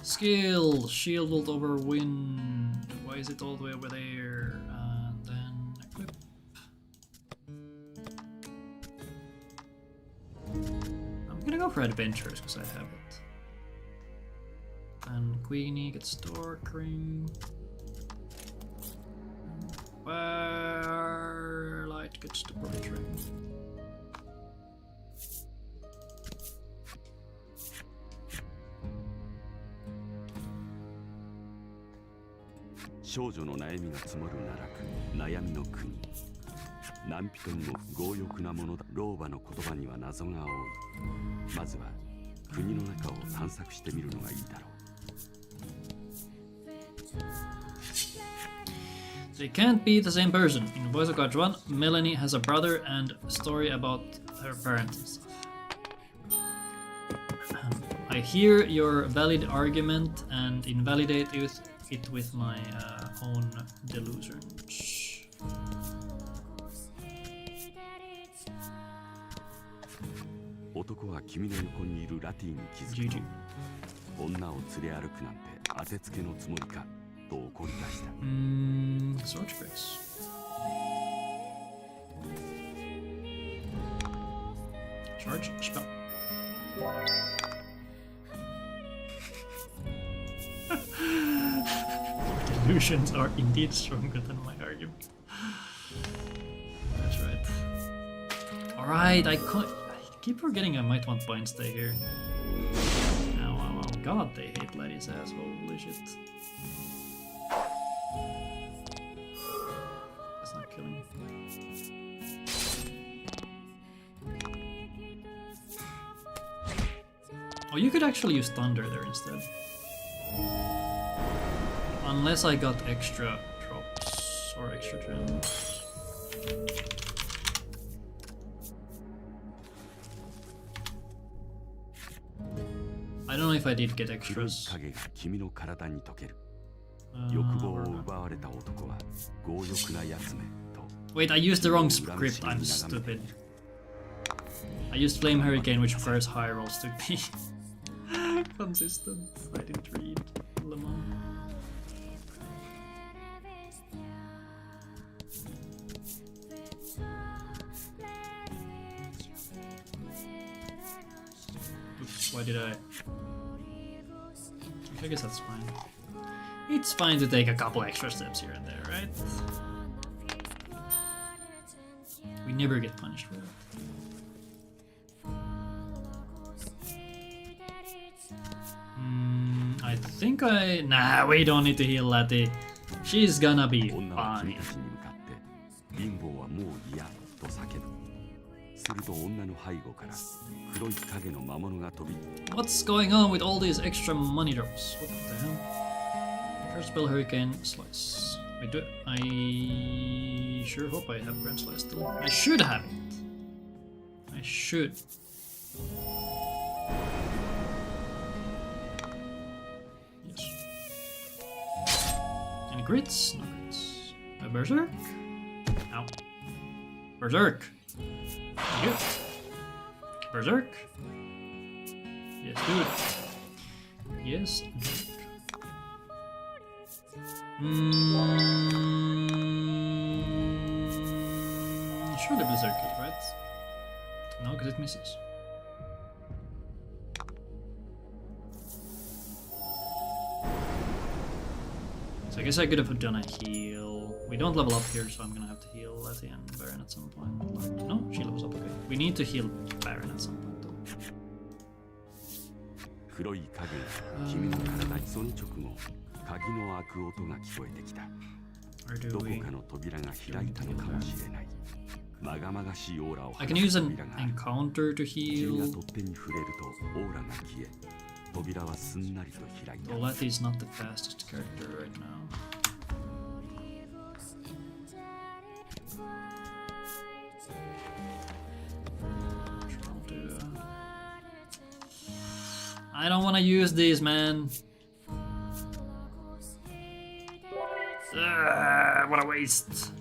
Skill, shielded over wind. Why is it all the way over there? And then equip. I'm gonna go for adventures because I have it. And Queenie gets Darkring. Firelight gets the portrait. They can't be the same person. In Voice of God 1, Melanie has a brother and a story about her parents and stuff. I hear your valid argument and invalidate it with my own delusions. GG. Sword Grace. Charge spell. Delusions are indeed stronger than my argument. That's right. Alright, I keep forgetting I might want point stay here. Oh god, they hate Laddie's ass, holy shit. That's not killing. Oh, you could actually use Thunder there instead. Unless I got extra drops or extra gems. I don't know if I did get extras. Wait, I used the wrong script, I'm stupid. I used Flame Hurricane, which requires high rolls to be consistent. I didn't read Lemon. Oops, why did I guess that's fine. It's fine to take a couple extra steps here and there, right? We never get punished for that. I think nah, we don't need to heal Lati. She's gonna be fine. What's going on with all these extra money drops? What the hell? First spell Hurricane Slice. I sure hope I have Grand Slice still. I should have it. I should. Yes. Any crits? No crits. A Berserk? Ow. Berserk! Thank you. Berserk? Yes, do it. Yes, do it. Surely Berserk kills, right? No, because it misses. So I guess I could have done a heal. We don't level up here, so I'm gonna have to heal Letty and Baron at some point. No, she levels up, okay. We need to heal Baron at some point, though. Or do どこ we? かの扉が開いたのかもしれない。まがまがしいオーラを I 放 can つ use an 扉がある。 encounter to 君が heal. 取っ手に触れるとオーラが消え、扉はすんなりと開いた。 Olati is not the fastest character right now. I don't want to use these, man. What a waste.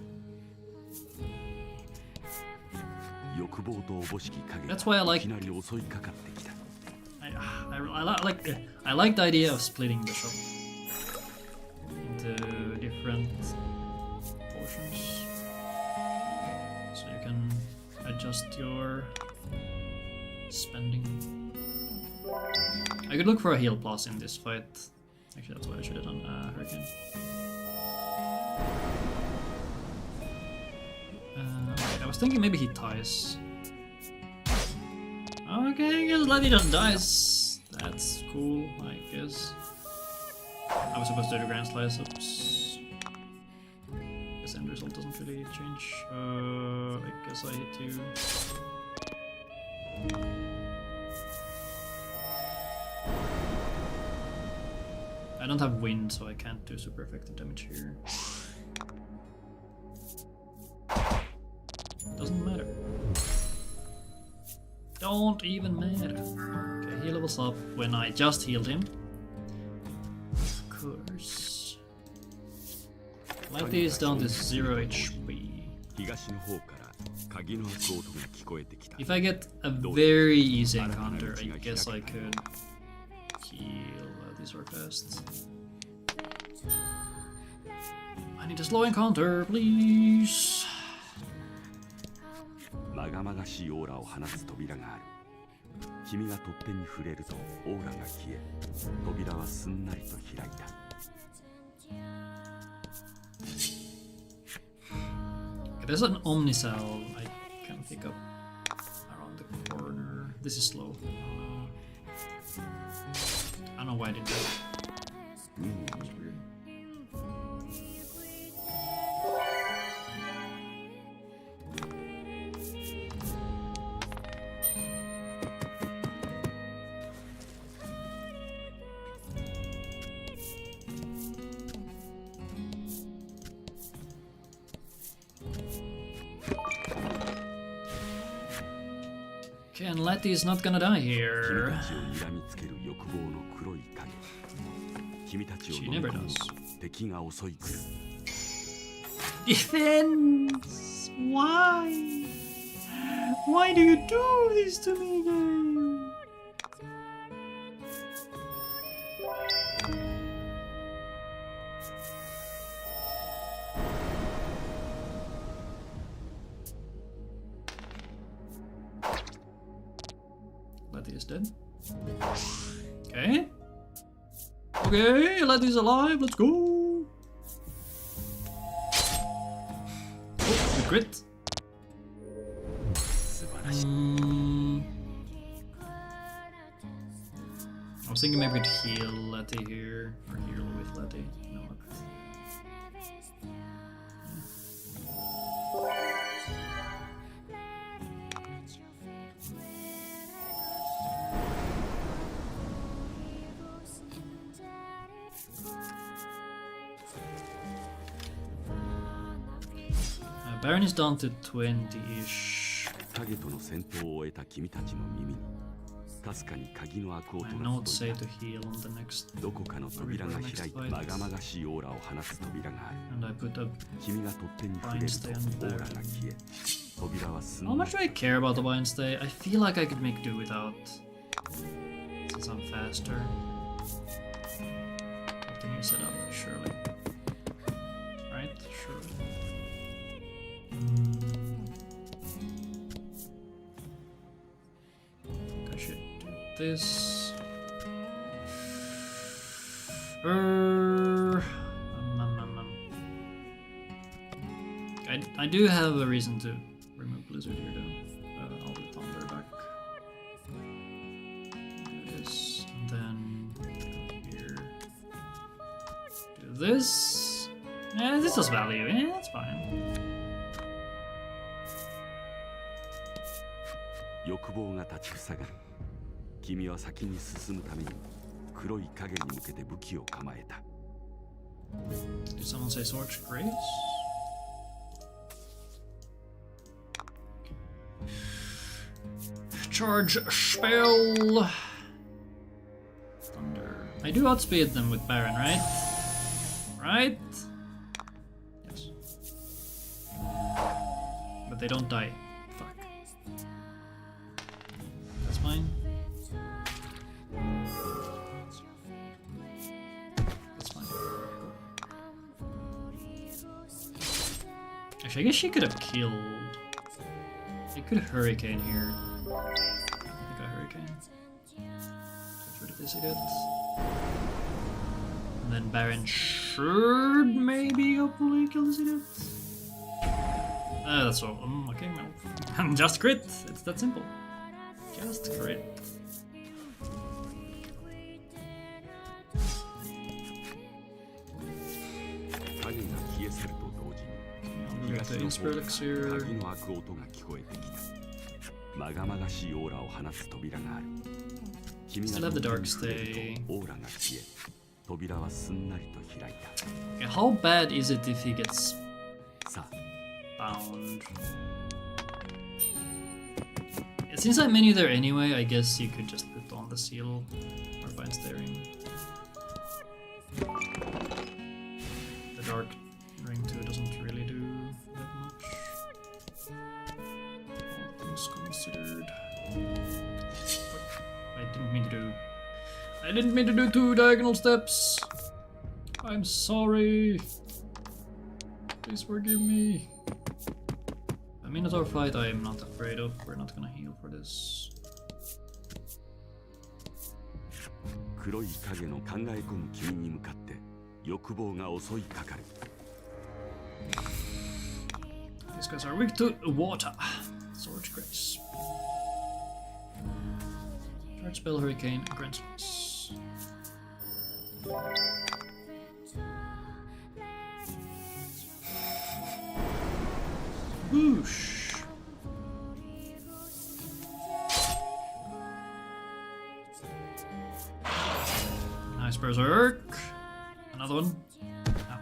欲望とおぼしき影 That's why I が like- いきなり襲いかかってきた。 I like the idea of splitting the shop into different portions, so you can adjust your spending. I could look for a heal plus in this fight. Actually, that's what I should have done. Hurricane. Okay, I was thinking maybe he ties. Okay, I guess Letty just dies. That's cool, I guess. I was supposed to do the Grand Slice. Oops. Guess end result doesn't really change. I guess I hit you. I don't have wind, so I can't do super effective damage here. Doesn't matter. Don't even matter. Okay, he levels up when I just healed him. Of course. Lighty is down to 0 HP. 東の方から鍵の開く音が聞こえてきた。 If I get a very easy encounter, I guess I could heal these are fast. I need a slow encounter, please. まがまがしいオーラを放つ扉がある。君が取っ手に触れるとオーラが消え、扉はすんなりと開いた。 Okay, there's an Omnicell I can pick up around the corner. This is slow. I don't know why I did that. That was weird. Okay, and Letty is not gonna die 君 here. たちを睨みつける欲望の黒い影。君たちを She 飲み never 込もう does. と敵が襲い来る。 Defense! Why? Why do you do this to me, game? Letty is dead. Okay. Okay, Letty's alive, let's go! Oh, the crit. 素晴らしい。 I was thinking maybe we could heal Letty here, or heal with Letty. You know what? Baron is down to 20-ish. 影との戦闘を終えた君たちの耳に、かすかに鍵の開く音 I が know 届 say いた。 to heal on the next, どこかの扉が開いてまがまがしいオーラを放つ扉がある。 and I put up. 君が取っ手に触れるとオーラが消え、扉はすん How な much り do I care about the bind stay? I feel like I could make do without, since I'm faster. Continue set up, surely. Right? Surely. I should do this. I do have a reason to remove Blizzard here though. I'll do Thunder back. Do this, and then go here. Do this. Yeah, this is value. Yeah, that's fine. 欲望が立ちふさがる。君は先に進むために黒い影に向けて武器を構えた。Did someone say Sword's Grace? Charge spell. Thunder. I do outspeed them with Baron, right? Right? Yes. But they don't die. Fuck. That's fine. That's fine. Actually, I guess she could have killed. She could have Hurricane here. I think I Hurricane. Get rid of this idiot. And then Baron should maybe hopefully kill this idiot. That's all. Okay, well. Just crit. It's that simple. Just crit. I'll get the Inspire Elixir. まがまがしいオーラを放つ扉がある。君が Still have the dark stay. オーラが消え、扉はすんなりと開いた。Okay, how bad is it if he gets さあ bound? Since I'm menu there anyway, I guess you could just put on the seal or bind staring. The dark ring 2 doesn't really do that much. All things considered. I didn't mean to do. I didn't mean to do 2 diagonal steps. I'm sorry. Please forgive me. A Minotaur fight I am not afraid of. We're not gonna heal for this. 黒い影の考え込む君に向かって欲望が襲いかかる。These guys are weak to water. Sword's Grace. Charge Spell Hurricane, Grand Slice. Whoosh. Nice Berserk. Another one. Ah.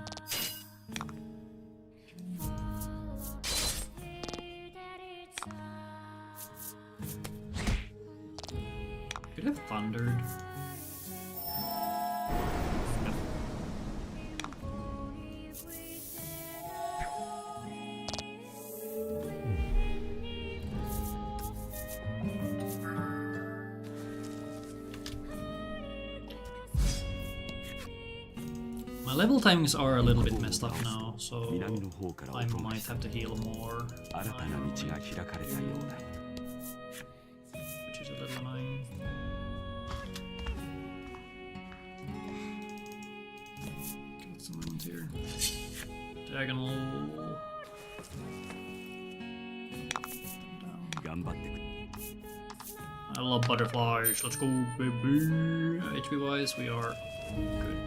Could have thundered. No. My level timings are a little bit messed up now, so I might have to heal more. 新たな道が開かれたようだ。 Which is a little annoying. Get some movement here. Diagonal. Down. 頑張ってくれ。 I love butterflies. Let's go, baby. HP wise, we are good.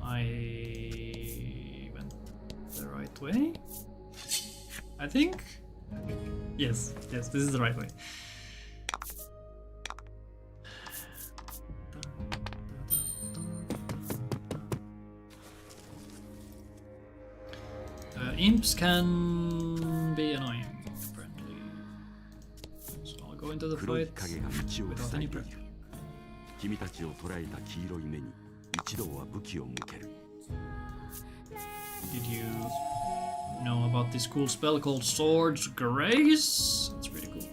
I went the right way. I think. Yes, yes, this is the right way. Imps can be annoying, apparently. So I'll go into the 黒い fight 影が道を without 塞い any でい prep. る。君たちを捉えた黄色い目に一度は武器を向ける。 Did you know about this cool spell called Sword's Grace? It's pretty cool.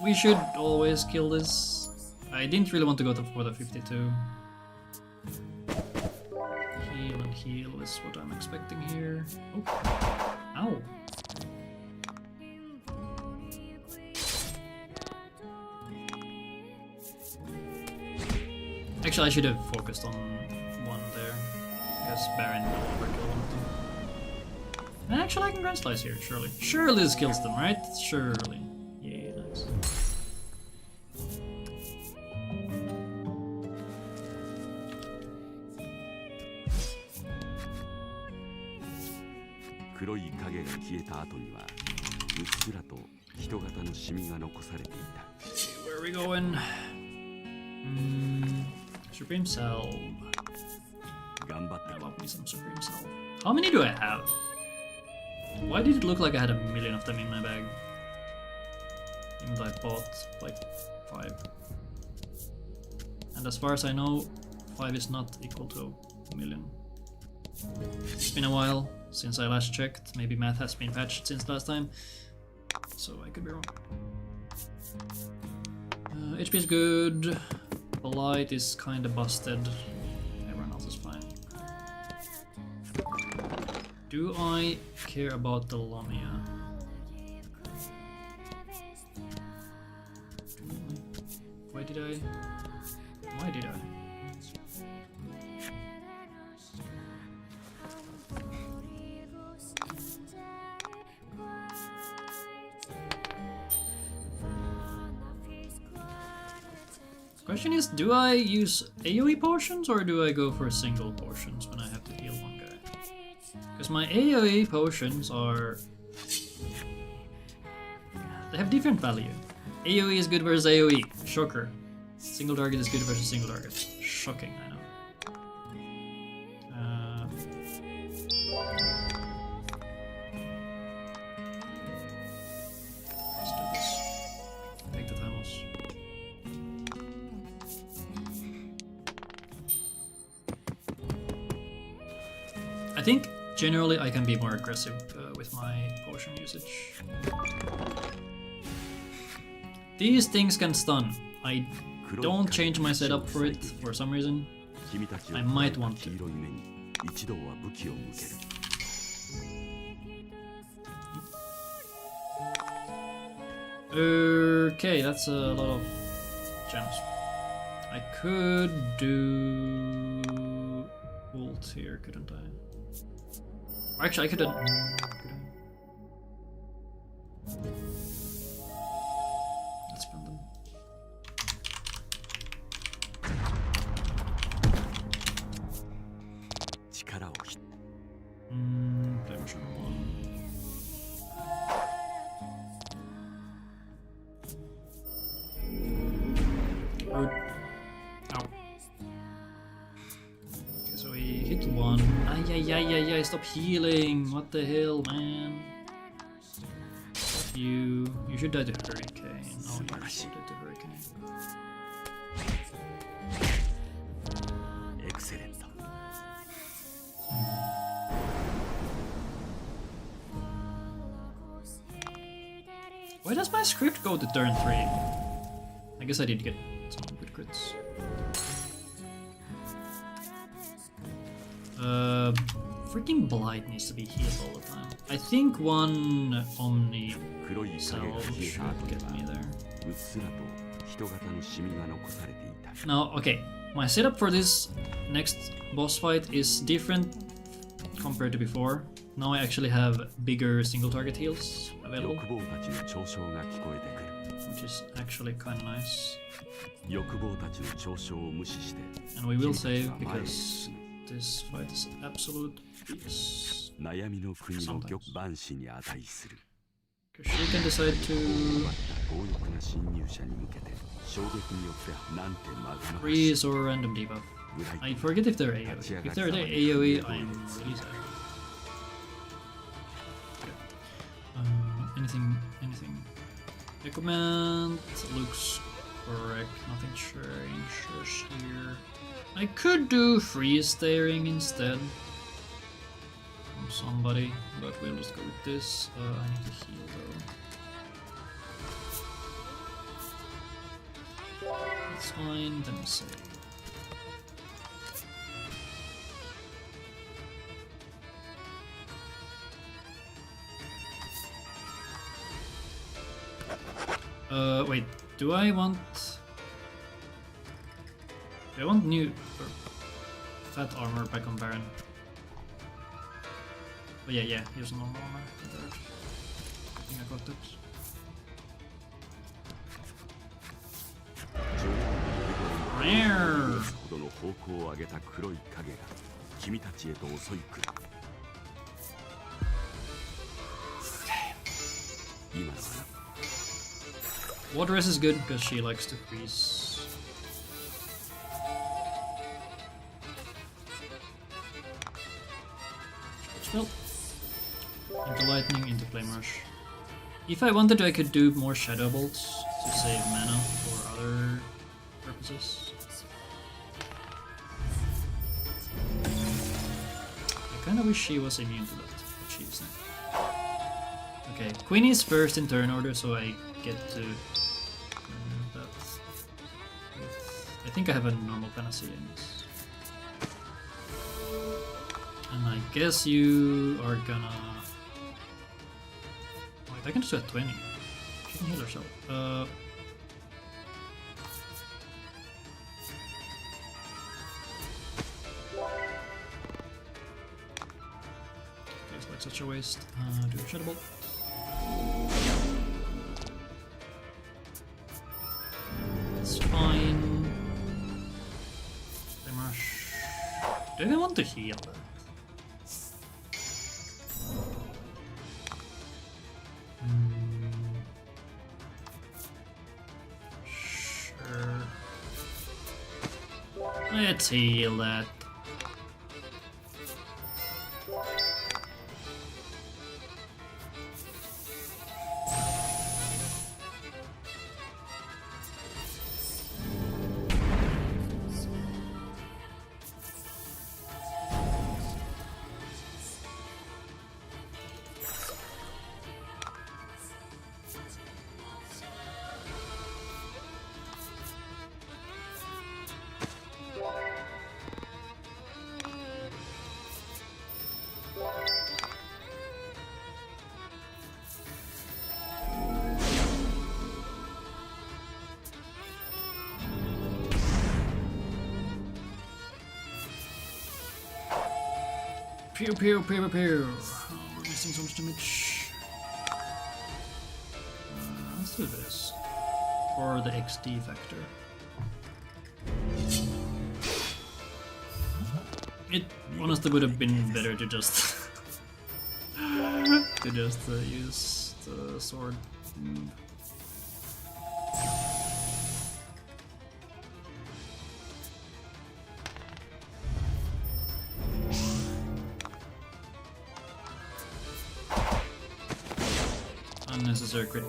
We should always kill this. I didn't really want to go for the 52. Heal and heal is what I'm expecting here. Oh. Ow. Actually, I should have focused on one there, because Baron no longer killed one of them. Actually, I can Grand Slice here, surely. Surely this kills them, right? Surely. Yeah, nice. 黒い影が消えた後にはうっすらと人型のシミが残されていた。Where are we going? Supreme Salve. 頑張った。 I love me some Supreme Salve. How many do I have? Why did it look like I had a million of them in my bag? Even though I bought like 5. And as far as I know, 5 is not equal to a million. It's been a while since I last checked. Maybe math has been patched since last time, so I could be wrong. HP is good. Polite is kinda busted. Everyone else is fine. Do I care about the Lamia? Why did I? Why did I? Question is, do I use AoE potions or do I go for single potions when I have to heal one guy? Because my AoE potions are... they have different value. AoE is good versus AoE. Shocker. Single target is good versus single target. Shocking, I know. Let's do this. Take the Thanos. I think generally I can be more aggressive with my potion usage. These things can stun. I don't change my setup for it for some reason. I might want to. Okay, that's a lot of gems. I could do ult here, couldn't I? Or actually, I could have. Let's spend them. Play version 1. Ow. Okay, so we hit 1. Ay, stop healing. What the hell, man? You should die to Hurricane. Oh, you should die to Hurricane. Excellent. Why does my script go to turn 3? I guess I did get some good crits. Freaking Blight needs to be healed all the time. I think one Omni Salve should get me there. Now, okay, my setup for this next boss fight is different compared to before. Now I actually have bigger single target heals available, which is actually kind of nice. And we will save because this fight is absolute BS. Because she can decide to freeze or random debuff. I forget if they're AoE. If they're AoE, I'm really sad. Anything? Equipment looks correct. Nothing changes here. I could do freeze staring instead from somebody, but we'll just go with this. I need to heal though. That's fine. Then save. Wait, do I want new fat armor back on Baron? But yeah, use normal armor. I think I got it. ほどの方向を上げた黒い影が君たちへと襲い来る。今のはな。 Water res is good because she likes to freeze. Spell. Into lightning, into flame rush. If I wanted to, I could do more shadow bolts to save mana for other purposes. I kinda wish she was immune to that, but she isn't. Okay, Queenie's first in turn order, so I get to that. I think I have a normal panacea in this. And I guess you are gonna... Wait, I can just do a 20. She can heal herself. Okay, it's like such a waste. Do a Shadow Bolt. It's fine. Flame Rush. Do I want to heal? Sure. Let's heal that. Pew pew pew pew. Oh, we're missing so much damage. Let's do this for the XD factor. It honestly would have been better to just use the sword move. Unnecessary crit.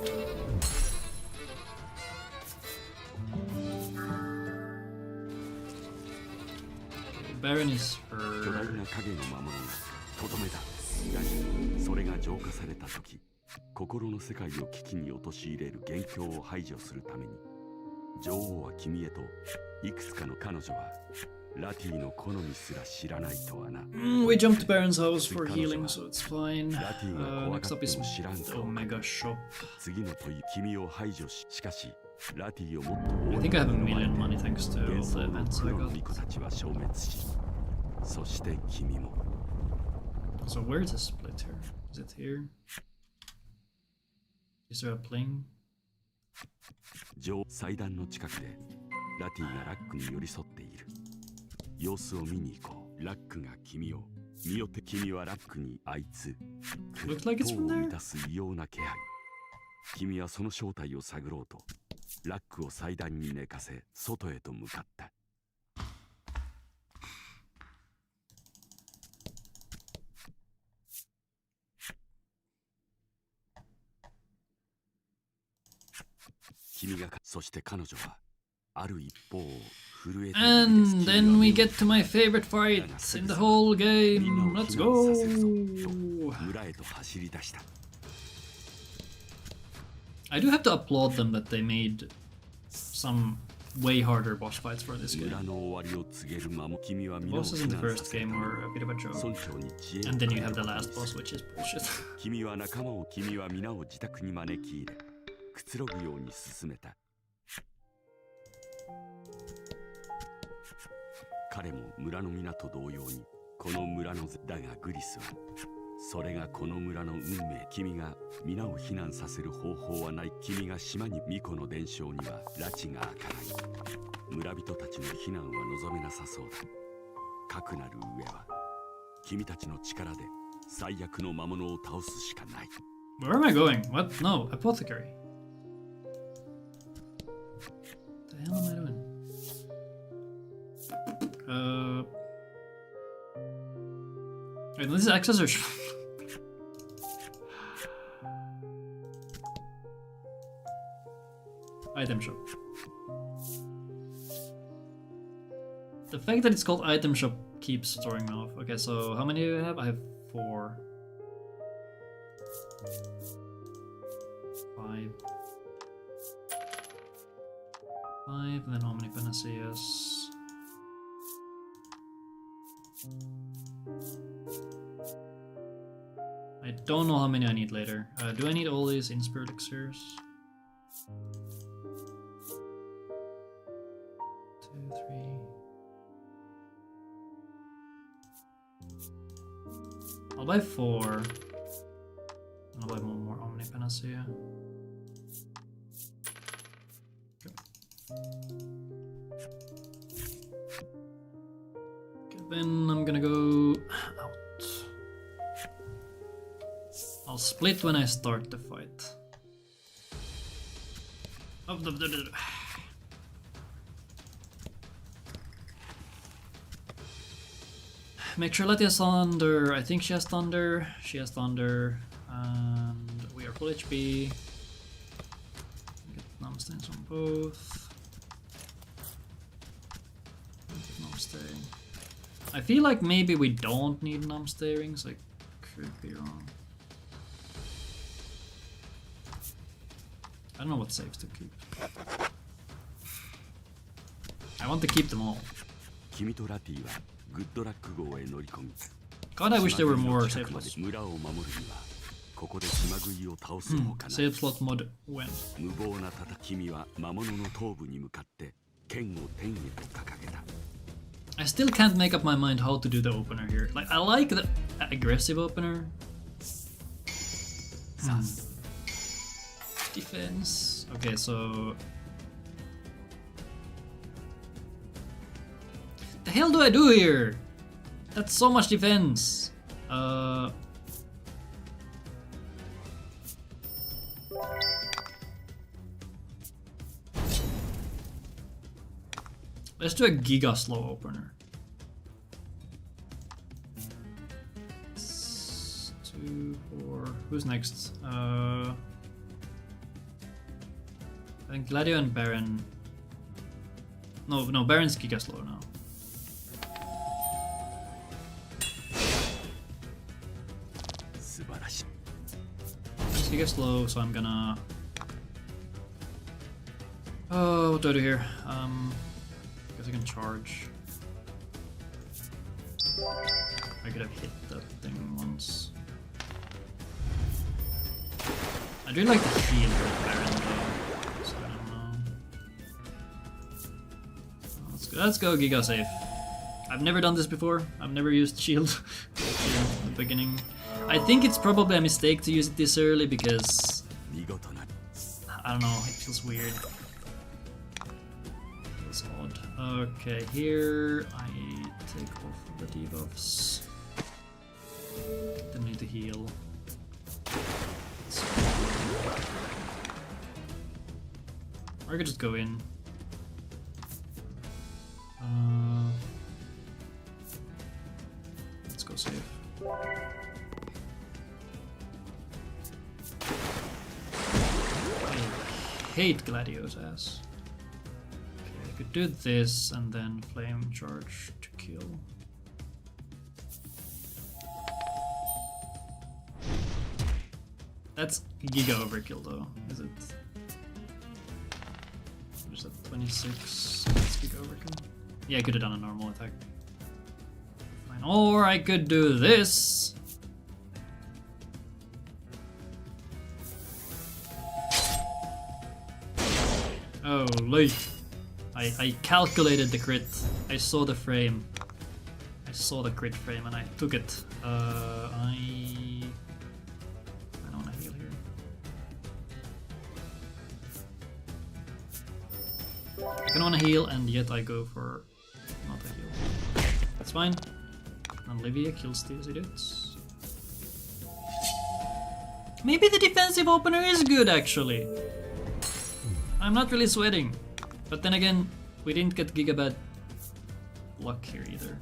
Baron is her. 巨大な影の魔物がとどめだ。やはりそれが浄化された時、心の世界を危機に陥れる元凶を排除するために、女王は君へといくつかの彼女はラティの好みすら知らないとはな。We jumped Baron's house for healing, so it's fine. Next up is the Omega Shop. 次の問い、君を排除し、しかしラティをもっと I think I have a million money thanks to all the events I 黒の got. 巫女たちは消滅し、そして君も。 So where is the split here? Is it here? Is there a pling? 祭壇の近くでラティがラックに寄り添っている。様子を見に行こう。ラックが君を見よって、君はラックにあいつ Looks like it's from を there. 満たす異様な気配。君はその正体を探ろうとラックを祭壇に寝かせ外へと向かった。君がそして彼女はある一方を震えている。 And then we get to my favorite fight in the whole game. Let's go! 村へと走り出した。 I do have to applaud them that they made some way harder boss fights for this game. 村の終わりを告げる間も君は The 皆を bosses 避 in the 難 first させ game た。 were a bit of a joke. 村長に知恵を And then you have the last boss, which is bullshit. 君は仲間を君は皆を自宅に招き入れくつろぐように進めた。彼も村の皆と同様にこの村のだがグリスはそれがこの村の運命。君が皆を避難させる方法はない。君が島に巫女の伝承には拉致が開かない。村人たちの避難は望めなさそうだ。かくなる上は君たちの力で最悪の魔物を倒すしかない。 Where am I going? What? No, apothecary. What the hell am I doing? Wait, this is access or item shop. The fact that it's called item shop keeps throwing me off. Okay, so how many do I have? I have 4. 5. 5, then how many panaceas? I don't know how many I need later. Do I need all these in-spirit elixirs? 2, 3. I'll buy 4. I'll buy one more Omni Panacea. Okay, then I'm gonna go out. I'll split when I start the fight. Oh, make sure Letty has thunder. I think she has thunder. She has thunder. And we are full HP. Get numbstains on both. Get numbstain. I feel like maybe we don't need numbstay rings. I could be wrong. I don't know what saves to keep. I want to keep them all. God, I wish there were more save slots. Save slot mod when? I still can't make up my mind how to do the opener here. Like, I like the aggressive opener. Defense. Okay, so... The hell do I do here? That's so much defense. Let's do a Giga Slow opener. 2, 4. Who's next? I think Gladio and Baron. No, Baron's Giga Slow now. It's Giga Slow, so I'm gonna. Oh, what do I do here? I can charge. I could have hit that thing once. I do like the heal with Baron though, so I don't know. Let's go Giga Save. I've never done this before. I've never used shield in the beginning. I think it's probably a mistake to use it this early because I don't know, it feels weird. It's odd. Okay, here I take off the debuffs. Then need to heal. Or I could just go in. Let's go save. I hate Gladio's ass. I could do this and then flame charge to kill. That's Giga overkill though, is it? What is that, 26? That's Giga overkill. Yeah, I could have done a normal attack. Fine. Or I could do this. Oh, late. I calculated the crit. I saw the frame. I saw the crit frame and I took it. I don't want to heal here. I don't want to heal, and yet I go for not a heal. That's fine. And Livia kills these idiots. Maybe the defensive opener is good, actually. I'm not really sweating. But then again, we didn't get Gigabad luck here either.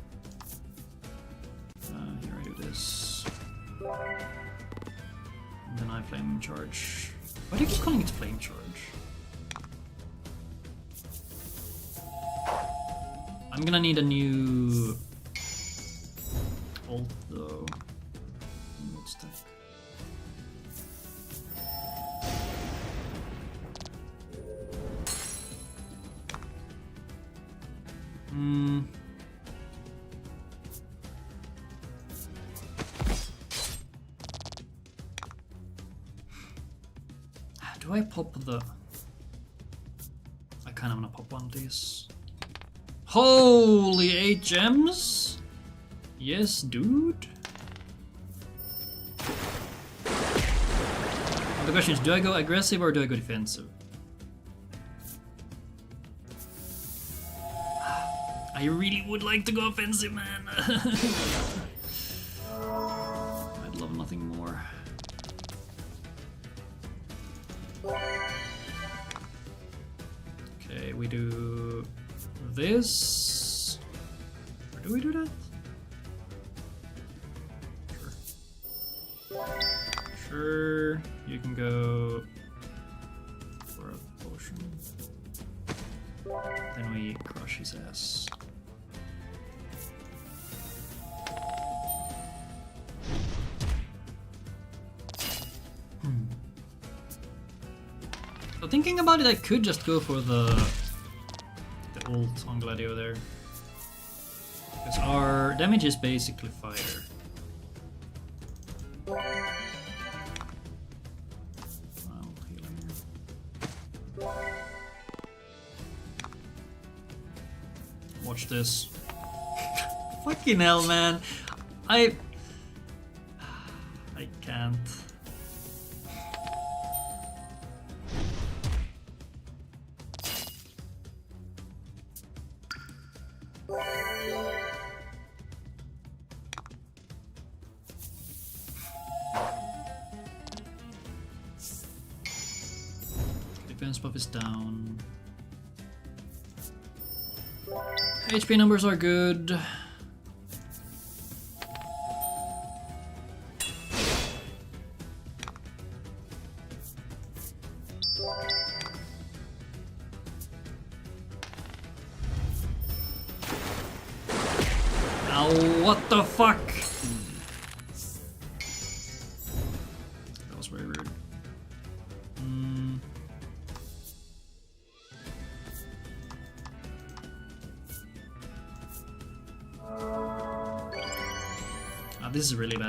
Here I do this. And then I flame charge. Why do you keep calling it flame charge? I'm gonna need a new ult though. What's that? Do I pop the... I kinda wanna pop one of these. Holy 8 gems? Yes, dude. The question is, do I go aggressive or do I go defensive? I really would like to go offensive, man. I'd love nothing more. Okay, we do this. Or do we do that? Sure. Sure, you can go for a potion. Then we crush his ass. So thinking about it, I could just go for the ult on Gladio there. Because our damage is basically fire. I'll heal him here. Watch this. Fucking hell, man. I can't. Defense buff is down. HP numbers are good. Ow, what the fuck? That was very rude. This is really bad.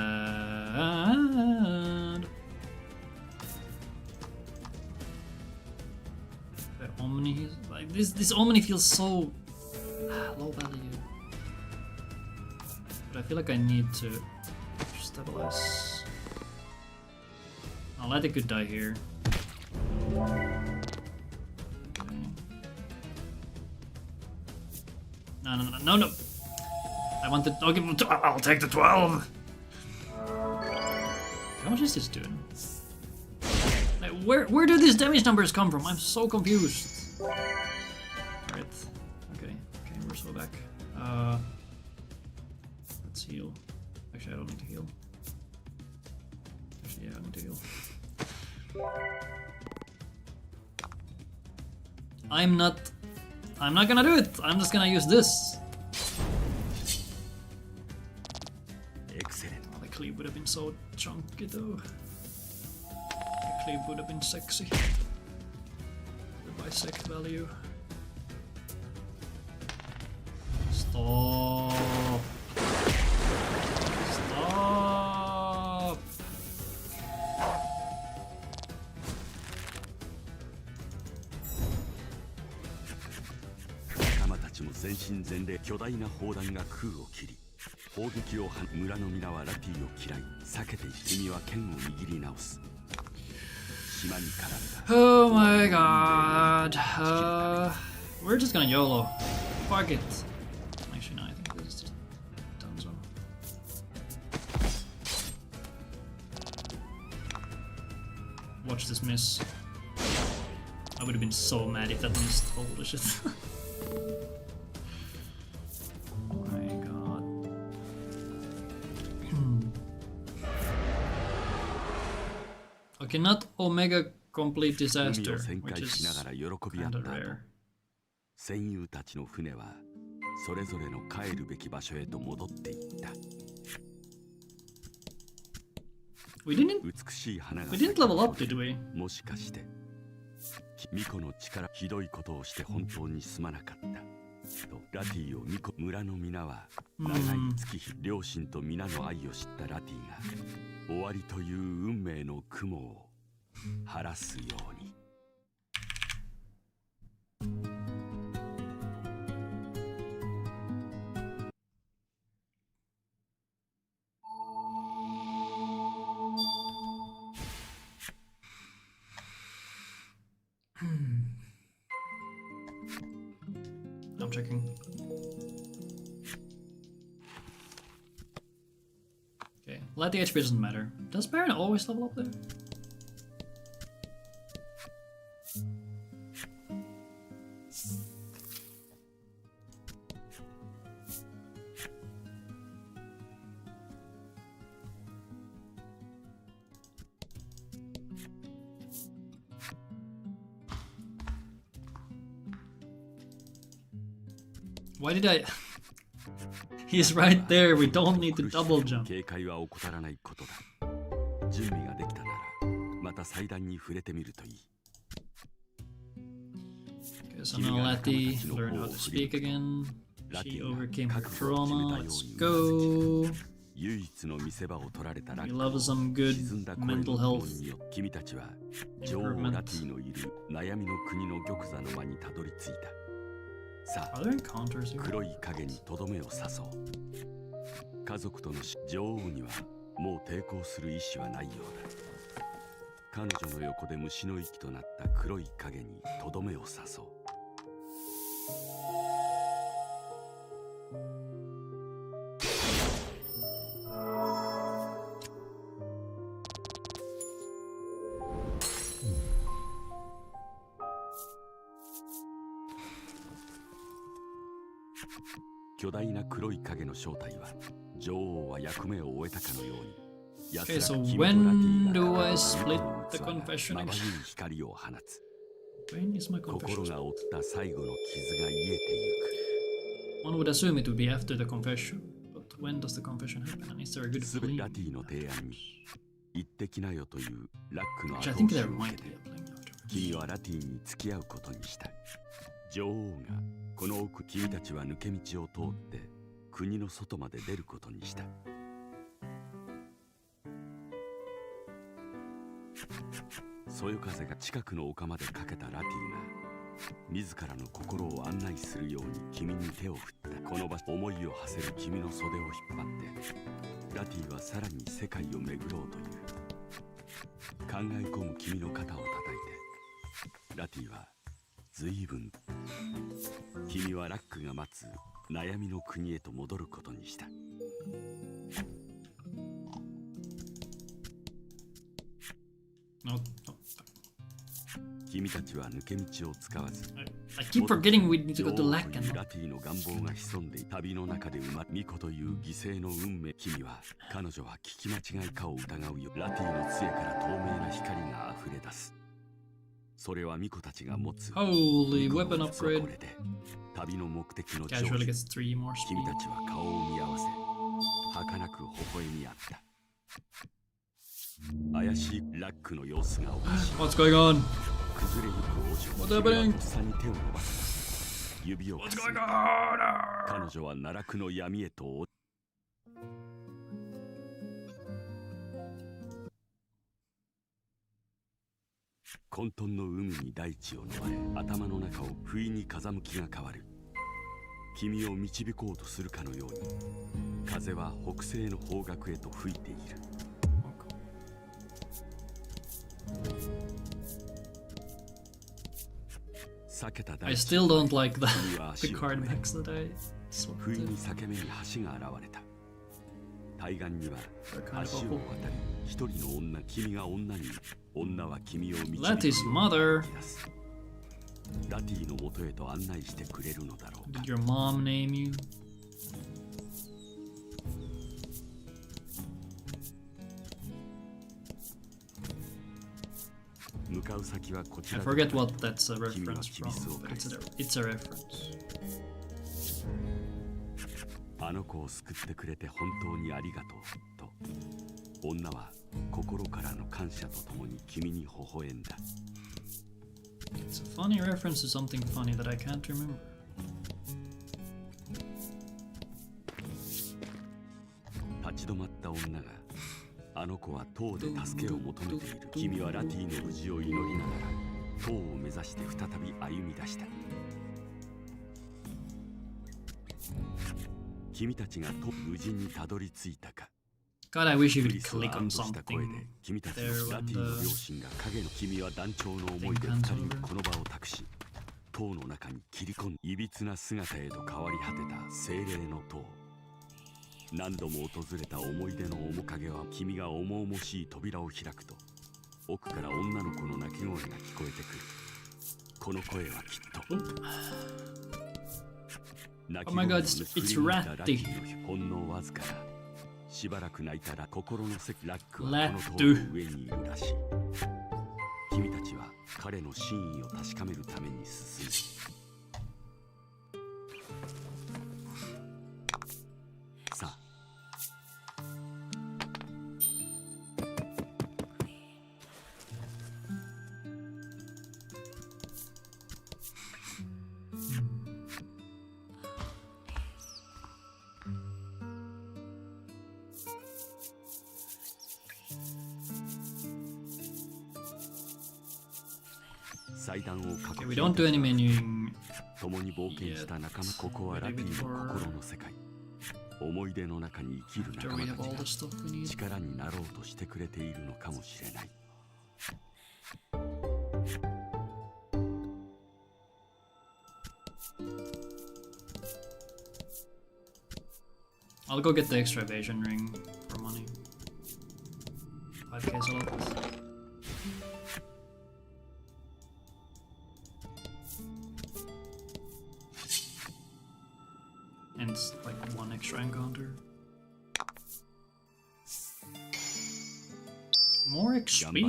The Omni, like this Omni feels so low value. But I feel like I need to stabilize. I'll let it could die here. Okay. No. I want the. I'll take the 12. How much is this doing? Like, where do these damage numbers come from? I'm so confused. Alright. Okay, we're so back. Let's heal. Actually, I don't need to heal. Actually, yeah, I need to heal. I'm not gonna do it. I'm just gonna use this. Excellent. Oh, the cleave would have been so chunky though. The cleave would have been sexy. The bisect value. Stop. Stop. 仲間たちも全身全霊巨大な砲弾が空を切り砲撃を村の皆はラティを嫌い避けている。君は剣を握り直す。島に絡んだ。 Oh my god. We're just gonna YOLO. Fuck it. Actually, no, I think this is done so. Watch this miss. I would have been so mad if that missed. Holy shit. Oh my god. Okay, not Omega Complete Disaster, which is kind of rare. 戦友たちの船はそれぞれの帰るべき場所へと戻っていった。 We didn't 美しい花が we didn't level up, did we? もしかしてミコの力ひどいことをして本当にすまなかったとラティをミコ村の皆は長い月日両親と皆の愛を知ったラティが終わりという運命の雲を晴らすように。 I'm checking. Okay, let the HP doesn't matter. Does Baron always level up there? Why did I? He's right there. We don't need to double jump. 警戒は怠らないことだ。準備ができたならまた祭壇に触れてみるといい。 Okay, so now Letty learn how to speak again. She overcame her trauma. Let's go. 唯一の見せ場を取られたラッ We ク love some good 沈んだ声の mental 呪文 health. によって君たちは女王ラティのいる悩みの国の玉座の間にたどり着いた。さあ Are there encounters here? 黒い影にとどめを刺そう。家族との女王にはもう抵抗する意志はないようだ。彼女の横で虫の息となった黒い影にとどめを刺そう。 巨大な黒い影の正体は女王は役目を終えたかのように Okay, so when do I split the confession まば again? ゆい光を放つ。 When is my 心 confession? が負った最後の傷が癒えてゆく。 One would assume it would be after the confession, but when does the confession happen? And is there a good すべて plea? ラティの提案に行ってきなよというラックの Which I 後 think 押し there を受 might け be て a plea afterwards. 君はラティに付き合うことにした。女王がこの奥君たちは抜け道を通って国の外まで出ることにした。そよ風が近くの丘までかけたラティが自らの心を案内するように君に手を振った。この場所思いを馳せる君の袖を引っ張ってラティはさらに世界を巡ろうという考え込む君の肩を叩いてラティは随分君はラックが待つ悩みの国へと戻ることにした。No, no. 君たちは抜け道を使わず I keep forgetting we need to go to 女王 Lack という and ラティの願望が潜んでいる旅の中で生まれ巫女という犠牲の運命。君は彼女は聞き間違いかを疑うよ。ラティの杖から透明な光が溢れ出す。それは巫女たちが持つ Holy 巫 weapon 女のこれ upgrade. で旅の目的の成 Casually 就。 gets 3 more 君 speed. たちは顔を見合わせ儚く微笑み合った。怪しいラックの様子がおかしい。 What's going on? 崩れゆく王女 What's 君は happening? とっさに手を伸ばす。指をか What's す going め on? 彼女は奈落の闇へと落ち混沌の海に大地を飲まれ頭の中を不意に風向きが変わる。君を導こうとするかのように風は北西の方角へと吹いている。I still don't like the card mechs that I swapped. 不意に裂け目に橋が現れた。対岸には橋を渡り、一人の女、君が女に、女は君を導き Let his mother. ラティの元へと案内してくれるのだろうか。 Did your mom name you? 向かう先はこち I ら。 forget what that's a reference from, but it's a reference. あの子を救ってくれて本当にありがとうと、女は心からの感謝とともに君に微笑んだ。It's a funny reference to something funny that I can't remember. 立ち止まった女が、あの子は塔で助けを求めている。君はラティの無事を祈りながら塔を目指して再び歩み出した。君たちが無事にたどり着いたか。 God, I wish you ク could リスは click 安 on 堵した声で something 君たち there のラ when ティの両 the 親が影の君は団長の思いで二人にこの場を託し、塔の中に切り込ん、いびつな姿へと変わり果てた精霊の塔。何度も訪れた思い出の面影は、君が重々しい扉を開くと奥から女の子の泣き声が聞こえてくる。この声はきっと Oh my god, it's Ratty. ほんのわずかなしばらく泣いたら心のせラックはこの塔の上にいるらしい。君たちは彼の真意を確かめるために進む。さあ、祭壇を Okay, we don't do any menuing. 共に冒険した仲間。ここはラティの心の世界。思い出の中に生きる After 仲 we 間 have た all the ち stuff we が need. 力になろうとしてくれているのかもしれない。 I'll go get the extra evasion ring for money. 5k a lot. And it's like one extra encounter. More XP!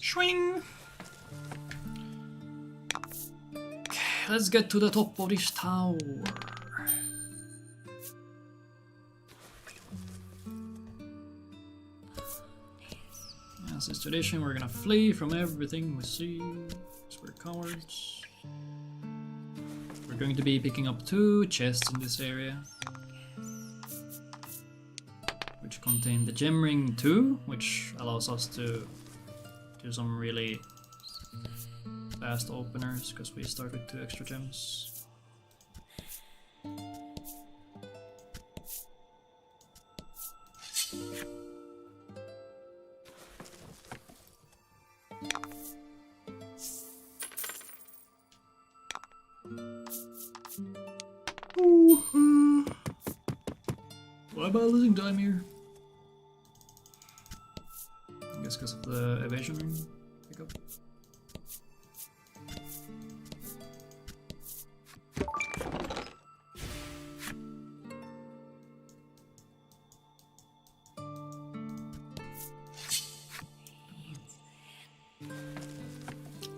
Swing! Okay, let's get to the top of this tower. As is tradition, we're gonna flee from everything we see, because we're cowards. We're going to be picking up 2 chests in this area, which contain the gem ring 2, which allows us to do some really fast openers, because we start with 2 extra gems. Why am I losing time here? I guess because of the evasion ring pickup.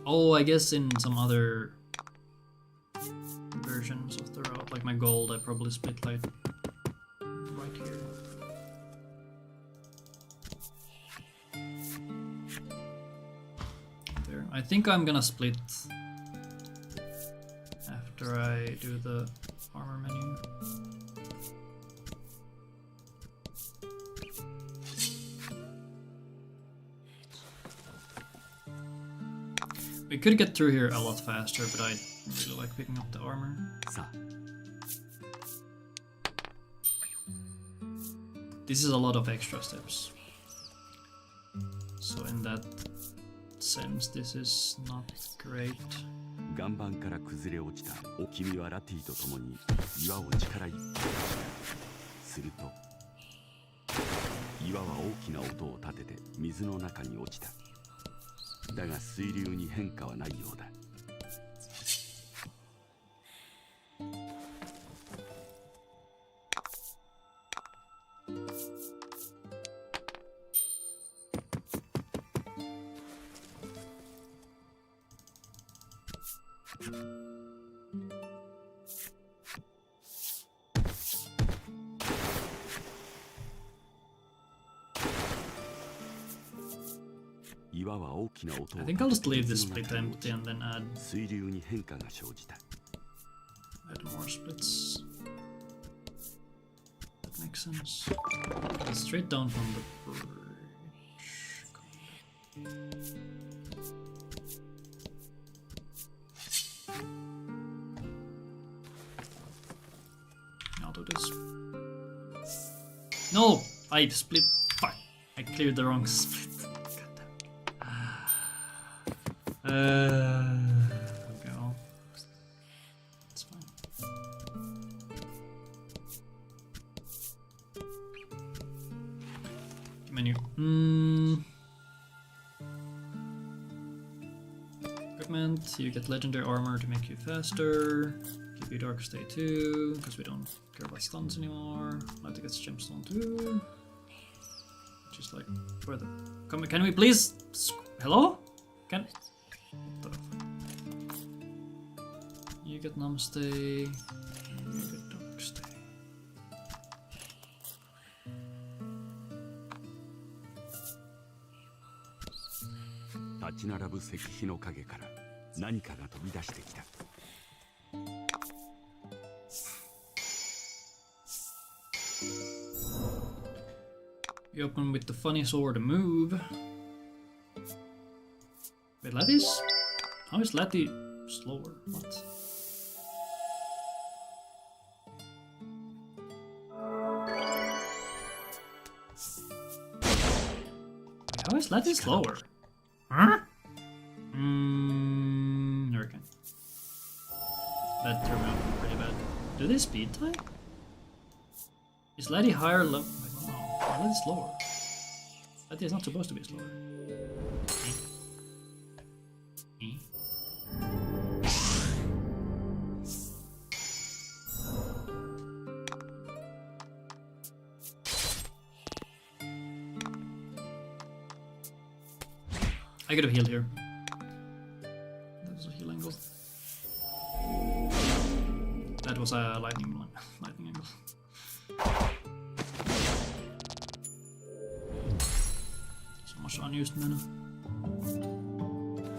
Oh, I guess in some other versions of the route, like my gold, I probably split light right here. There. I think I'm gonna split after I do the armor menu. We could get through here a lot faster, but I really like picking up the armor. This is a lot of extra steps. So in that sense, this is not great. 岩盤から崩れ落ちた君はラティと共に岩を力いっぱいすると岩は大きな音を立てて水の中に落ちた。だが水流に変化はないようだ。I think I'll just leave this split empty and then add more splits. That makes sense. Straight down from the bridge. I'll do this. No! I split. Fuck! I cleared the wrong split. Okay, well, it's fine. Menu. Equipment. You get legendary armor to make you faster. Give you dark stay too, because we don't care about stuns anymore. Like to get gemstone too. Just like where the can we please? Hello? Can. You get numbstay, you get darkstay. You open with the funny sword move. Wait, Letty's? How is Letty slower? What? How is Letty slower? Huh? Hurricane. That turned out pretty bad. Do they speed type? Is Letty higher level? Wait, no. Letty's slower. Letty is not supposed to be slower. I could have healed here. That was a heal angle. That was a lightning angle. So much unused mana.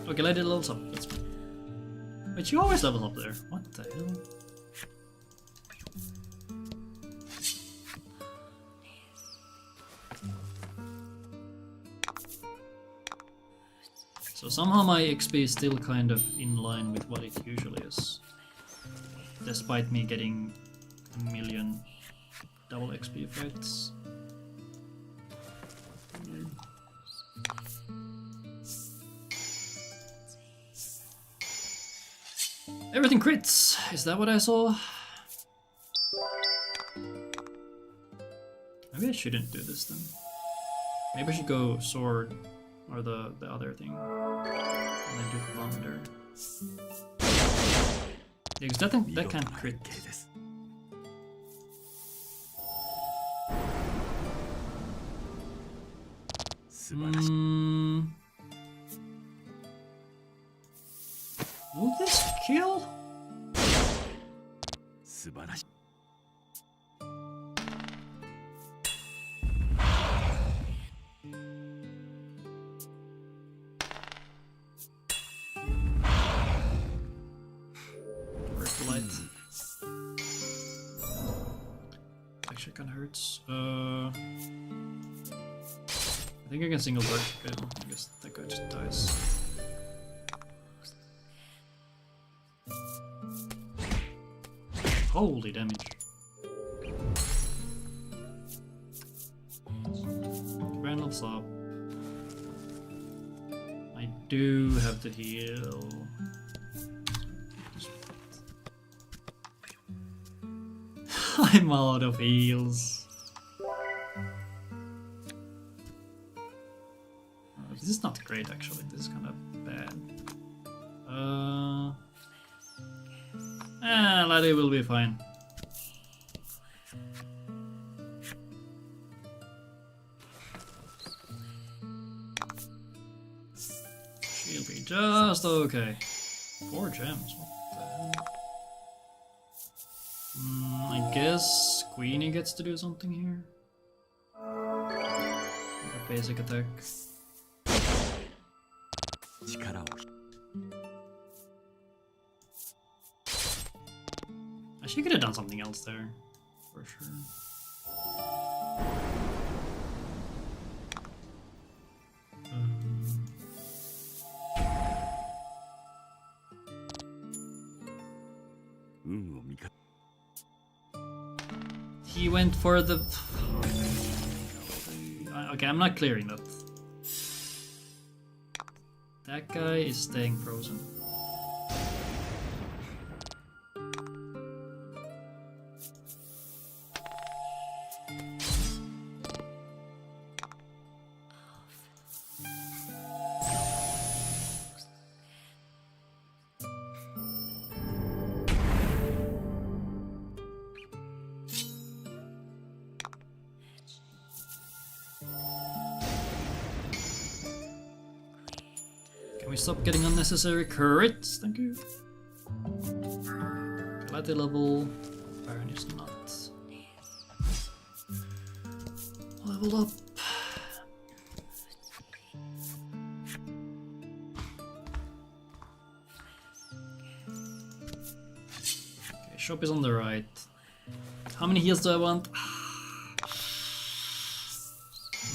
Okay, Lady levels up. That's fine. Wait, she always levels up there. What the hell? So somehow my XP is still kind of in line with what it usually is. Despite me getting a million double XP fights. Everything crits! Is that what I saw? Maybe I shouldn't do this then. Maybe I should go sword or the other thing. And then do thunder. Yeah, because that can't crit. Will this kill? 素晴らしい。 Where's the light? Actually kinda hurts. I think I can single bark. Okay, well, I guess that guy just dies. Holy damage. Randall's up. I do have to heal. I'm out of heals. This is not great actually, this is kind of bad. Laddie will be fine. She'll be just okay. 4 gems, what the hell? I guess Queenie gets to do something here. With a basic attack. 力を She could have done something else there, for sure. He went for the... Okay, I'm not clearing that. That guy is staying frozen. Can we stop getting unnecessary crits? Thank you. Latte level. Baron is not leveled up. Okay, shop is on the right. How many heals do I want?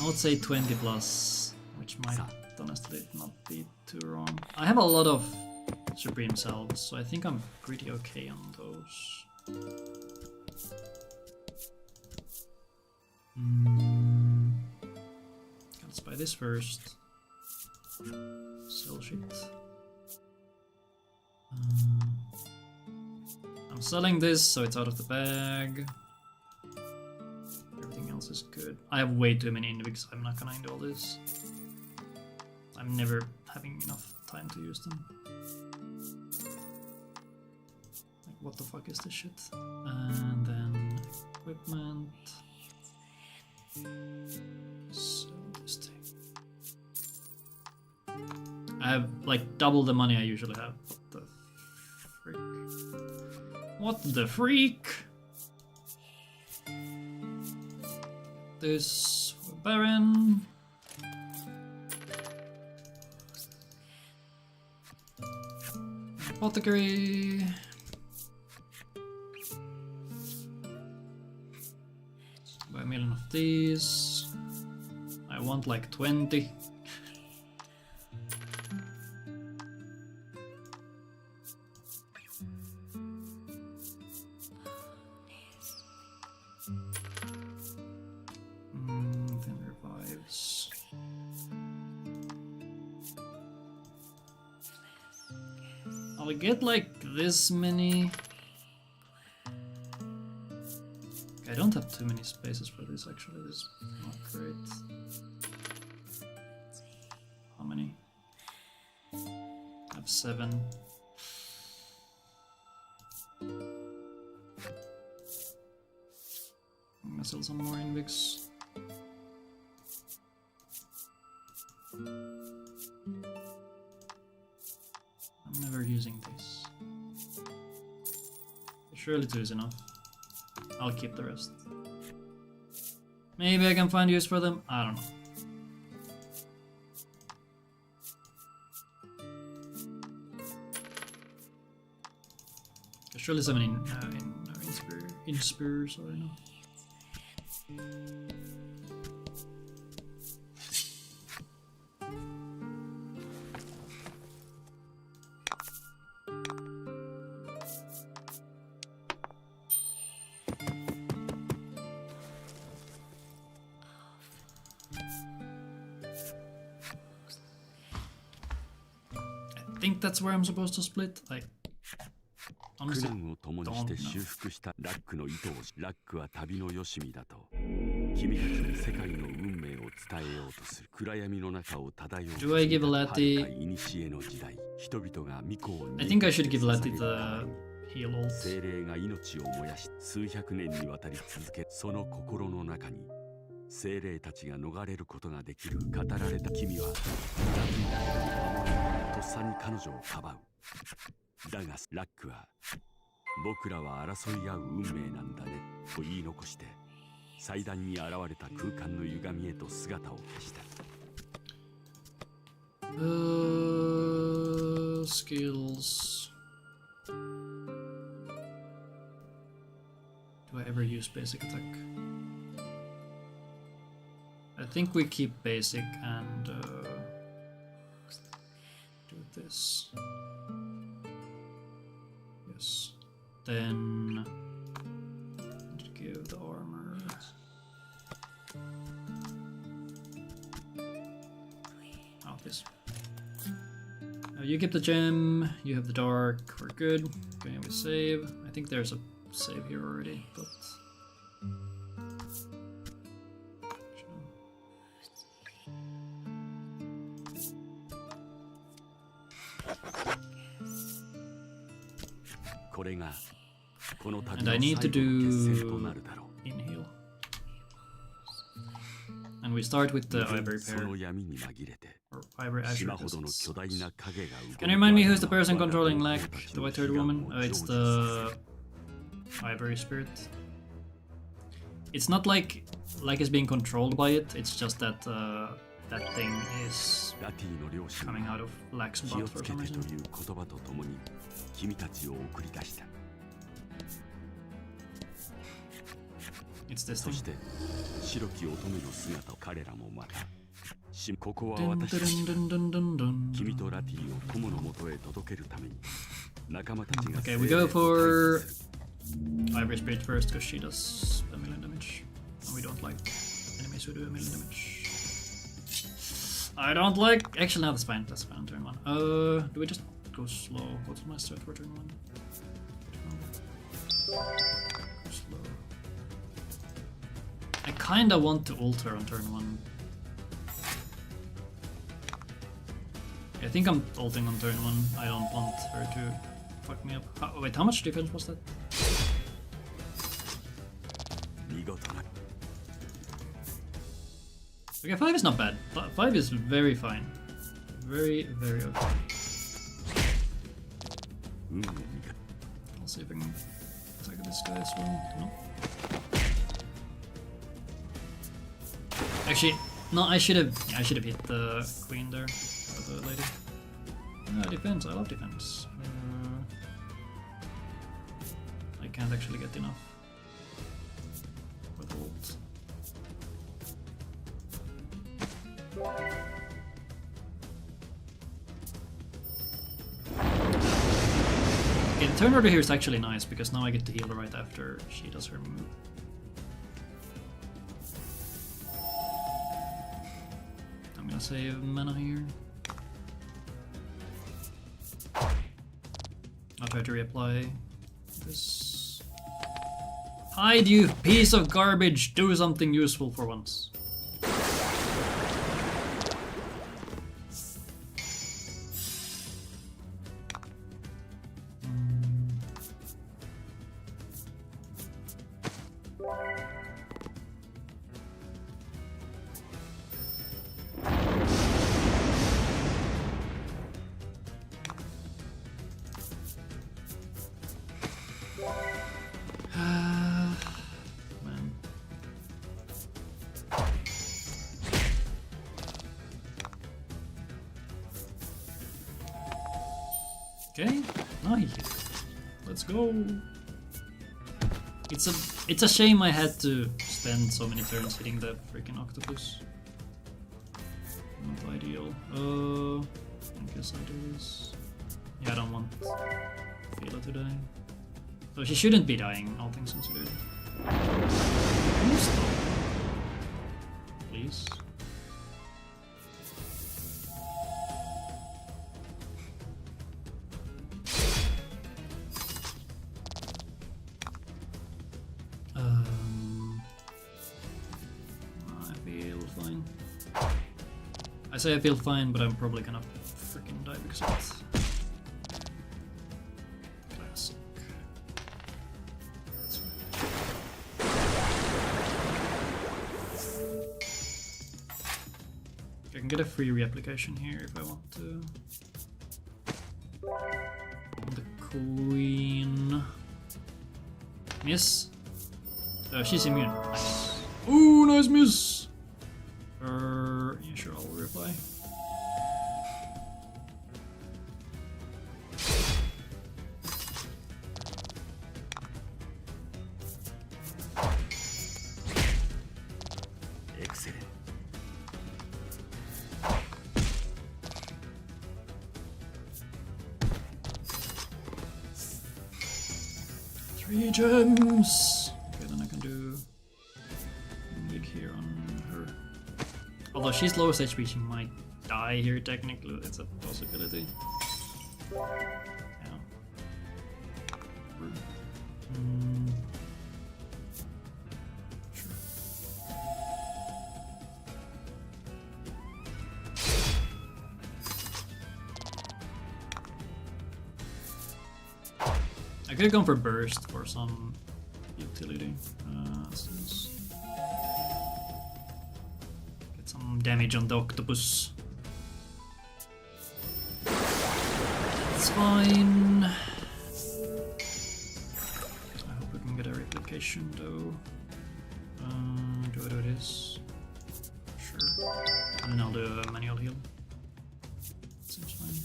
I would say 20 plus, which might honestly not be too wrong. I have a lot of Supreme Salves, so I think I'm pretty okay on those. Let's buy this first. Sell shit. I'm selling this, so it's out of the bag. Everything else is good. I have way too many Invix, I'm not gonna do all this. I'm never having enough time to use them. Like, what the fuck is this shit? And then equipment. Sell this thing. I have like double the money I usually have. What the freak? What the freak? This for Baron. Apothecary. Buy a million of these. I want like 20. Then revives. I'll get like this many. I don't have too many spaces for this actually, this is not great. How many? I have 7. I'm gonna sell some more Invix. I'm never using these. Surely 2 is enough. I'll keep the rest. Maybe I can find use for them. I don't know. There's surely 7 in Spear, so I know. I think that's where I'm supposed to split. Like, honestly, 苦難を共にして修復したラックの糸をラックは旅のよしみだと君たちに世界の運命を伝えようとする暗闇の中を漂う Do I give Lati? 古の時代人々が巫女を I think I should give Lati the heal ult. 精霊が命を燃やし数百年にわたり続けその心の中に精霊たちが逃れることができる語られた君はとっさに彼女をかばうだがラックは僕らは争い合う運命なんだねと言い残して祭壇に現れた空間の歪みへと姿を消した。Skills. Do I ever use basic attack? I think we keep basic and do this. Yes. Then give the armor. Oh, this. You keep the gem, you have the dark, we're good. Okay, we save. I think there's a save here already, but... And I need to do inhale. And we start with the ivory pair. Or ivory azure. Can you remind me who's the person controlling Lack, the white-haired woman? It's the ivory spirit. It's not like Lack is being controlled by it, it's just that that thing is coming out of Lack's butt for some reason. It's this thing. Okay, we go for Ivory Spirit first because she does a million damage. And we don't like enemies who do a million damage. I don't like. Actually, no, that's fine. That's fine on turn 1. Do we just go slow? What's my strat for turn 1? Go slow. I kinda want to ult her on turn 1. I think I'm ulting on turn 1. I don't want her to fuck me up. Wait, how much defense was that? Okay, 5 is not bad. 5 is very fine. Very, very okay. I'll see if I can attack this guy as well. No. Actually, no, I should have hit the queen there, or the lady. Defense, I love defense. I can't actually get enough with ult. Okay, the turn order here is actually nice because now I get to heal right after she does her move. I'm gonna save mana here. I'll try to reapply this. Hide, you piece of garbage! Do something useful for once. Okay, nice. Let's go. It's a shame I had to spend so many turns hitting the freaking octopus. Not ideal. I guess I do this. Yeah, I don't want Phila to die. So she shouldn't be dying, all things considered. Can you stop? Please. I feel fine. I say I feel fine, but I'm probably gonna freaking die because of it. Classic. I can get a free reapplication here if I want to. The queen. Miss. She's immune. Nice. Ooh, nice miss. Yeah, sure, I'll reply. Excellent. Three gems. Okay, then I can do big here on her. Although she's lowest HP, she might die here technically. It's a possibility. Yeah. Sure. I could have gone for burst for some utility. Get some damage on the octopus. It's fine. I hope we can get a replication though. Do I do this? Sure. And then I'll do a manual heal. Seems fine.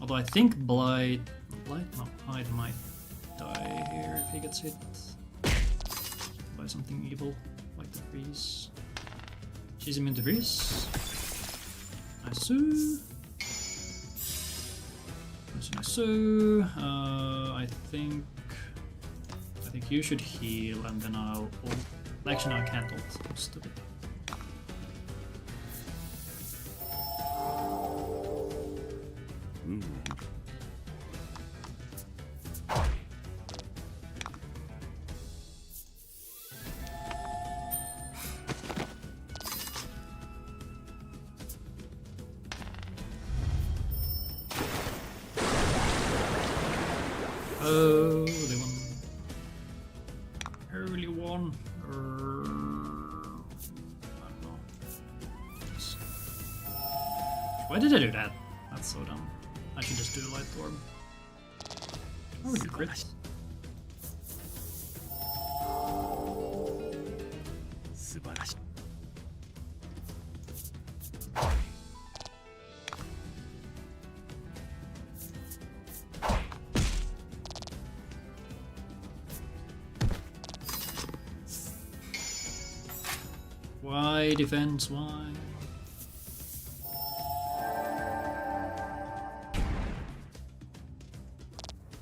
Although I think Blight, no, Hyde might die here if he gets hit by something evil, like the freeze. She's immune to freeze. Nice. Nice. I think you should heal, and then I'll ult. Actually, no, I can't ult. I'm stupid. Oh, they won. Early won. I don't know. Why did I do that? That's so dumb. I should just do a light orb. Oh, you crit. Why defense? Why?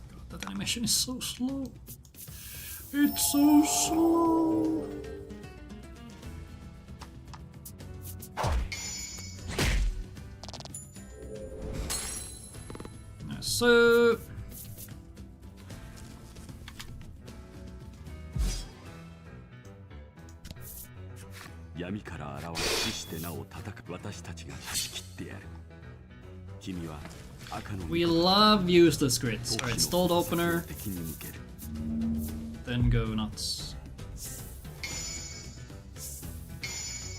God, that animation is so slow. It's so slow. So. We love useless crits. Alright, stalled opener. Then go nuts.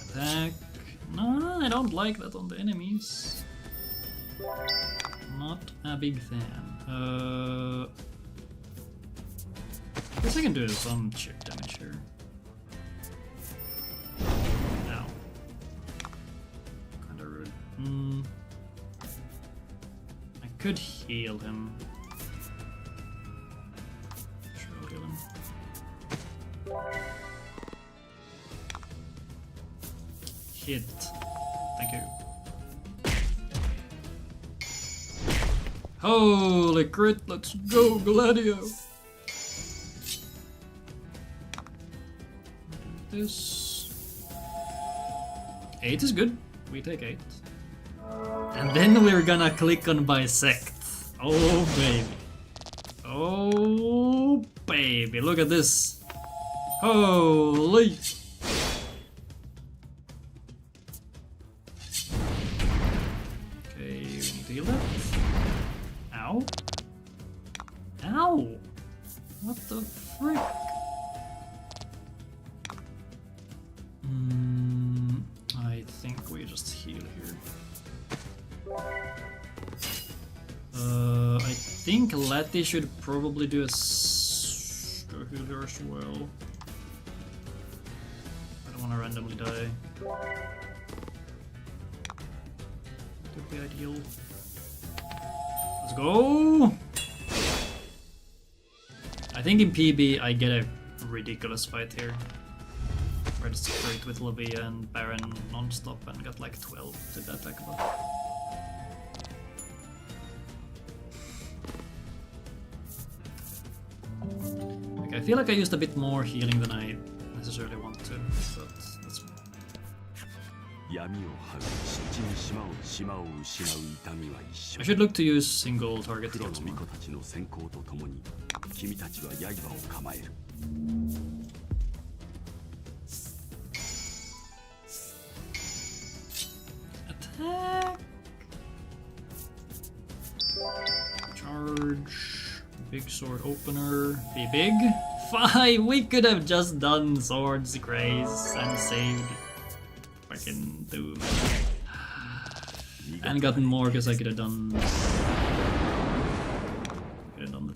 Attack. No, I don't like that on the enemies. Not a big fan. I guess I can do some chip damage here. Ow. could heal him. Sure, I'll heal him. Hit. Thank you. Holy crit, let's go, Gladio! This 8 is good. We take 8. And then we're gonna click on bisect. Oh baby. Oh baby, look at this. Holy. Okay, we need to heal that. Ow. Ow! What the frick? I think we just heal here. I think Letty should probably do a heal here as well. I don't want to randomly die. That would be ideal. Let's go! I think in PB I get a ridiculous fight here. I just sprayed with Lavia and Baron non-stop and got like 12 to that attack. Okay, I feel like I used a bit more healing than I necessarily want to, but that's me. I should look to use single target heals more. Attack! Charge. Big sword opener. Be big. 5! We could have just done Swords Grace and saved fucking Doom. And gotten more because I could have done the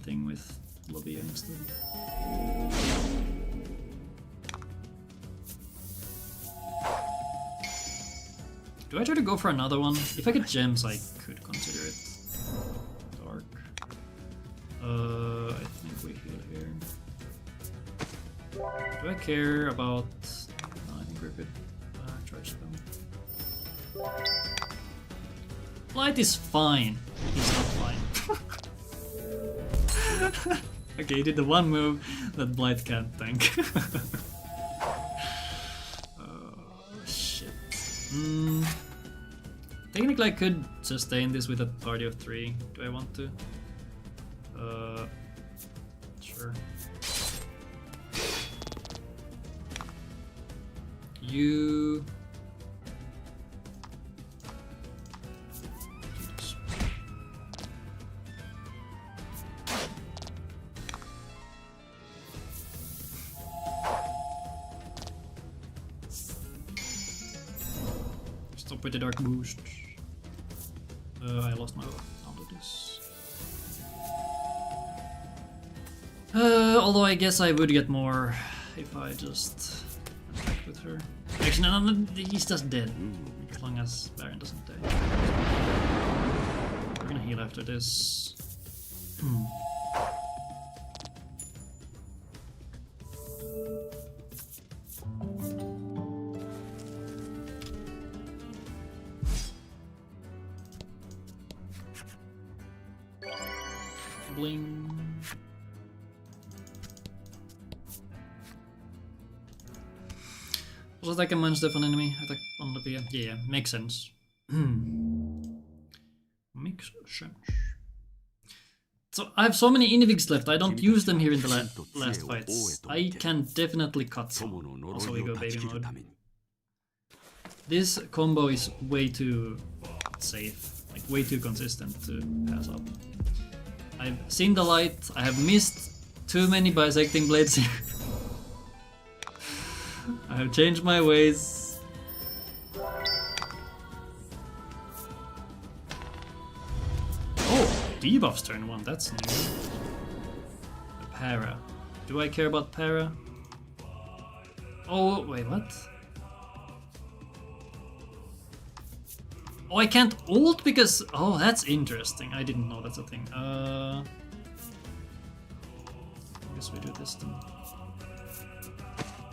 thing with Lavia instead. Do I try to go for another one? If I get gems, I could consider it. Dark. I think we heal here. Do I care about... No, I think we're good. Charge spell. Light is fine. He's not fine. Okay, he did the one move that Blight can't tank. Technically I could sustain this with a party of 3. Do I want to? Sure. You... Stop with the dark boost. I lost my out of this. Although I guess I would get more if I just attack with her. Actually, no, he's just dead. As long as Baron doesn't die. We're gonna heal after this. Bling. Was attack a man-step on enemy? Attack on the PA. Yeah, makes sense. Makes sense. So I have so many invigs left, I don't use them here in the last fights. I can definitely cut some. Also we go baby mode. This combo is way too safe, like way too consistent to pass up. I've seen the light, I have missed too many bisecting blades here. I have changed my ways. Oh, debuffs turn 1, that's new. A para. Do I care about para? Oh, wait, what? Oh, I can't ult because... Oh, that's interesting. I didn't know that's a thing. I guess we do this then.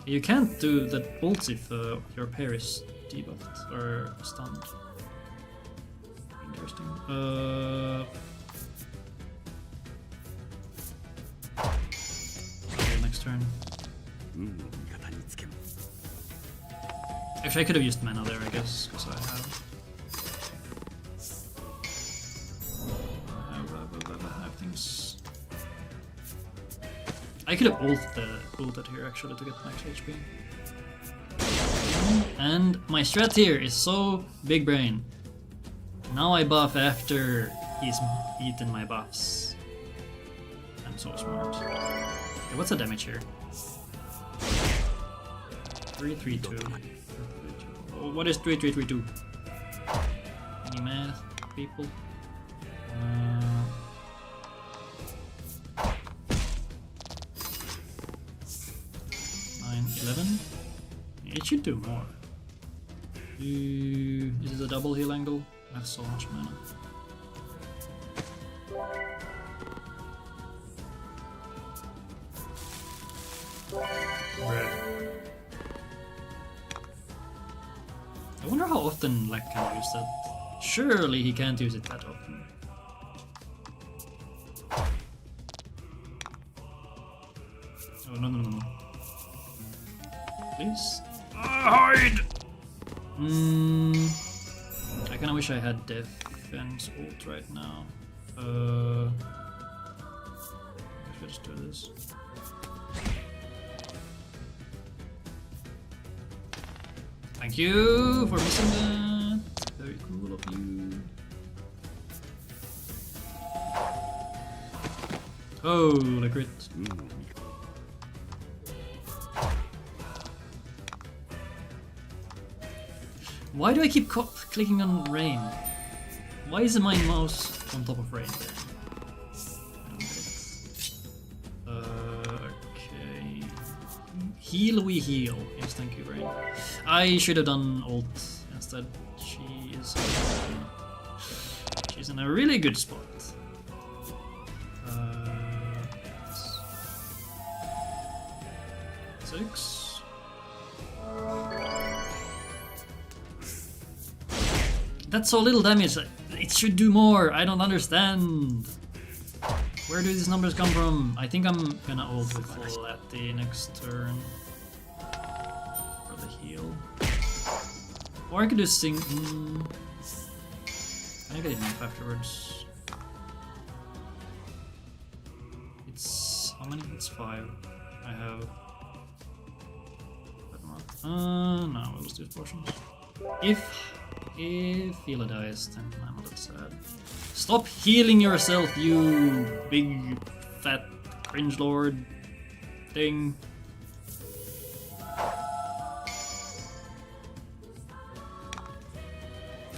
You can't do the ults if your pair is debuffed or stunned. Interesting. Okay, next turn. Actually, I could have used mana there, I guess, because I have things. I could have ulted here actually to get max HP. And my strat here is so big brain. Now I buff after he's eaten my buffs. I'm so smart. Okay, what's the damage here? 332. Oh, what is 3332? Any math, people? 911. It should do more. Is it a double heal angle? I have so much mana. Red. I wonder how often Lack can use that. Surely he can't use it that often. Oh, no. Please? Hide! I kinda wish I had defense ult right now. I should just do this. Thank you for missing that. Very cool of you. Oh, the crit. Why do I keep clicking on rain? Why is my mouse on top of rain there? I don't get it. Okay. Heal we heal. Yes, thank you, rain. I should have done ult instead. She's in a really good spot. 6. That's so little damage. It should do more. I don't understand. Where do these numbers come from? I think I'm gonna ult with Lati next turn. For the heal. Or I could just sing. I think I did enough afterwards. It's. How many? It's 5. I have. No, we'll just do potions. If Phila dies, then I'm a little sad. Stop healing yourself, you big fat cringe lord thing.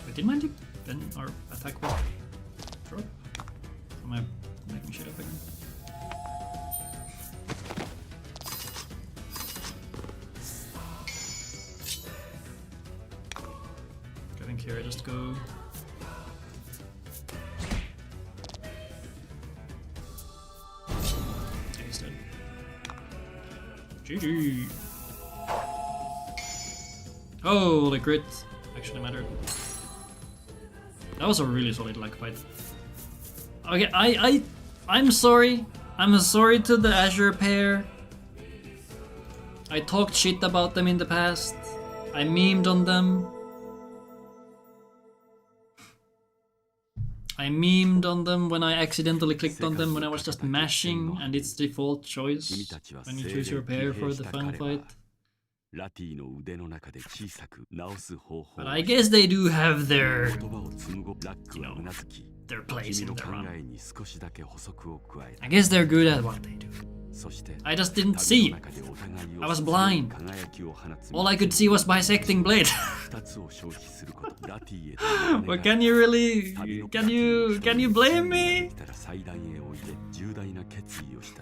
Wait, did my then our attack will drop? Am I making shit up again? Here, I just go. Yeah, he's dead. GG. Oh, the crit actually mattered. That was a really solid luck fight. Okay, I'm sorry. I'm sorry to the Azure pair. I talked shit about them in the past. I memed on them. I memed on them when I accidentally clicked on them when I was just mashing, and it's default choice when you choose your pair for the final fight. But I guess they do have their, you know, their place in the run. I guess they're good at what they do. I just didn't see it. I was blind. All I could see was bisecting blade. But can you really? Can you blame me?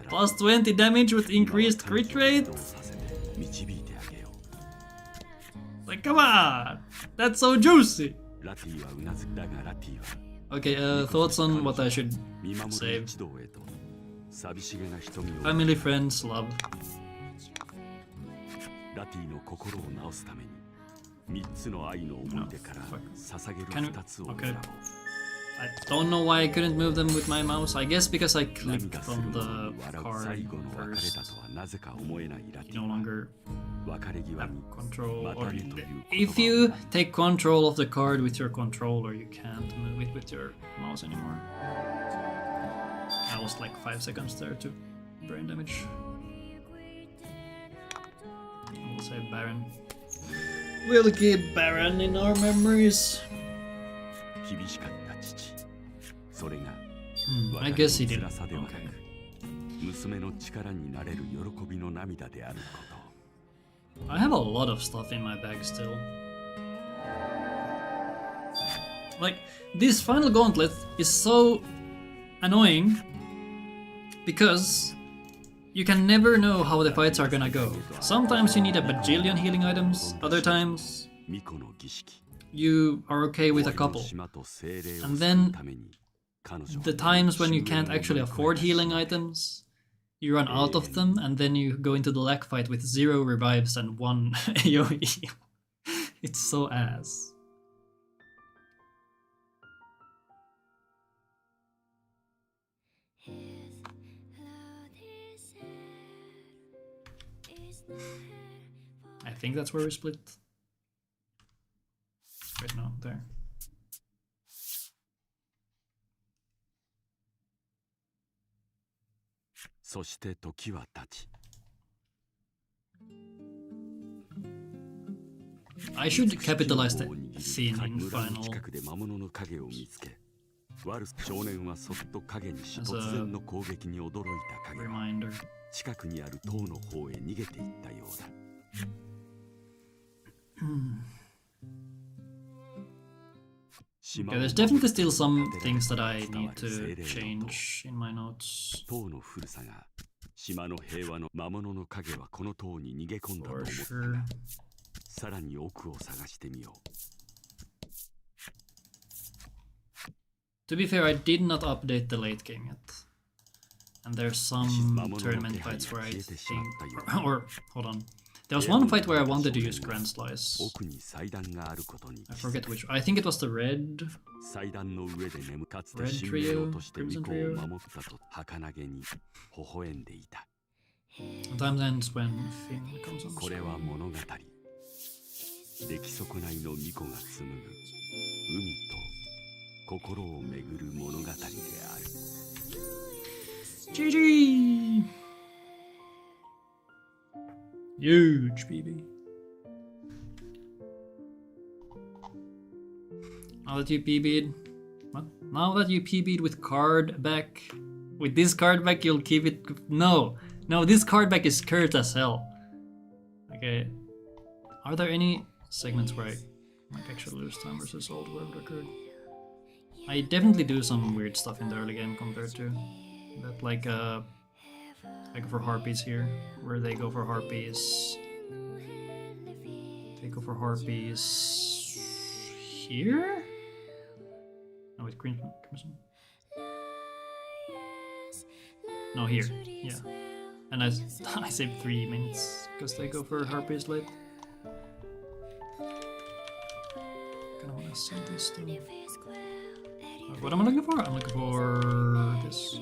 Plus 20 damage with increased crit rate? Like, come on! That's so juicy! Okay, thoughts on what I should save? Family, friends, love. Okay. I don't know why I couldn't move them with my mouse. I guess because I clicked on the card first. You no longer have control. Or if you take control of the card with your controller, you can't move it with your mouse anymore. I lost like 5 seconds there to brain damage. We'll say Baron. We'll keep Baron in our memories. I guess he did. Okay. I have a lot of stuff in my bag still. Like, this final gauntlet is so annoying because you can never know how the fights are gonna go. Sometimes you need a bajillion healing items, other times you are okay with a couple. And then the times when you can't actually afford healing items, you run out of them, and then you go into the lag fight with 0 revives and 1 AoE. It's so ass. I think that's where we split. Wait, no, there. I should capitalize the theme in final as a reminder. Okay, there's definitely still some things that I need to change in my notes. For sure. To be fair, I did not update the late game yet. And there's some tournament fights where I think... Or hold on. There was one fight where I wanted to use Grand Slice. I forget which. I think it was the red trio, Crimson trio. Time ends when Finn comes on screen. GG! Huge PB. Now that you PB'd... What? Now that you PB'd with card back... With this card back you'll keep it... No! No, this card back is cursed as hell. Okay. Are there any segments where I like actually lose time versus old world record? I definitely do some weird stuff in the early game compared to that, like I go for harpies here, where they go for harpies. They go for harpies here? No, with Crimson. No, here. Yeah. And I saved 3 minutes because they go for harpies late. Kinda wanna see this though. What am I looking for? I'm looking for this.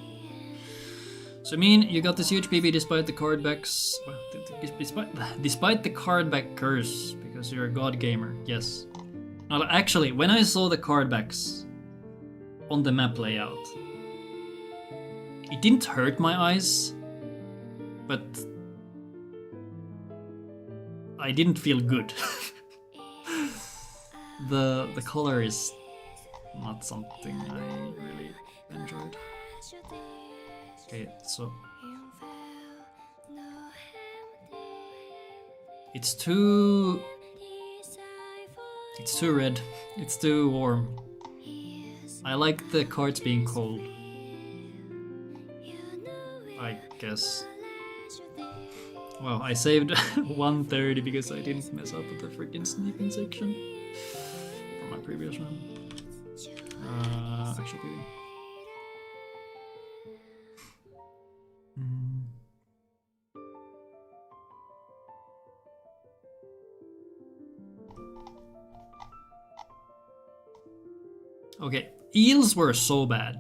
So you got this huge PB despite the card backs. Well, despite the card back curse, because you're a god gamer. Yes. No, actually, when I saw the card backs on the map layout, it didn't hurt my eyes, but I didn't feel good. The color is not something I really enjoyed. Okay, so it's too red. It's too warm. I like the cards being cold, I guess. Well, I saved 130 because I didn't mess up with the freaking sneaking section. For my previous one. Actual PB. Okay, eels were so bad.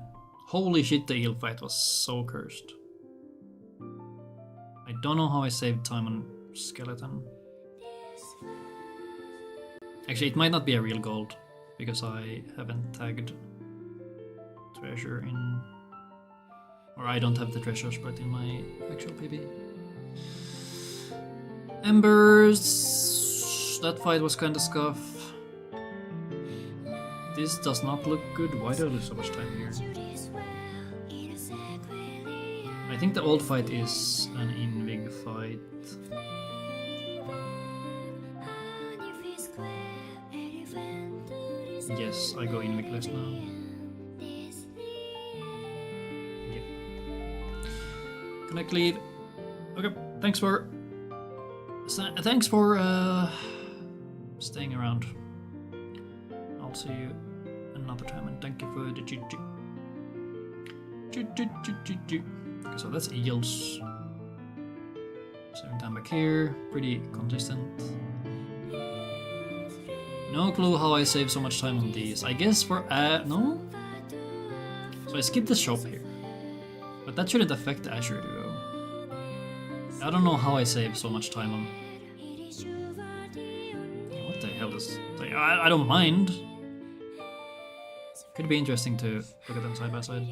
Holy shit, the eel fight was so cursed. I don't know how I saved time on skeleton. Actually, it might not be a real gold, because I haven't tagged treasure in... Or I don't have the treasure spread in my actual PB. Embers... That fight was kinda scuff. This does not look good. Why do I lose so much time here? I think the old fight is an Invig fight. Yes, I go Invigless now. Yeah. Connect lead. Okay, thanks for staying around. I'll see you another time, and thank you for the GG. Okay, so that's Eels. Same time back here, pretty consistent. No clue how I save so much time on these. I guess for no? So I skipped the shop here. But that shouldn't affect the Azure Duo. I don't know how I save so much time on... What the hell is... I don't mind. Could be interesting to look at them side by side.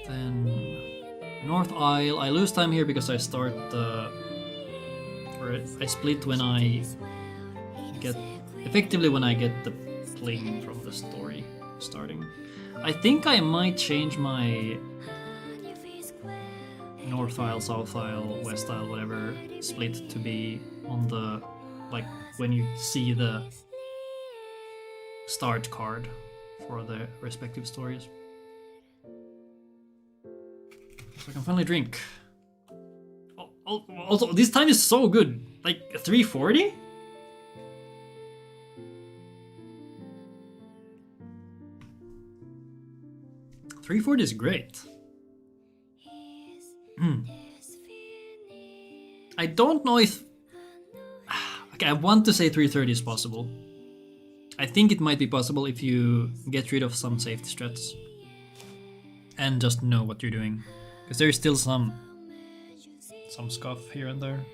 Then North Isle. I lose time here because I start or I split when I get effectively when I get the pling from the story starting. I think I might change my North Isle, South Isle, West Isle, whatever split to be on the like when you see the start card for the respective stories. So I can finally drink. Also, this time is so good. Like 340? $340 is great. I don't know if... Okay, I want to say 330 is possible. I think it might be possible if you get rid of some safety strats and just know what you're doing. Because there is still some scuff here and there.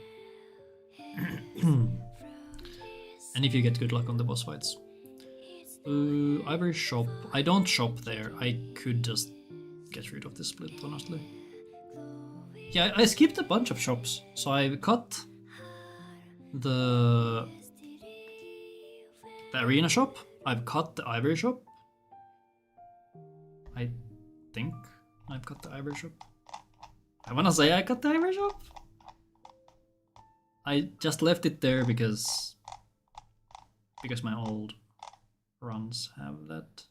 And if you get good luck on the boss fights. Ivory shop. I don't shop there. I could just get rid of this split, honestly. Yeah, I skipped a bunch of shops. So I cut the arena shop. I've cut the ivory shop. I think I've cut the ivory shop. I wanna say I cut the ivory shop. I just left it there because my old runs have that.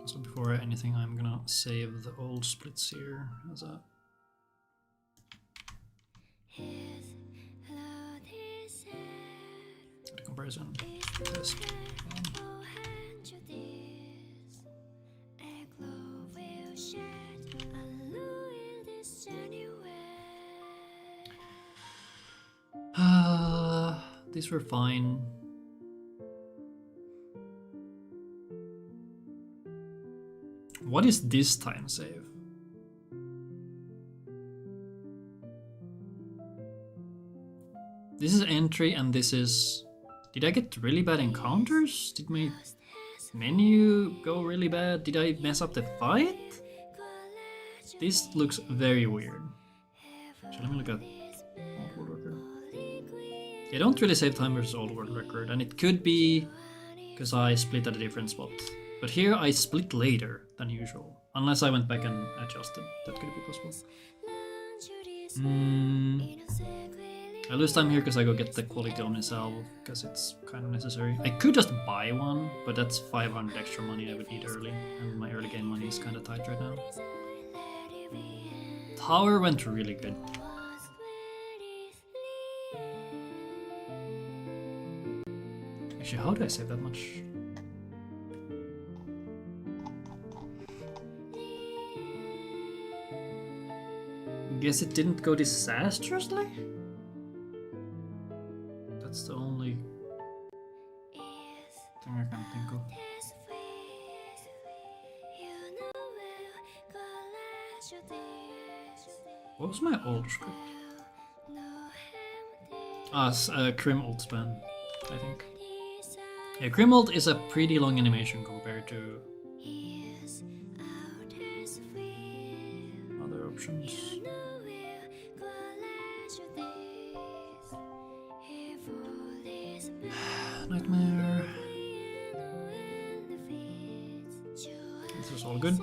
So before anything, I'm gonna save the old splits here as a comparison test. These were fine. What is this time save? This is entry and this is... Did I get really bad encounters? Did my menu go really bad? Did I mess up the fight? This looks very weird. So let me look at old world record. I don't really save time versus old world record, and it could be because I split at a different spot. But here I split later than usual, unless I went back and adjusted. That could be possible. I lose time here because I go get the quality on salve because it's kind of necessary. I could just buy one, but that's 500 extra money I would need early, and my early game money is kind of tight right now. Tower went really good. Actually, how do I save that much? Guess it didn't go disastrously? That's the only thing I can think of. What was my old script? Crim ult span, I think. Yeah, Crim ult is a pretty long animation compared to other options. Nightmare. This was all good.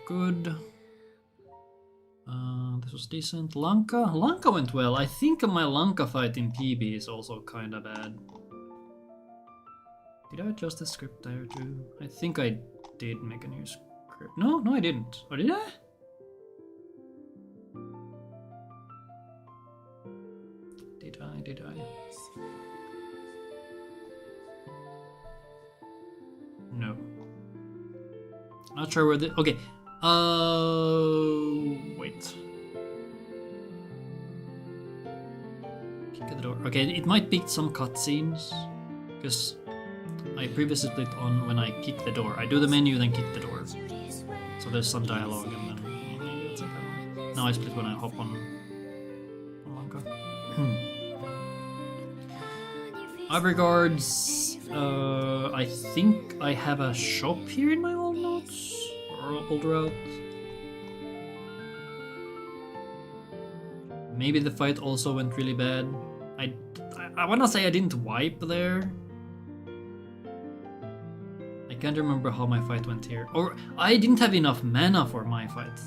Good. This was decent. Lanka went well. I think my Lanka fight in PB is also kind of bad. Did I adjust the script there too? I think I did make a new script. No, I didn't. Or did I? Did I? No. Not sure where the... Okay. Wait. Kick at the door. Okay, it might pick some cutscenes. Because I previously split on when I kick the door. I do the menu, then kick the door. So there's some dialogue and then... maybe it's okay. Now I split when I hop on Lanka. With regards, I think I have a shop here in my old notes, or old route. Maybe the fight also went really bad. I wanna say I didn't wipe there. I can't remember how my fight went here. Or I didn't have enough mana for my fight.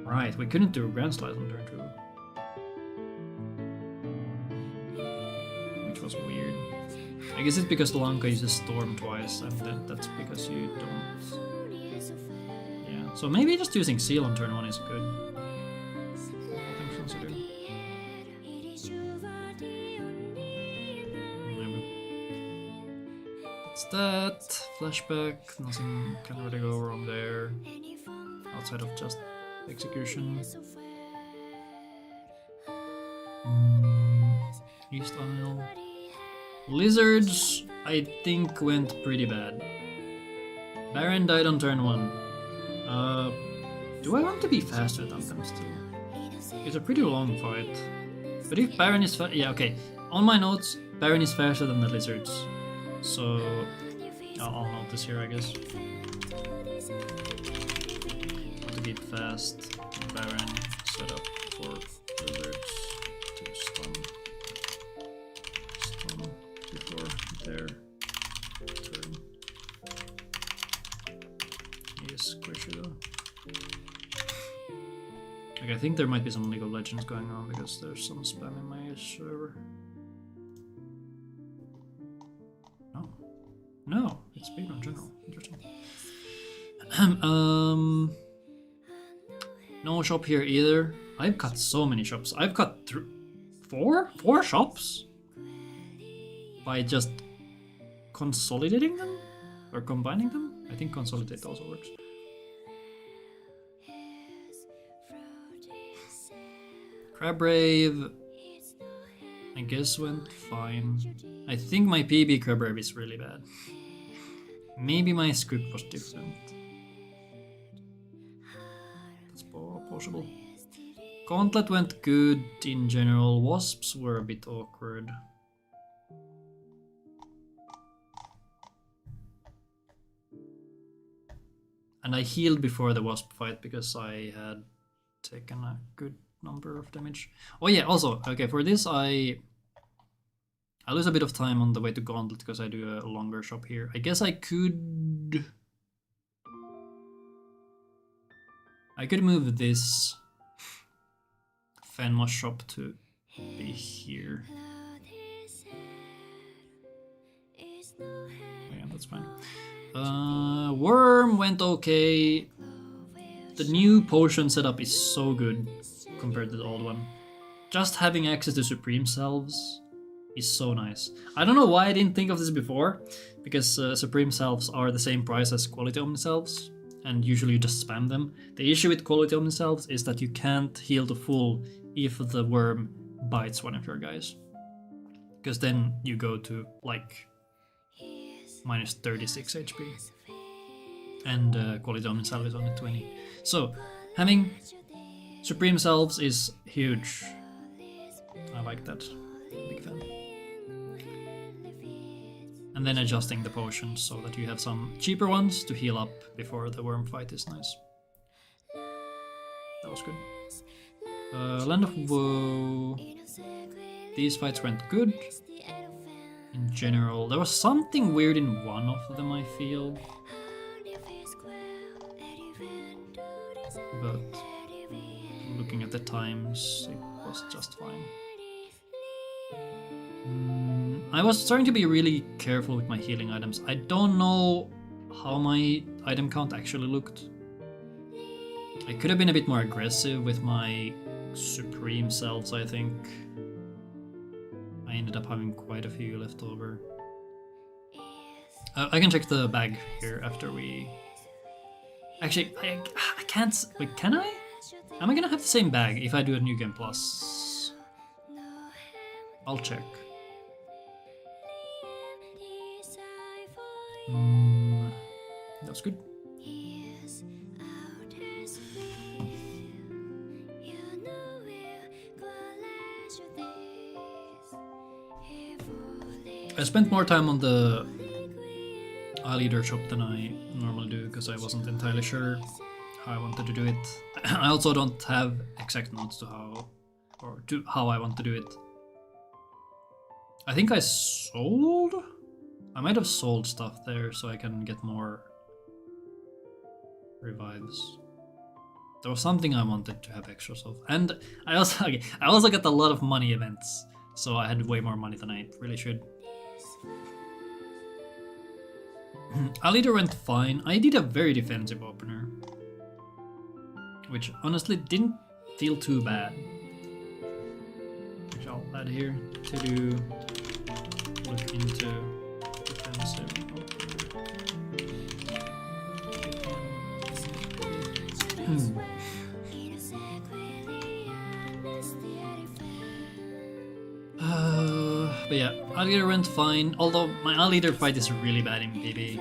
Right, we couldn't do a Grand Slice on turn 2. Was weird. I guess it's because Lanka uses Storm twice, and that's because you don't. Yeah, so maybe just using Seal on turn 1 is good. All things considered. Maybe. It's that. Flashback. Nothing can really go wrong there. Outside of just execution. East Isle. Lizards, I think, went pretty bad. Baron died on turn 1. Do I want to be faster than them still? It's a pretty long fight. But if Baron is yeah, okay. On my notes, Baron is faster than the lizards. So I'll note this here, I guess. Want to keep fast. Baron set up for lizards to stun before their turn. He is squishy though. Like, I think there might be some League of Legends going on because there's some spam in my server. No, it's speedrun general. Interesting. No shop here either. I've cut so many shops. I've cut four shops by just consolidating them or combining them. I think consolidate also works. Crabbrave, I guess went fine. I think my PB Crabbrave is really bad. Maybe my script was different. That's possible. Gauntlet went good in general. Wasps were a bit awkward. And I healed before the Wasp fight because I had taken a good number of damage. Oh yeah, also, okay, for this I lose a bit of time on the way to Gauntlet because I do a longer shop here. I guess I could move this Fenma's shop to be here. Yeah, that's fine. Worm went okay. The new potion setup is so good compared to the old one. Just having access to Supreme Salves is so nice. I don't know why I didn't think of this before, because Supreme Salves are the same price as Quality Omni Salves, and usually you just spam them. The issue with Quality Omni Salves is that you can't heal to full if the worm bites one of your guys. Because then you go to like minus 36 HP. And Quality Omni Salve is only 20. So, having Supreme Salves is huge. I like that. Big fan. And then adjusting the potions so that you have some cheaper ones to heal up before the worm fight is nice. That was good. Land of Woe. These fights went good. In general, there was something weird in one of them, I feel. But looking at the times, it was just fine. I was starting to be really careful with my healing items. I don't know how my item count actually looked. I could have been a bit more aggressive with my Supreme Salves, I think. I ended up having quite a few left over. I can check the bag here after we... Actually, I can't... Wait, can I? Am I gonna have the same bag if I do a New Game Plus? I'll check. That's good. I spent more time on the leader shop than I normally do because I wasn't entirely sure how I wanted to do it. I also don't have exact notes to how I want to do it. I think I sold? I might have sold stuff there so I can get more revives. There was something I wanted to have extras of. And I also got a lot of money events, so I had way more money than I really should. Leader went fine. I did a very defensive opener, which honestly didn't feel too bad. Which I'll add here to do look into defensive opener. But yeah, Alligator went fine, although my Alligator fight is really bad in PB,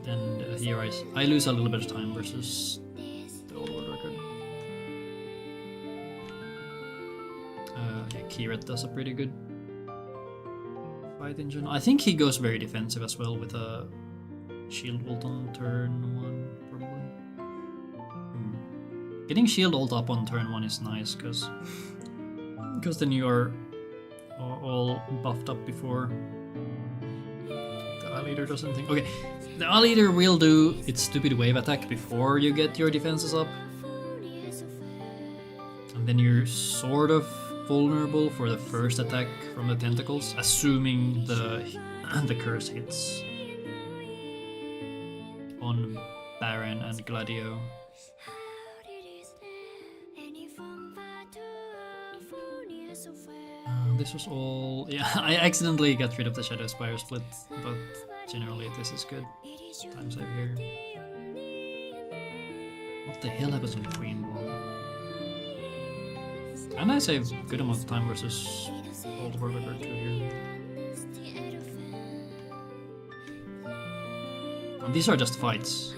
and here I lose a little bit of time versus the old world record. Yeah, Kiret does a pretty good fight in general. I think he goes very defensive as well with a shield ult on turn 1, probably. Getting shield ult up on turn 1 is nice, because then you are all buffed up before the Alligator does anything. Okay, the Alligator will do its stupid wave attack before you get your defenses up. And then you're sort of vulnerable for the first attack from the tentacles, assuming the curse hits on Baron and Gladio. This was all... Yeah, I accidentally got rid of the Shadow Spire split, but generally this is good. Time save here. What the hell happens on Queen Wall? And I save a good amount of time versus Old World Record 2 here. And these are just fights.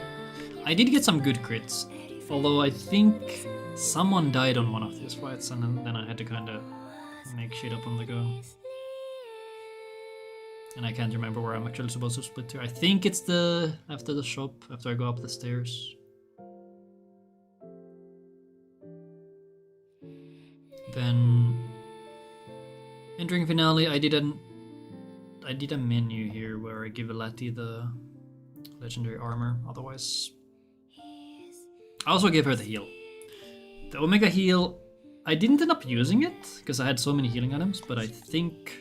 I did get some good crits, although I think someone died on one of these fights and then I had to kinda make shit up on the go. And I can't remember where I'm actually supposed to split to. I think it's after the shop, after I go up the stairs. Then entering finale, I did a menu here where I give Lati the legendary armor, otherwise I also gave her the heal. The Omega heal I didn't end up using it because I had so many healing items, but I think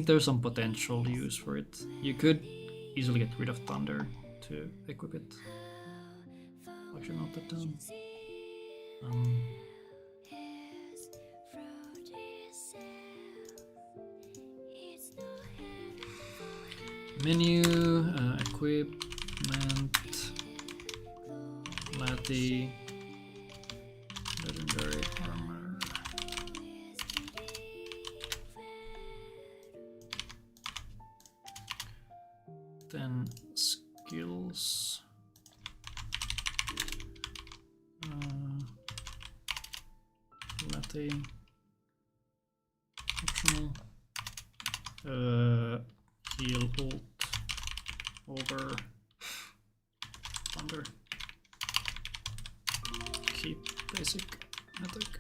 there's some potential use for it. You could easily get rid of Thunder to equip it. I should note that down. Menu, equipment, Lati, legendary armor. Then skills. Lati. Optional. Heal ult over Thunder. Keep basic mythic.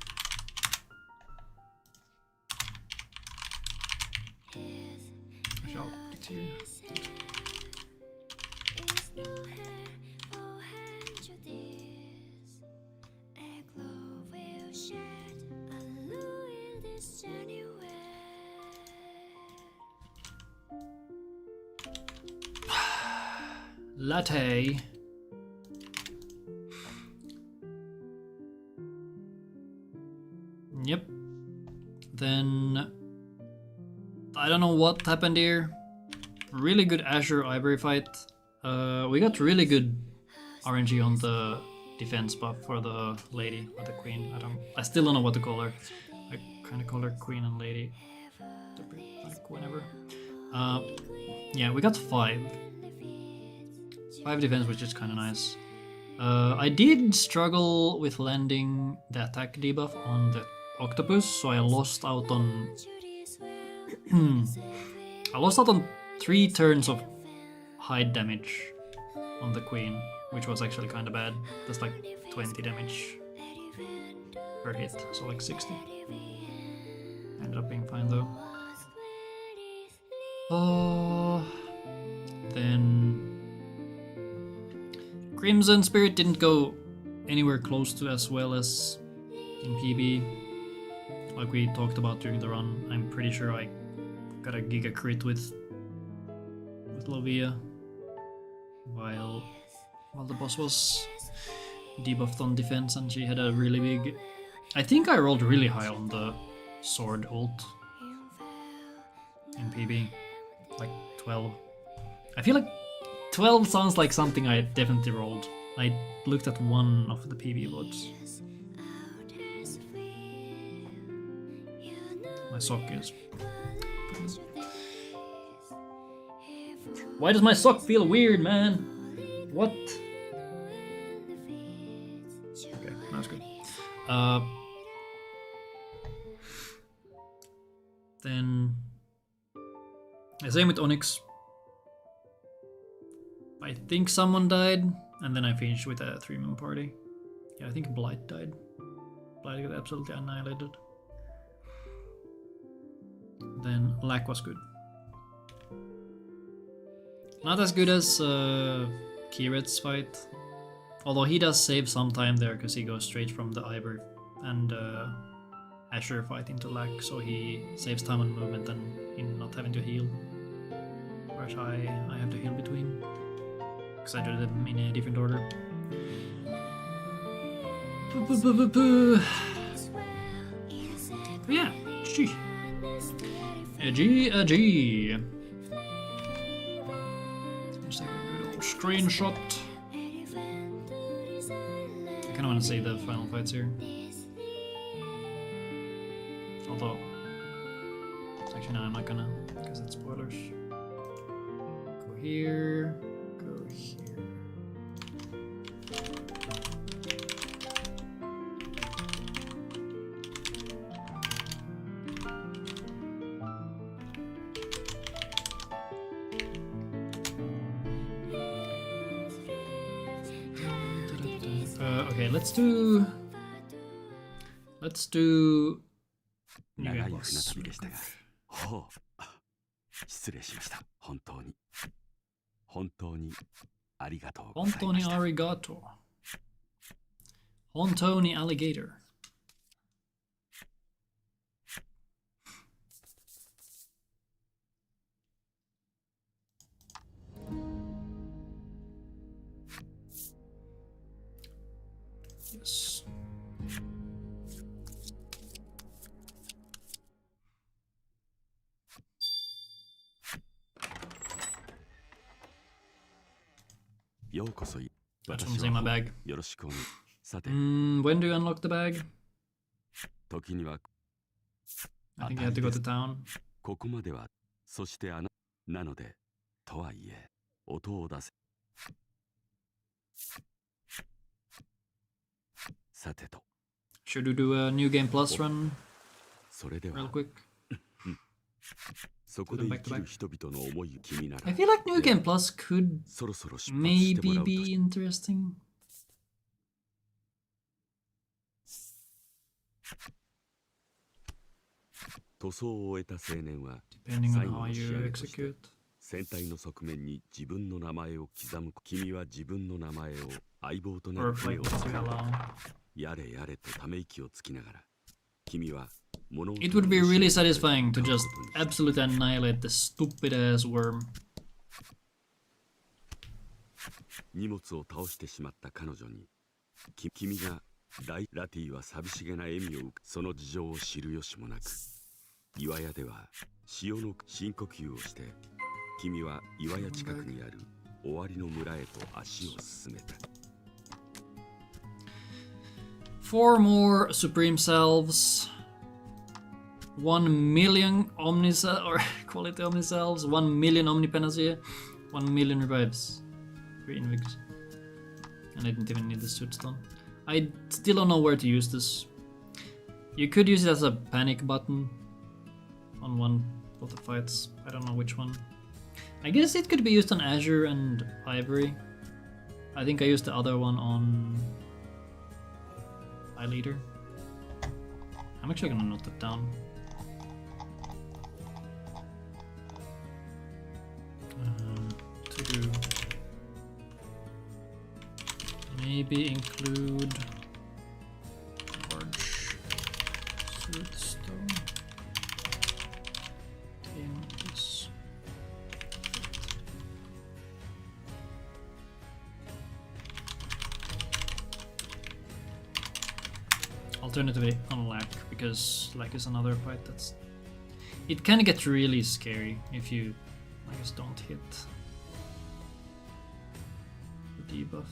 I shall put here. Latte. Yep. Then I don't know what happened here. Really good Azure Ivory fight. We got really good RNG on the defense buff for the lady or the queen. I still don't know what to call her. I kind of call her queen and lady. Like whenever. Yeah, we got 5 defense, which is kind of nice. I did struggle with landing the attack debuff on the octopus, so I lost out on 3 turns of hide damage on the queen, which was actually kind of bad. That's like 20 damage per hit, so like 60. Ended up being fine though. Then Crimson Spirit didn't go anywhere close to as well as in PB. Like we talked about during the run, I'm pretty sure I got a Giga crit with Lovia while the boss was debuffed on defense and she had a really big... I think I rolled really high on the sword ult in PB, like 12. I feel like 12 sounds like something I definitely rolled. I looked at one of the PB VODs. My sock is... Why does my sock feel weird, man? What? Okay, that's good. Then... Same with Onyx. I think someone died, and then I finished with a 3-man party. Yeah, I think Blight died. Blight got absolutely annihilated. Then Lack was good. Not as good as Kiret's fight, although he does save some time there because he goes straight from the Ivor and Asher fight into Lack, so he saves time on movement and in not having to heal. Whereas I have to heal between, because I do them in a different order. Yeah, G. A G. Let's take a good old screenshot. I kinda wanna save the final fights here. Although, actually no, I'm not gonna, because it's spoilers. Go here, go here. Okay, let's do 長い船旅でしたが、ほう、失礼しました。本当にありがとうございました。本当にありがとう。本当にアリゲーター。Yes. That's from saying my bag. When do you unlock the bag? I think you have to go to town. ここまでは、そしてなので、とはいえ、音を出せ。さてと。Should we do a new game plus run? それでは。 Real quick. そこで生きる人々の思い君なら。I feel like new game plus could そろそろ出発しても maybe らうと。 be interesting. 塗装を終えた青年は Depending 最 on 後 how の仕 you 上げとして execute. 船体の側面に自分の名前を刻む。君は自分の名前を相棒とな Or る船 like を what you allow. やれやれとため息をつきながら君は物音 It would be really satisfying to just absolutely annihilate this stupid ass worm. 荷物を倒してしまった彼女に君がラティは寂しげな笑みを浮く。その事情を知る由もなく岩屋では潮の深呼吸をして君は岩屋近くにある終わりの村へと足を進めた。 4 more Supreme Salves. 1 million or quality Omnisalves. 1 million Omnipanacea. 1 million revives. 3 invigs. And I didn't even need the suit stone. I still don't know where to use this. You could use it as a panic button on one of the fights. I don't know which one. I guess it could be used on Azure and Ivory. I think I used the other one on Leader. I'm actually gonna note that down. To do. Maybe include large sootstone in this. Alternatively on lack, because lack is another fight that's... It kind of gets really scary if you, I guess, don't hit the debuff.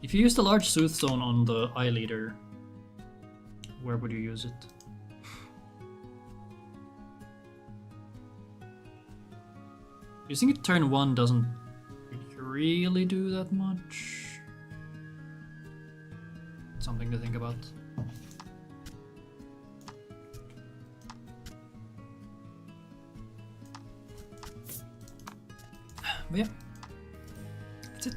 If you use the large Soothstone on the Eye Leader, where would you use it? Using it turn 1 doesn't really do that much. Something to think about. But yeah, that's it.